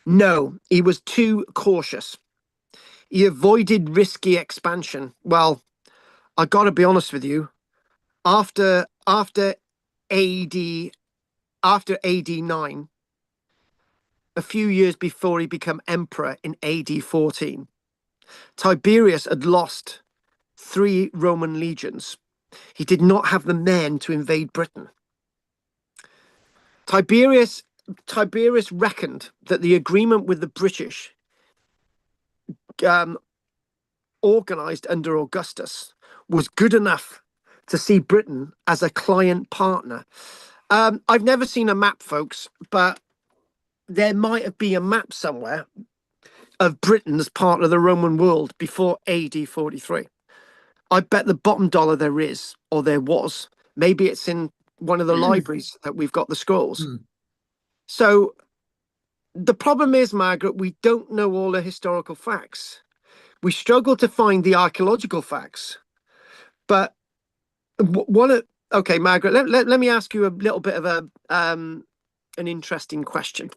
No, he was too cautious. He avoided risky expansion. Well, I got to be honest with you. After AD 9, a few years before he became emperor in AD 14, Tiberius had lost 3 Roman legions. He did not have the men to invade Britain. Tiberius reckoned that the agreement with the British, organized under Augustus, was good enough to see Britain as a client partner. I've never seen a map, folks, but there might have been a map somewhere of Britain as part of the Roman world before AD 43. I bet the bottom dollar there is, or there was. Maybe it's in one of the libraries that we've got the scrolls. So the problem is, Margaret, we don't know all the historical facts. We struggle to find the archaeological facts. But okay, Margaret, let me ask you a little bit of an interesting question.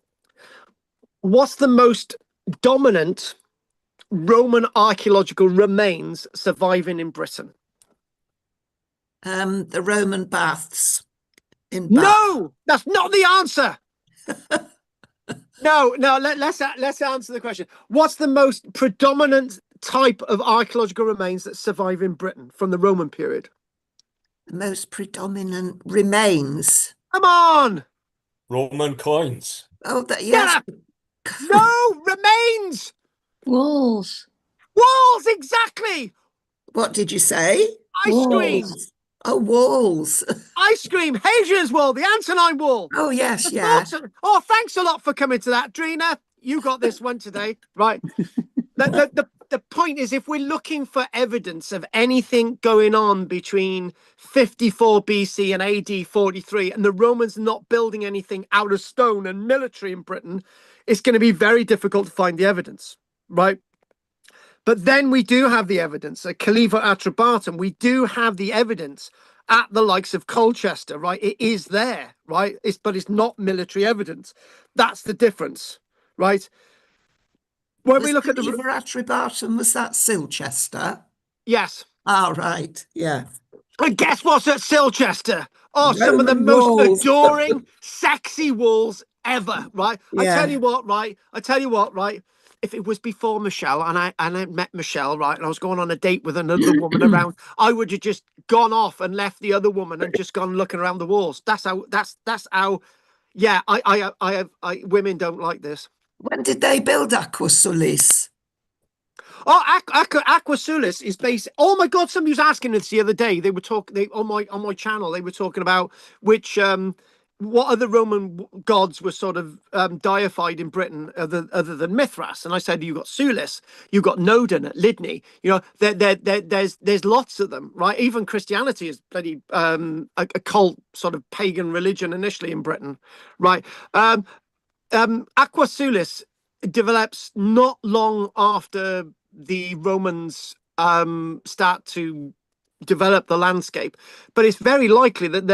What's the most dominant Roman archaeological remains surviving in Britain? The Roman baths in Bath. No, that's not the answer. No, let's answer the question. What's the most predominant type of archaeological remains that survive in Britain from the Roman period? The most predominant remains. Come on. Roman coins. Oh, that, yes. No, remains. Walls. Walls, exactly. What did you say? Ice cream. Walls. Oh, walls. Ice cream. Hadrian's Wall, the Antonine Wall. Oh, yes, The yeah. Oh, thanks a lot for coming to that, Drina. You got this one today, right? The point is, if we're looking for evidence of anything going on between 54 BC and AD 43, and the Romans not building anything out of stone and military in Britain, it's going to be very difficult to find the evidence, right? But then we do have the evidence at Caliva Atrebatum. We do have the evidence at the likes of Colchester, right? It is there, right? But it's not military evidence. That's the difference, right? When we look at the Atrebatum, was that Silchester? Yes. Oh, right. Yeah. And guess what's at Silchester? Oh, some of the Roman most walls. adoring, sexy walls ever, right? Yeah. I tell you what, right? If it was before Michelle and I met Michelle, right, and I was going on a date with another woman around, I would have just gone off and left the other woman and just gone looking around the walls. That's how. Yeah, women don't like this. When did they build Aqua Sulis? Oh, Aqua Sulis is based. Oh my God! Somebody was asking this the other day. They were talking on my channel. They were talking about which what other Roman gods were sort of deified in Britain other than Mithras. And I said, you got Sulis, you got Nodin at Lydney. You know, there's lots of them, right? Even Christianity is bloody a cult sort of pagan religion initially in Britain, right? Aqua Sulis develops not long after the Romans start to develop the landscape, but it's very likely that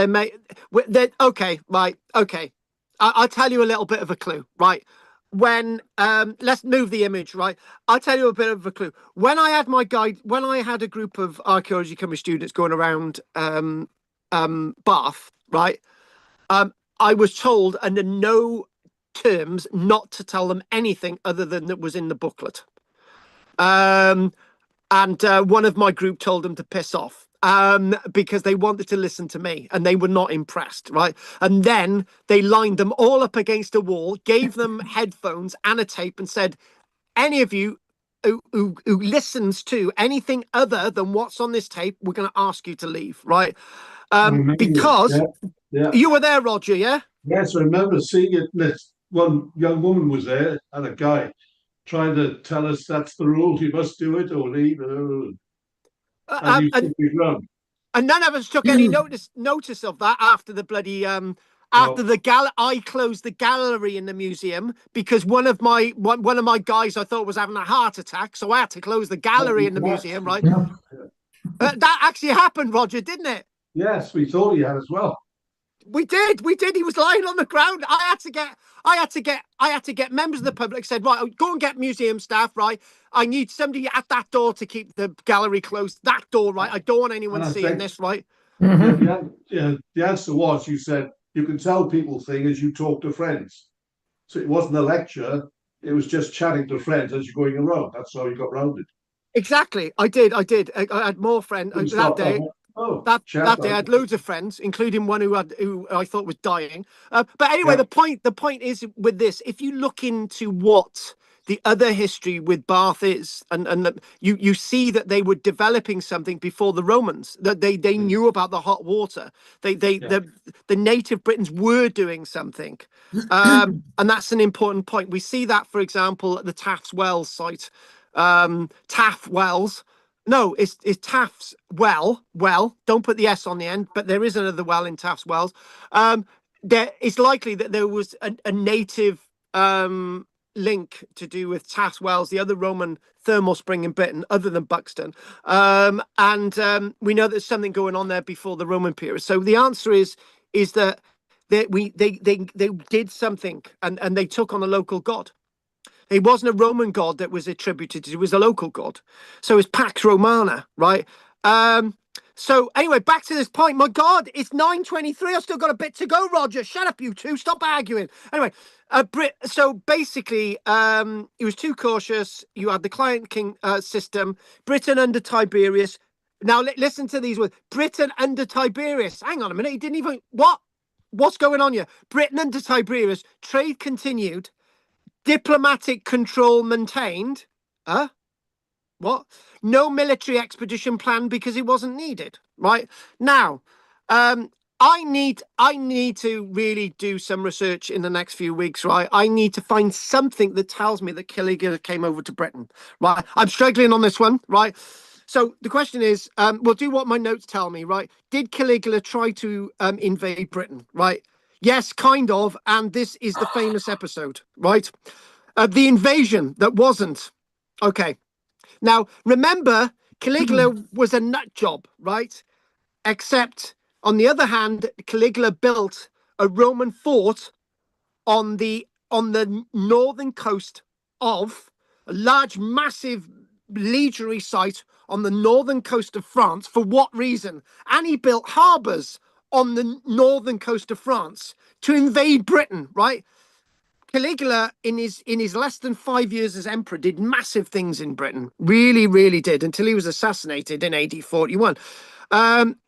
I'll tell you a little bit of a clue, right? When let's move the image, right? I'll tell you a bit of a clue. When I had a group of archaeology chemistry students going around Bath, right? I was told under no terms not to tell them anything other than that was in the booklet. And one of my group told them to piss off because they wanted to listen to me and they were not impressed, right? And then they lined them all up against a wall, gave them headphones and a tape and said, any of you who listens to anything other than what's on this tape, we're going to ask you to leave, right? Because you were there, Roger, yeah? Yes, I remember seeing it. One young woman was there and a guy trying to tell us that's the rule, you must do it or leave. And you took it wrong. And none of us took any notice of that after the bloody after I closed the gallery in the museum because one of my guys I thought was having a heart attack, so I had to close the gallery in the museum, right? That actually happened, Roger, didn't it? Yes, we thought he had as well. We did. He was lying on the ground. I had to get members of the public said, right, go and get museum staff, right? I need somebody at that door to keep the gallery closed. That door, right? I don't want anyone seeing this, right? The answer was, you said, you can tell people things as you talk to friends. So it wasn't a lecture, it was just chatting to friends as you're going around. That's how you got round it. Exactly. I did. I had more friends that day. That day I had loads of friends, including one who I thought was dying. But anyway, the point is with this, if you look into what the other history with Bath is, and you see that they were developing something before the Romans, that they knew about the hot water. The native Britons were doing something. And that's an important point. We see that, for example, at the Taff's Wells site. Taff Wells. No, it's Taft's well. Don't put the S on the end, but there is another well in Taft's Wells. It's likely that there was a native link to do with Taft's Wells, the other Roman thermal spring in Britain, other than Buxton. And we know there's something going on there before the Roman period. So the answer is that they did something and they took on a local god. It wasn't a Roman god that was attributed to, it was a local god. So it's Pax Romana, right? So anyway, back to this point. My God, it's 9:23. I've still got a bit to go, Roger. Shut up, you two. Stop arguing. Anyway, so basically, he was too cautious. You had the client king system. Britain under Tiberius. Now, listen to these words. Britain under Tiberius. Hang on a minute. He didn't even... What? What's going on here? Britain under Tiberius. Trade continued. Diplomatic control maintained. What? No military expedition planned because it wasn't needed. Right now, I need to really do some research in the next few weeks. Right, I need to find something that tells me that Caligula came over to Britain. Right, I'm struggling on this one. Right. So the question is, we'll do what my notes tell me. Right, did Caligula try to invade Britain? Right. Yes, kind of. And this is the famous episode. Right. The invasion that wasn't. Okay. Now, remember, Caligula was a nut job, right? Except, on the other hand, Caligula built a Roman fort on the northern coast of a large, massive legionary site on the northern coast of France. For what reason? And he built harbours on the northern coast of France to invade Britain, right? Caligula, in his less than 5 years as emperor, did massive things in Britain. Really, really did, until he was assassinated in AD 41.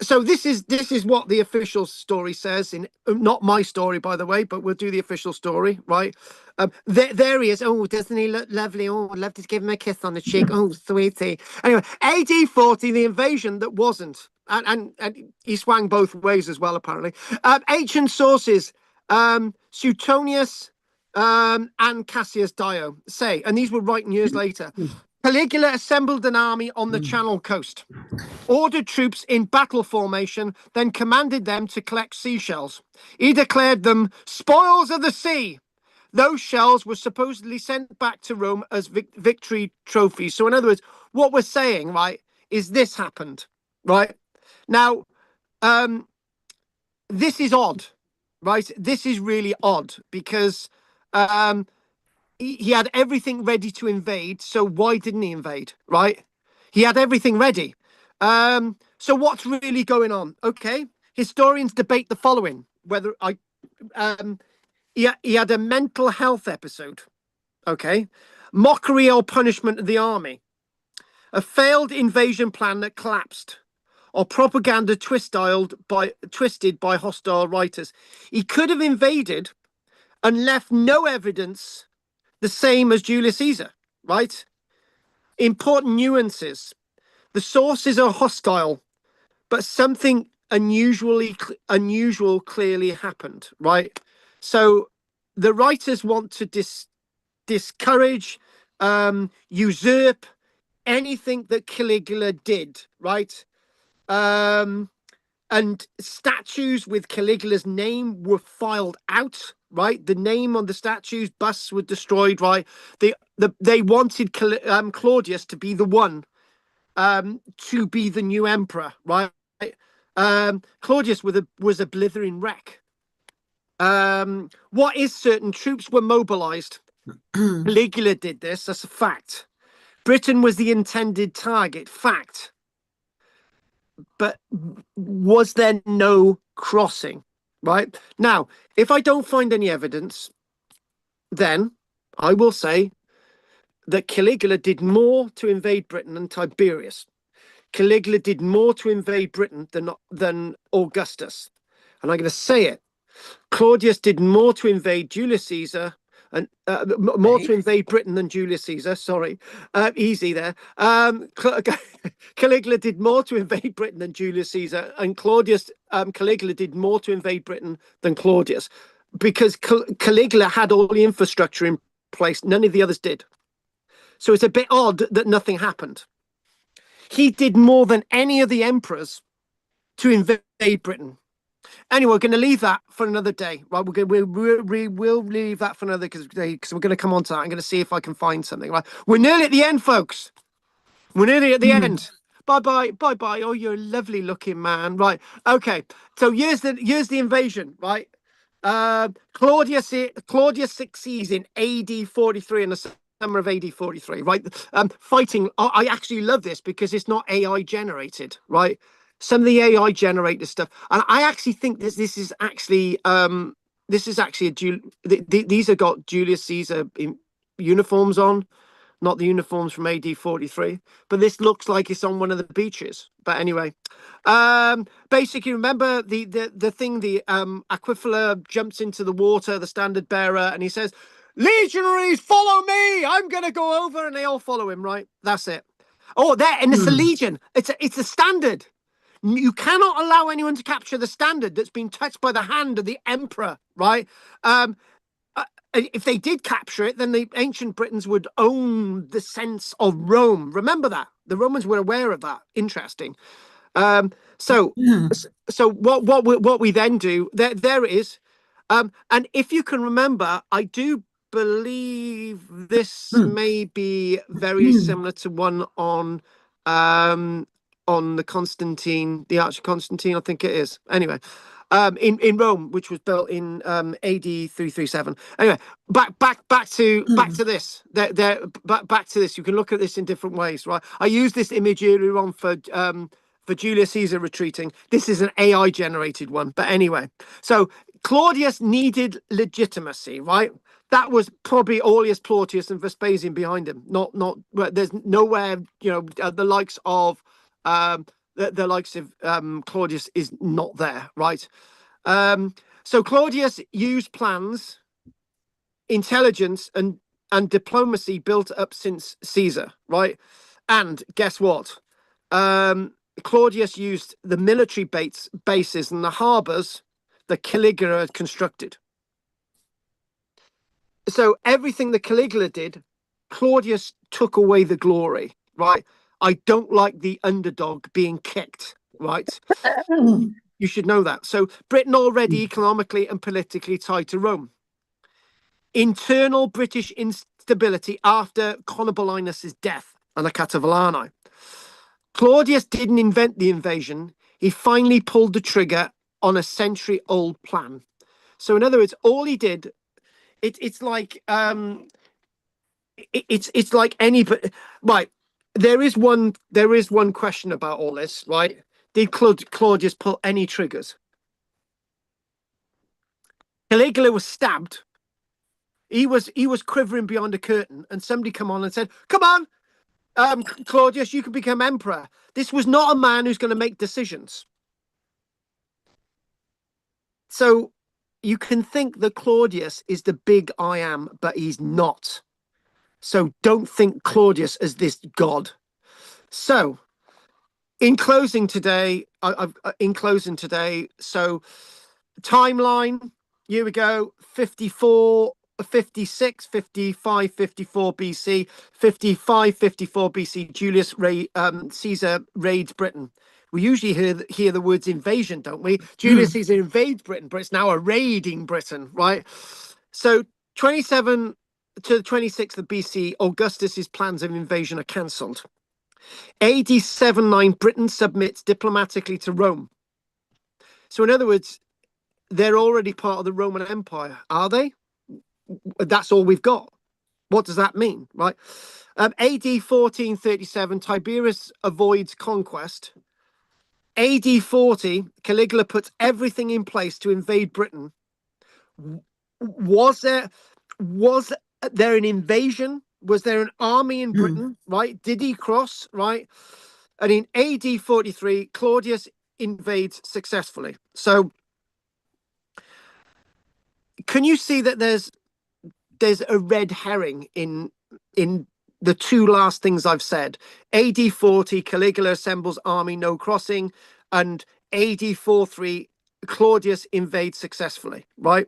So this is what the official story says. Not my story, by the way, but we'll do the official story, right? There he is. Oh, doesn't he look lovely? Oh, I'd love to give him a kiss on the cheek. Oh, sweetie. Anyway, AD 40, the invasion that wasn't. And he swung both ways as well, apparently. Ancient sources, Suetonius, and Cassius Dio say, and these were written years later, Caligula assembled an army on the Channel coast, ordered troops in battle formation, then commanded them to collect seashells. He declared them spoils of the sea. Those shells were supposedly sent back to Rome as victory trophies. So in other words, what we're saying, right, is this happened, right? Now, this is odd, right? This is really odd because he had everything ready to invade. So why didn't he invade? Right? He had everything ready. So what's really going on? Okay. Historians debate the following: whether he had a mental health episode. Okay. Mockery or punishment of the army. A failed invasion plan that collapsed. Or propaganda twisted by hostile writers. He could have invaded and left no evidence the same as Julius Caesar, right? Important nuances. The sources are hostile, but something unusual clearly happened, right? So the writers want to discourage, usurp anything that Caligula did, right? and statues with Caligula's name were filed out, right? The name on the statues, busts were destroyed, right? They wanted Claudius to be the one to be the new emperor, right? Claudius was a blithering wreck. What is certain, troops were mobilized. Caligula did this, that's a fact. Britain was the intended target, fact. But was there no crossing, right? Now, if I don't find any evidence, then I will say that Caligula did more to invade Britain than Tiberius. Caligula did more to invade Britain than Augustus. And I'm going to say it. Claudius did more to invade Julius Caesar and more to invade Britain than Julius Caesar. Sorry, easy there. Caligula did more to invade Britain than Julius Caesar, and Caligula did more to invade Britain than Claudius, because Caligula had all the infrastructure in place. None of the others did. So it's a bit odd that nothing happened. He did more than any of the emperors to invade Britain. Anyway, we're going to leave that for another day, right? We'll leave that for another day because we're going to come on to that. I'm going to see if I can find something. Right, we're nearly at the end, folks. We're nearly at the end. Bye bye. Oh, you're a lovely looking man. Right. Okay. So here's the invasion. Right. Claudius succeeds in AD 43 in the summer of AD 43. Right. Fighting. I actually love this because it's not AI generated. Right. Some of the AI generated stuff, and I actually think this is actually these have got Julius Caesar uniforms on, not the uniforms from AD 43, but this looks like it's on one of the beaches. But anyway, basically, remember the thing, the Aquila jumps into the water, the standard bearer, and he says, "Legionaries, follow me! I'm gonna go over," and they all follow him. Right, that's it. Oh, there, and it's a legion. It's a standard. You cannot allow anyone to capture the standard that's been touched by the hand of the emperor, right? If they did capture it, then the ancient Britons would own the sense of Rome. Remember that. The Romans were aware of that. Interesting. So what we then do, there it is. And if you can remember, I do believe this may be very similar to one on the Constantine, the Arch of Constantine, I think it is. Anyway, in Rome, which was built in AD 337. Anyway, back to this. Back to this. You can look at this in different ways, right? I used this image earlier on for Julius Caesar retreating. This is an AI generated one, but anyway. So Claudius needed legitimacy, right? That was probably Aulus Plautius and Vespasian behind him. Not. There's nowhere, the likes of Claudius is not there, right? So Claudius used plans, intelligence, and diplomacy built up since Caesar, right? And guess what? Claudius used the military bases and the harbors that Caligula had constructed. So everything that Caligula did, Claudius took away the glory, right? I don't like the underdog being kicked, right? You should know that. So Britain already economically and politically tied to Rome. Internal British instability after Conobolinus' death and the Cativalani. Claudius didn't invent the invasion. He finally pulled the trigger on a century-old plan. So in other words, all he did, it's like it's like anybody, right? There is one question about all this, right? Did Claudius pull any triggers? Caligula was stabbed. He was quivering behind a curtain, and somebody come on and said, "Come on, Claudius, you can become emperor." This was not a man who's going to make decisions. So you can think that Claudius is the big I am, but he's not. So don't think Claudius as this god. So in closing today, so timeline, here we go, 54, 56, 55, 54 BC, 55, 54 BC, Julius Caesar raids Britain. We usually hear the words invasion, don't we? Julius Caesar invades Britain, but it's now a raiding Britain, right? So 27 to the 26th of BC, Augustus's plans of invasion are cancelled. AD 79, Britain submits diplomatically to Rome. So in other words, they're already part of the Roman Empire, are they? That's all we've got. What does that mean, right? AD 1437, Tiberius avoids conquest. AD 40, Caligula puts everything in place to invade Britain. Was there an invasion? Was there an army in Britain, right? Did he cross, right? And in AD 43, Claudius invades successfully. So can you see that there's a red herring in the two last things I've said? AD 40, Caligula assembles army, no crossing, and AD 43, Claudius invades successfully, right?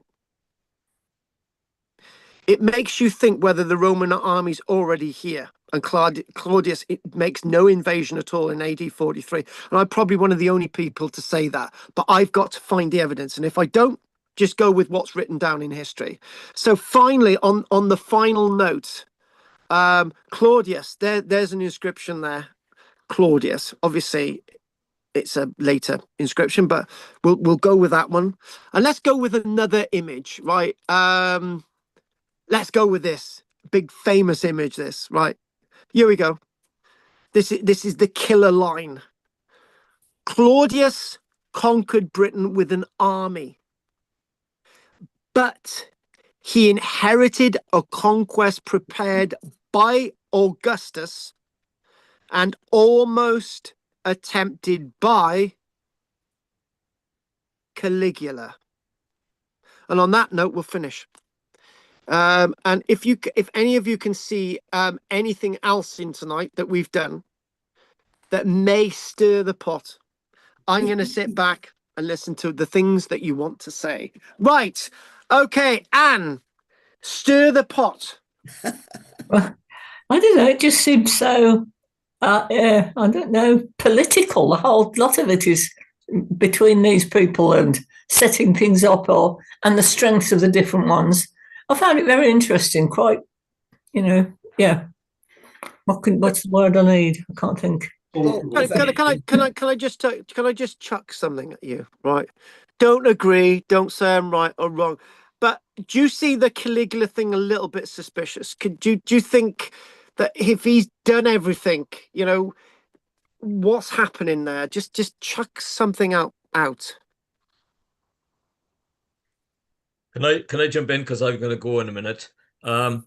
It makes you think whether the Roman army's already here. And Claudius makes no invasion at all in AD 43. And I'm probably one of the only people to say that. But I've got to find the evidence. And if I don't, just go with what's written down in history. So finally, on the final note, Claudius, there's an inscription there. Claudius, obviously, it's a later inscription, but we'll go with that one. And let's go with another image, right? Let's go with this big famous image, this, right? Here we go. This is the killer line. Claudius conquered Britain with an army, but he inherited a conquest prepared by Augustus and almost attempted by Caligula. And on that note, we'll finish. And if any of you can see anything else in tonight that we've done that may stir the pot, I'm going to sit back and listen to the things that you want to say. Right. Okay, Anne, stir the pot. Well, I don't know. It just seems so, I don't know, political. The whole lot of it is between these people and setting things up, and the strengths of the different ones. I found it very interesting. Quite, yeah. What's the word I need? I can't think. Can I just chuck something at you? Right. Don't agree. Don't say I'm right or wrong. But do you see the Caligula thing a little bit suspicious? Do you think that if he's done everything, what's happening there? Just chuck something out. Can I jump in because I'm going to go in a minute? Well,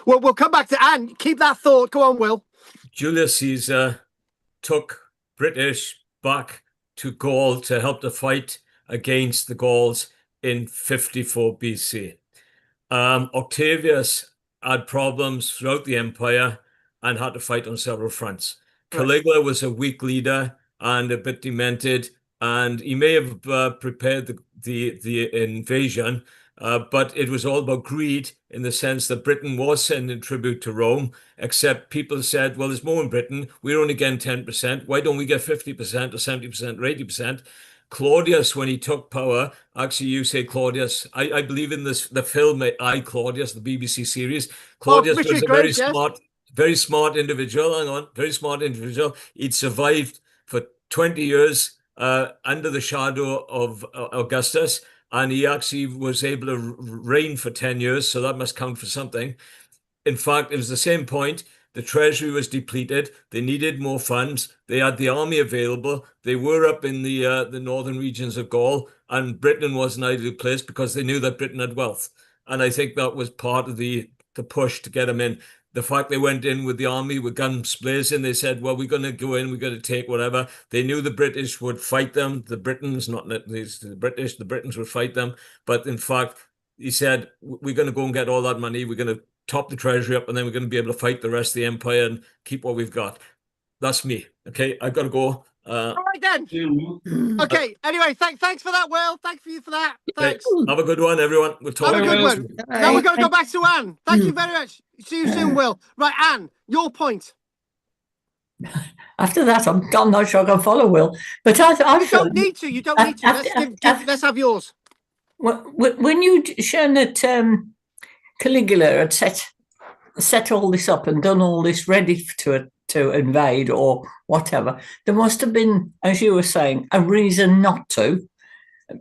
we'll come back to Anne. Keep that thought. Go on, Will. Julius Caesar took British back to Gaul to help the fight against the Gauls in 54 BC. Octavius had problems throughout the empire and had to fight on several fronts. Caligula was a weak leader and a bit demented, and he may have prepared the invasion, but it was all about greed in the sense that Britain was sending tribute to Rome, except people said, well, there's more in Britain. We're only getting 10%. Why don't we get 50% or 70% or 80%? Claudius, when he took power, actually, you say Claudius. I believe in the film I, Claudius, the BBC series. Claudius was a very smart individual. Hang on, very smart individual. He'd survived for 20 years under the shadow of Augustus, and he actually was able to reign for 10 years, so that must count for something. In fact, it was the same point. The treasury was depleted. They needed more funds. They had the army available. They were up in the northern regions of Gaul, and Britain was an ideal place because they knew that Britain had wealth. And I think that was part of the push to get them in. The fact they went in with the army with guns blazing, they said, well, we're going to go in, we're going to take whatever. They knew the British would fight them. The Britons, not the British, the Britons would fight them. But in fact, he said, we're going to go and get all that money. We're going to top the treasury up, and then we're going to be able to fight the rest of the empire and keep what we've got. That's me. Okay, I've got to go. All right then. Okay. Anyway, thanks for that, Will. Thank you for that. Thanks. Have a good one, everyone. We'll talk. Have a good one. Now we're going to go back to Anne. Thank you very much. See you soon, Will. Right, Anne, your point. After that, I'm not sure I can follow Will. But I You don't need to. You don't need to. Let's have yours. When you shown that Caligula had set all this up and done all this ready to invade or whatever, there must have been, as you were saying, a reason not to,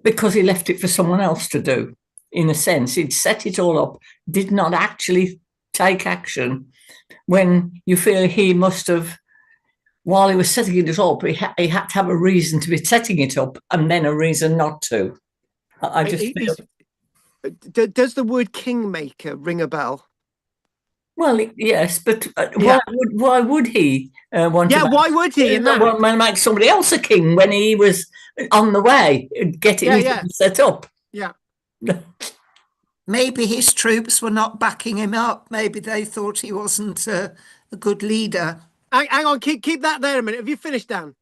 because he left it for someone else to do. In a sense, he'd set it all up, did not actually take action. When you feel he must have, while he was setting it up, he had to have a reason to be setting it up and then a reason not to. I just feel... Does the word kingmaker ring a bell? Well, yes, but why would he want? Yeah, why would he? Want to make somebody else a king when he was on the way, getting it set up. Yeah. Maybe his troops were not backing him up. Maybe they thought he wasn't a good leader. Hang on, keep that there a minute. Have you finished, Dan?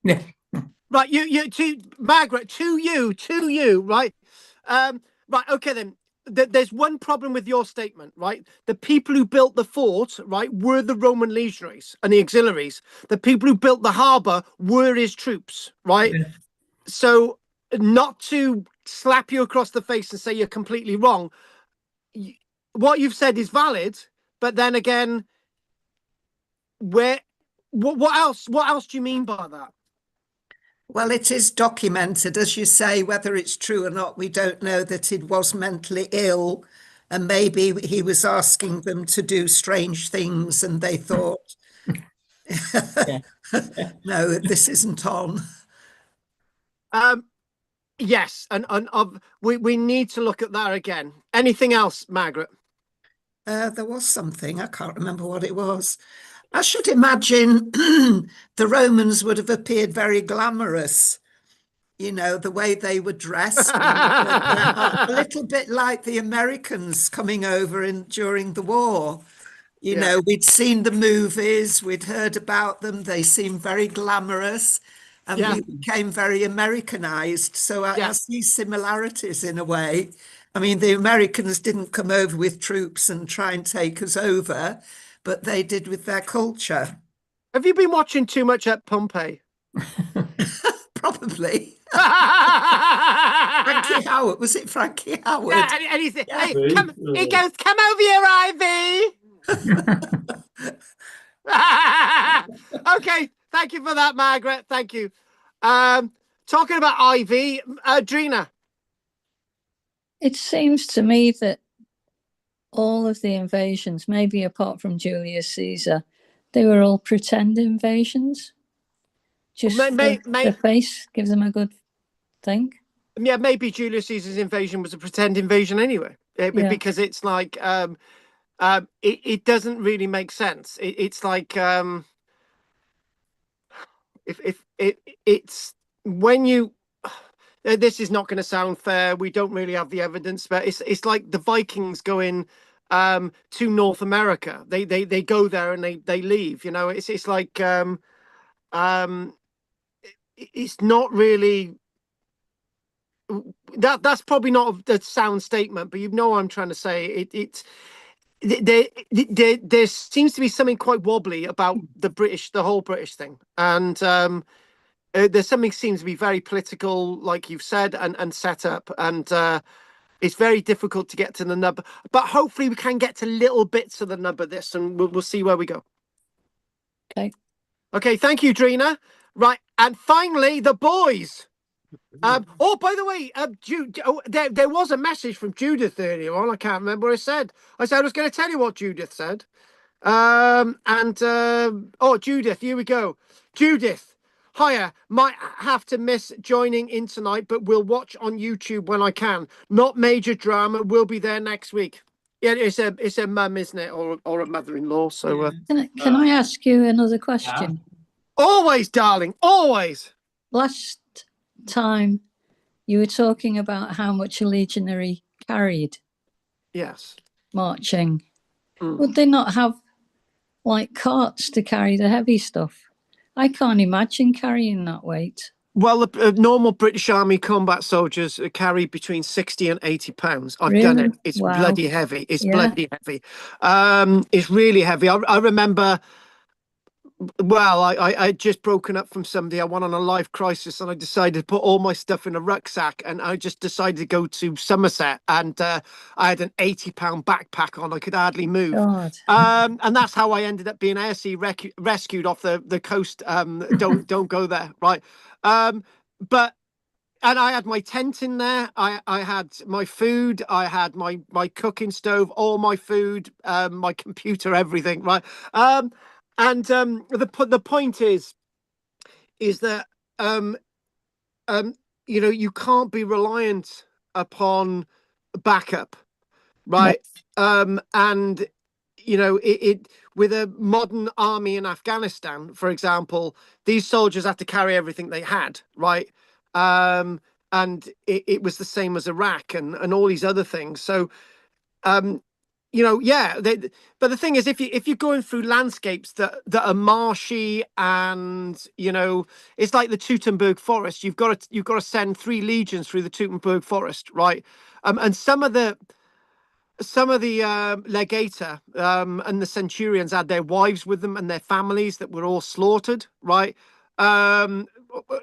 Yeah. Right, you to Margaret, to you, right? Right, okay then. There's one problem with your statement, right? The people who built the fort, right, were the Roman legionaries and the auxiliaries. The people who built the harbour were his troops, right? Yeah. So not to slap you across the face and say you're completely wrong. What you've said is valid, but then again, what else do you mean by that? Well, it is documented, as you say, whether it's true or not, we don't know, that he was mentally ill and maybe he was asking them to do strange things and they thought, no, this isn't on. Yes, and we need to look at that again. Anything else, Margaret? There was something, I can't remember what it was. I should imagine the Romans would have appeared very glamorous, you know, the way they were dressed, a little bit like the Americans coming over during the war. You know, we'd seen the movies, we'd heard about them, they seemed very glamorous, and we became very Americanized. So I see similarities in a way. I mean, the Americans didn't come over with troops and try and take us over, but they did with their culture. Have you been watching too much at Pompeii? Probably. Frankie Howard, was it Frankie Howard? Yeah, and he goes, come over here, Ivy. Okay, thank you for that, Margaret. Thank you. Talking about Ivy, Drina. It seems to me that all of the invasions, maybe apart from Julius Caesar, they were all pretend invasions. Just the face gives them a good thing. Yeah, maybe Julius Caesar's invasion was a pretend invasion anyway, because it's like it doesn't really make sense. It's like it's when you. This is not going to sound fair. We don't really have the evidence, but it's like the Vikings going to North America. They go there and they leave. You know, it's like it's not really that's probably not a sound statement, but you know what I'm trying to say. There seems to be something quite wobbly about the whole British thing, and there's something seems to be very political, like you've said, and set up, and it's very difficult to get to the nub. But hopefully we can get to little bits of the nub of this, and we'll see where we go. Okay, thank you, Drina. Right, and finally, the boys. Oh, by the way, there was a message from Judith earlier on. I can't remember what I said. I was going to tell you what Judith said. Oh, Judith, here we go. Judith. Hiya, might have to miss joining in tonight, but we'll watch on YouTube when I can. Not major drama. We'll be there next week. Yeah, it's a mum, isn't it, or a mother-in-law? So can I ask you another question? Always, darling, always. Last time you were talking about how much a legionary carried. Yes. Marching. Would they not have like carts to carry the heavy stuff? I can't imagine carrying that weight. Well, the normal British Army combat soldiers carry between 60 and 80 pounds. I've done it. It's bloody heavy. It's bloody heavy. It's really heavy. I remember Well, I had just broken up from somebody. I went on a life crisis, and I decided to put all my stuff in a rucksack, and I just decided to go to Somerset, and I had an £80 backpack on. I could hardly move. God. And that's how I ended up being ASC rescued off the coast. Don't go there, right? But and I had my tent in there. I had my food. I had my cooking stove, all my food, my computer, everything, right? The point is that you can't be reliant upon backup, right? And it with a modern army in Afghanistan, for example, these soldiers had to carry everything they had, right? And it was the same as Iraq and all these other things. So but the thing is, if you're going through landscapes that are marshy, and it's like the Teutoburg Forest, you've got to send 3 legions through the Teutoburg Forest, right? And some of the legata and the centurions had their wives with them and their families that were all slaughtered, right?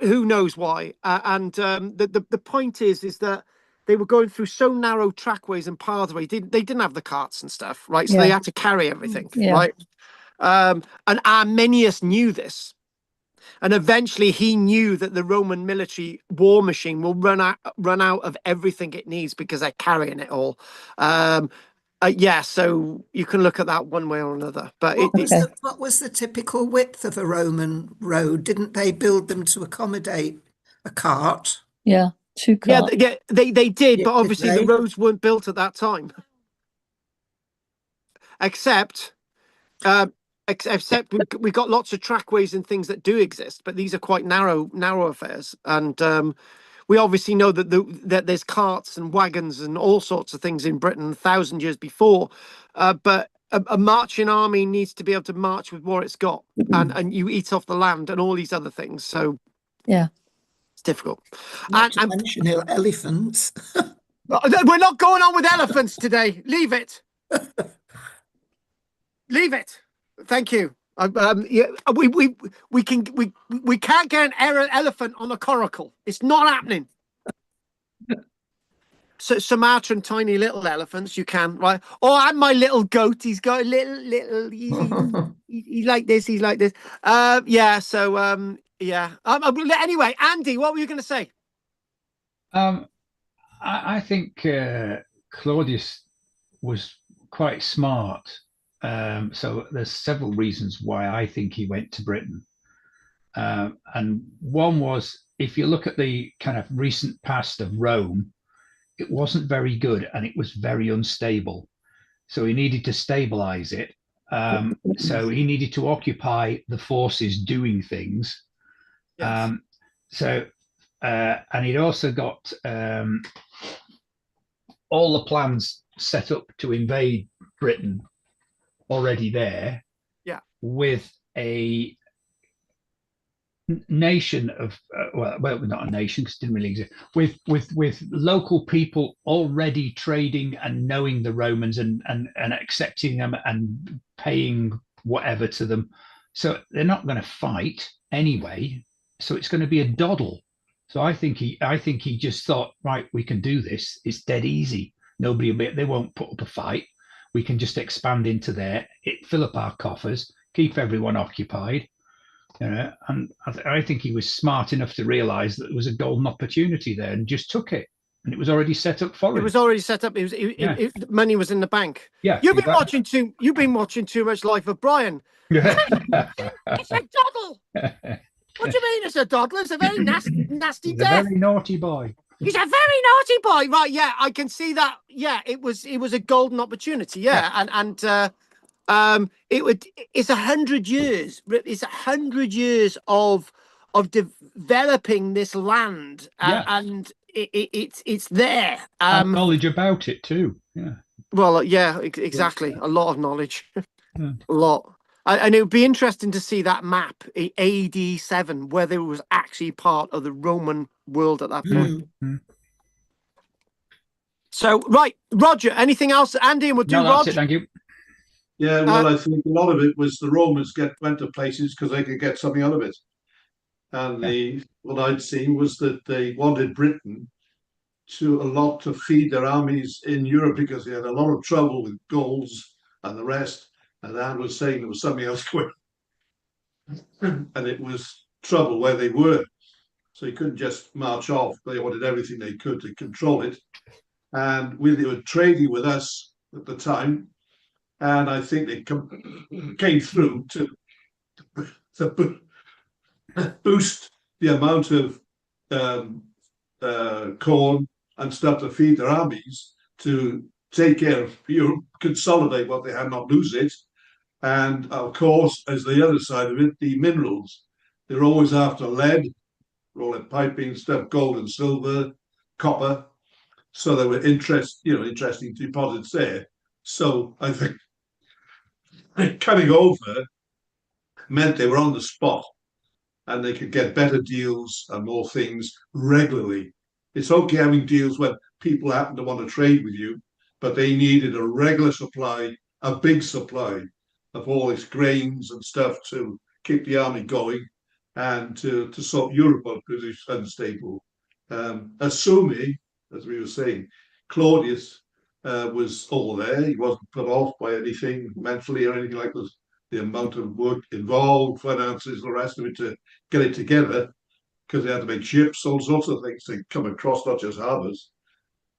Who knows why? The point is that they were going through so narrow trackways and pathways. They didn't have the carts and stuff, right? So they had to carry everything, right? And Arminius knew this. And eventually he knew that the Roman military war machine will run out of everything it needs because they're carrying it all. So you can look at that one way or another. But what was the typical width of a Roman road? Didn't they build them to accommodate a cart? Yeah, 2 carts. Yeah, they did, but obviously the roads weren't built at that time. Except we got lots of trackways and things that do exist, but these are quite narrow affairs. And we obviously know that there's carts and wagons and all sorts of things in Britain 1,000 years before. But a marching army needs to be able to march with what it's got, and you eat off the land and all these other things. So yeah, it's difficult. Not to mention elephants. We're not going on with elephants today. Leave it. Leave it. Thank you. We can't get an elephant on a coracle. It's not happening. So Sumatran tiny little elephants you can, right? Or I'm my little goat. He's got a little. He's like this. He's like this. Yeah. So anyway, Andy, what were you going to say? I think Claudius was quite smart. So there's several reasons why I think he went to Britain. And one was, if you look at the kind of recent past of Rome, it wasn't very good and it was very unstable. So he needed to stabilize it. So he needed to occupy the forces doing things. Yes. And he'd also got all the plans set up to invade Britain already there, with a nation of well, not a nation because it didn't really exist, with local people already trading and knowing the Romans and accepting them and paying whatever to them. So they're not going to fight anyway. So it's going to be a doddle. So I think he just thought, right, we can do this. It's dead easy. They won't put up a fight. We can just expand into there, fill up our coffers, keep everyone occupied. And I think he was smart enough to realize that there was a golden opportunity there and just took it. And it was already set up for him. It was already set up. Money was in the bank. Yeah. You've been watching too much Life of Brian. It's a doddle. What do you mean it's a doddle? It's a very nasty He's death. A very naughty boy. He's a very naughty boy, right? Yeah, I can see that. Yeah, it was a golden opportunity. Yeah, it's 100 years. It's 100 years of developing this land, and it's there. And knowledge about it too. Yeah. Well, yeah, exactly. A lot of knowledge. A lot. And it would be interesting to see that map, AD 7, whether it was actually part of the Roman world at that point. So, right, Roger, anything else, Andy? And we'll do that's it, thank you. Yeah, well, I think a lot of it was the Romans went to places because they could get something out of it. And what I'd seen was that they wanted Britain to feed their armies in Europe because they had a lot of trouble with Gauls and the rest. And Anne was saying there was something else going on, and it was trouble where they were. So you couldn't just march off. They wanted everything they could to control it. And they were trading with us at the time. And I think they came through to boost the amount of corn and stuff to feed their armies, to take care of Europe, consolidate what they had, not lose it. And of course, as the other side of it, the minerals. They're always after lead, all that piping stuff, gold and silver, copper. So there were interesting deposits there. So I think coming over meant they were on the spot and they could get better deals and more things regularly. It's okay having deals when people happen to want to trade with you, but they needed a regular supply, a big supply of all its grains and stuff to keep the army going and to sort Europe out because it's unstable. Assuming, as we were saying, Claudius was all there. He wasn't put off by anything mentally or anything like this. The amount of work involved, finances, the rest of it to get it together, because they had to make ships, all sorts of things to come across, not just harbours.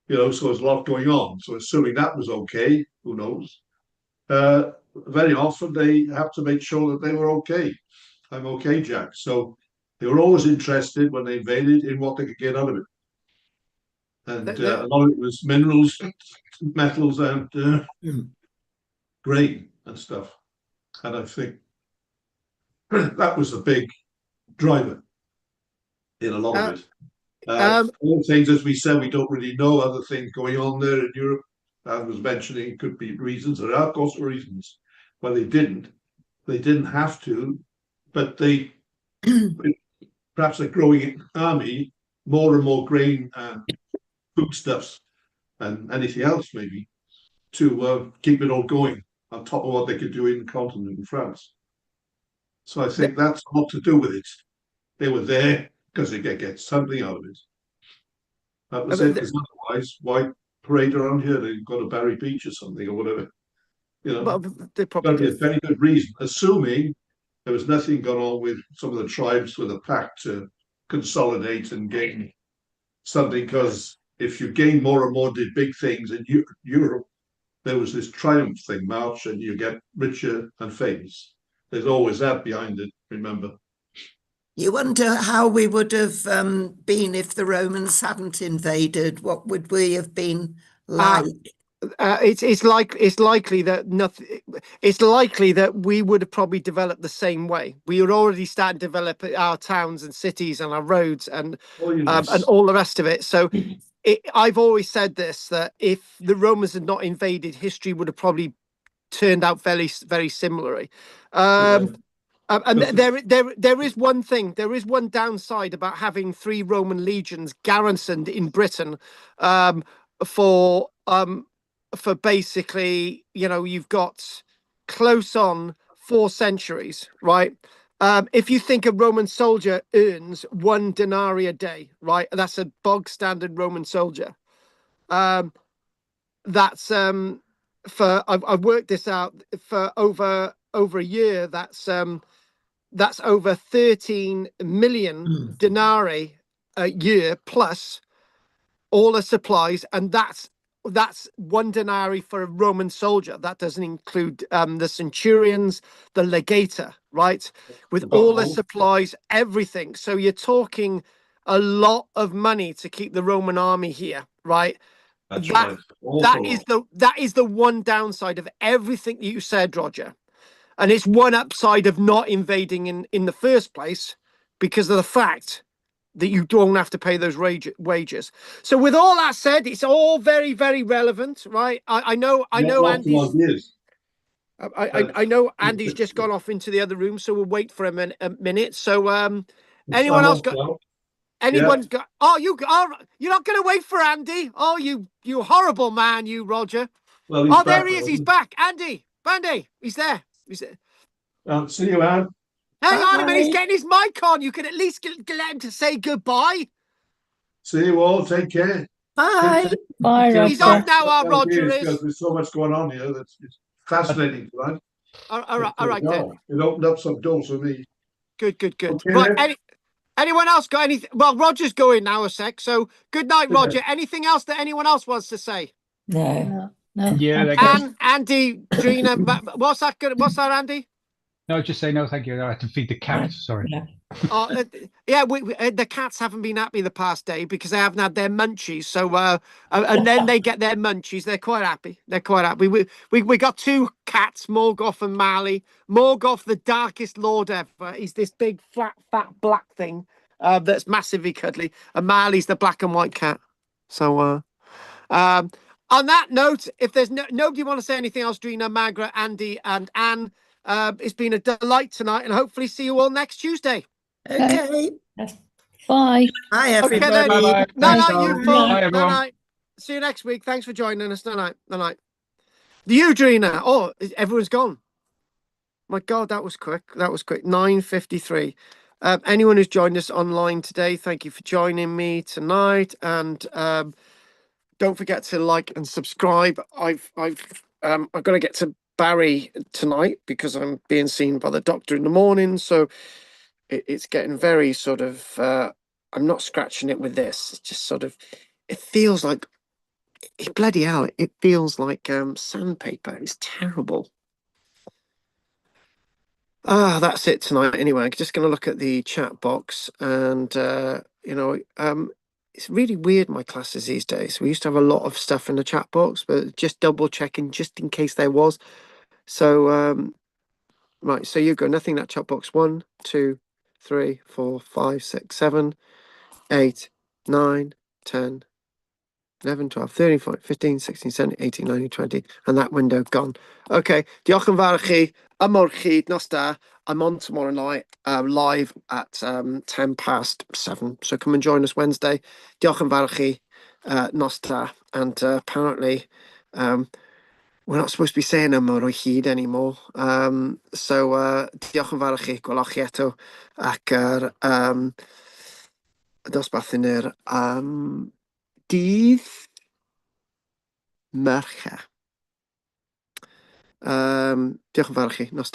So there's a lot going on. So assuming that was okay, who knows? Very often they have to make sure that they were okay. I'm okay, Jack. So they were always interested when they invaded in what they could get out of it. And a lot of it was minerals, metals, and grain and stuff. And I think that was the big driver in a lot of it. All things, as we said, we don't really know other things going on there in Europe. I was mentioning it could be reasons. There are, of course, reasons why they didn't. They didn't have to, but they perhaps a growing army, more and more grain and foodstuffs and anything else maybe to keep it all going on top of what they could do in the continent in France. So I think that's a lot to do with it. They were there because they could get something out of it. That was it, because otherwise, why parade around here? They've got to Barry Beach or something or whatever. Well, they probably got to be a very good reason, assuming there was nothing going on with some of the tribes with a pact to consolidate and gain something. Because if you gain more and more, did big things in Europe, there was this triumph thing, march, and you get richer and famous. There's always that behind it, remember. You wonder how we would have been if the Romans hadn't invaded. What would we have been like? It's likely that nothing. It's likely that we would have probably developed the same way. We were already starting to develop our towns and cities and our roads and all the rest of it. So I've always said this, that if the Romans had not invaded, history would have probably turned out very, very similarly. And there is one thing, there is one downside about having 3 Roman legions garrisoned in Britain for basically, you've got close on 4 centuries, right? If you think a Roman soldier earns 1 denarii a day, right? That's a bog standard Roman soldier. That's I've worked this out for over a year. That's over 13 million denarii a year plus all the supplies, and that's 1 denarii for a Roman soldier. That doesn't include the centurions, the legata, right? With all the supplies, everything. So you're talking a lot of money to keep the Roman army here, right? That's right. That is the one downside of everything that you said, Roger. And it's one upside of not invading in the first place, because of the fact that you don't have to pay those wages. So with all that said, it's all very, very relevant, right? I know Andy's... I know Andy's just gone off into the other room, so we'll wait for a minute. So anyone else got... Anyone's got... Oh, you're not going to wait for Andy? Oh, you horrible man, you, Roger. Well, there he is. He's back. Andy. Bandy, he's there. He's there. See you, Anne. Hang on a minute, he's Bye. getting his mic on. You can at least let him to say goodbye. See you all. Take care. Bye. Bye, He's Roger. off now, our Roger Because is. there's so much going on here. It's fascinating, right? All right then. It opened up some doors for me. Good. Okay, Right, then. anyone else got anything? Well, Roger's going now a sec, so good night, Yeah. Roger. Anything else that anyone else wants to say? No. No. Yeah, they thank go. you. Andy, Gina, what's that? What's that, Andy? No, just say no, thank you. I have to feed the cat. Sorry. No. Yeah, the cats haven't been happy the past day because they haven't had their munchies. So, and then they get their munchies. They're quite happy. We got two cats, Morgoth and Marley. Morgoth, the darkest lord ever. He's this big, fat black thing that's massively cuddly. And Marley's the black and white cat. So, on that note, if there's nobody want to say anything else, Drina, Margaret, Andy, and Anne, it's been a delight tonight, and hopefully see you all next Tuesday. Okay. Bye. Bye, Okay, everybody. then. Bye-bye. Night, Thanks, you all. fool. Bye, everyone. Night. See you next week. Thanks for joining us. Night. You, Drina. Oh, everyone's gone. My God, that was quick. 9:53. Anyone who's joined us online today, thank you for joining me tonight. And don't forget to like and subscribe. I've got to get to Barry tonight because I'm being seen by the doctor in the morning. So it's getting very sort of. I'm not scratching it with this. It's just sort of. It feels like. Bloody hell! It feels like sandpaper. It's terrible. That's it tonight. Anyway, I'm just going to look at the chat box, and it's really weird, my classes these days. We used to have a lot of stuff in the chat box, but just double checking just in case there was. So, right, so you go, nothing in that chat box. 1, 2, 3, 4, 5, 6, 7, 8, 9, 10, 11, 12, 13, 14, 15, 16, 17, 18, 19, 20, and that window gone. Okay, diolch yn fawr i chi. Amor chi, nos da. I'm on tomorrow night, live at 7:10. So come and join us Wednesday. Diolch yn fawr i chi, nos da. And apparently, we're not supposed to be saying amor o hyd anymore. So diolch yn fawr i chi. Gwelwch chi eto. Ac dosbarth yn yr dydd Mercher. Diolch yn fawr i chi. Nos da.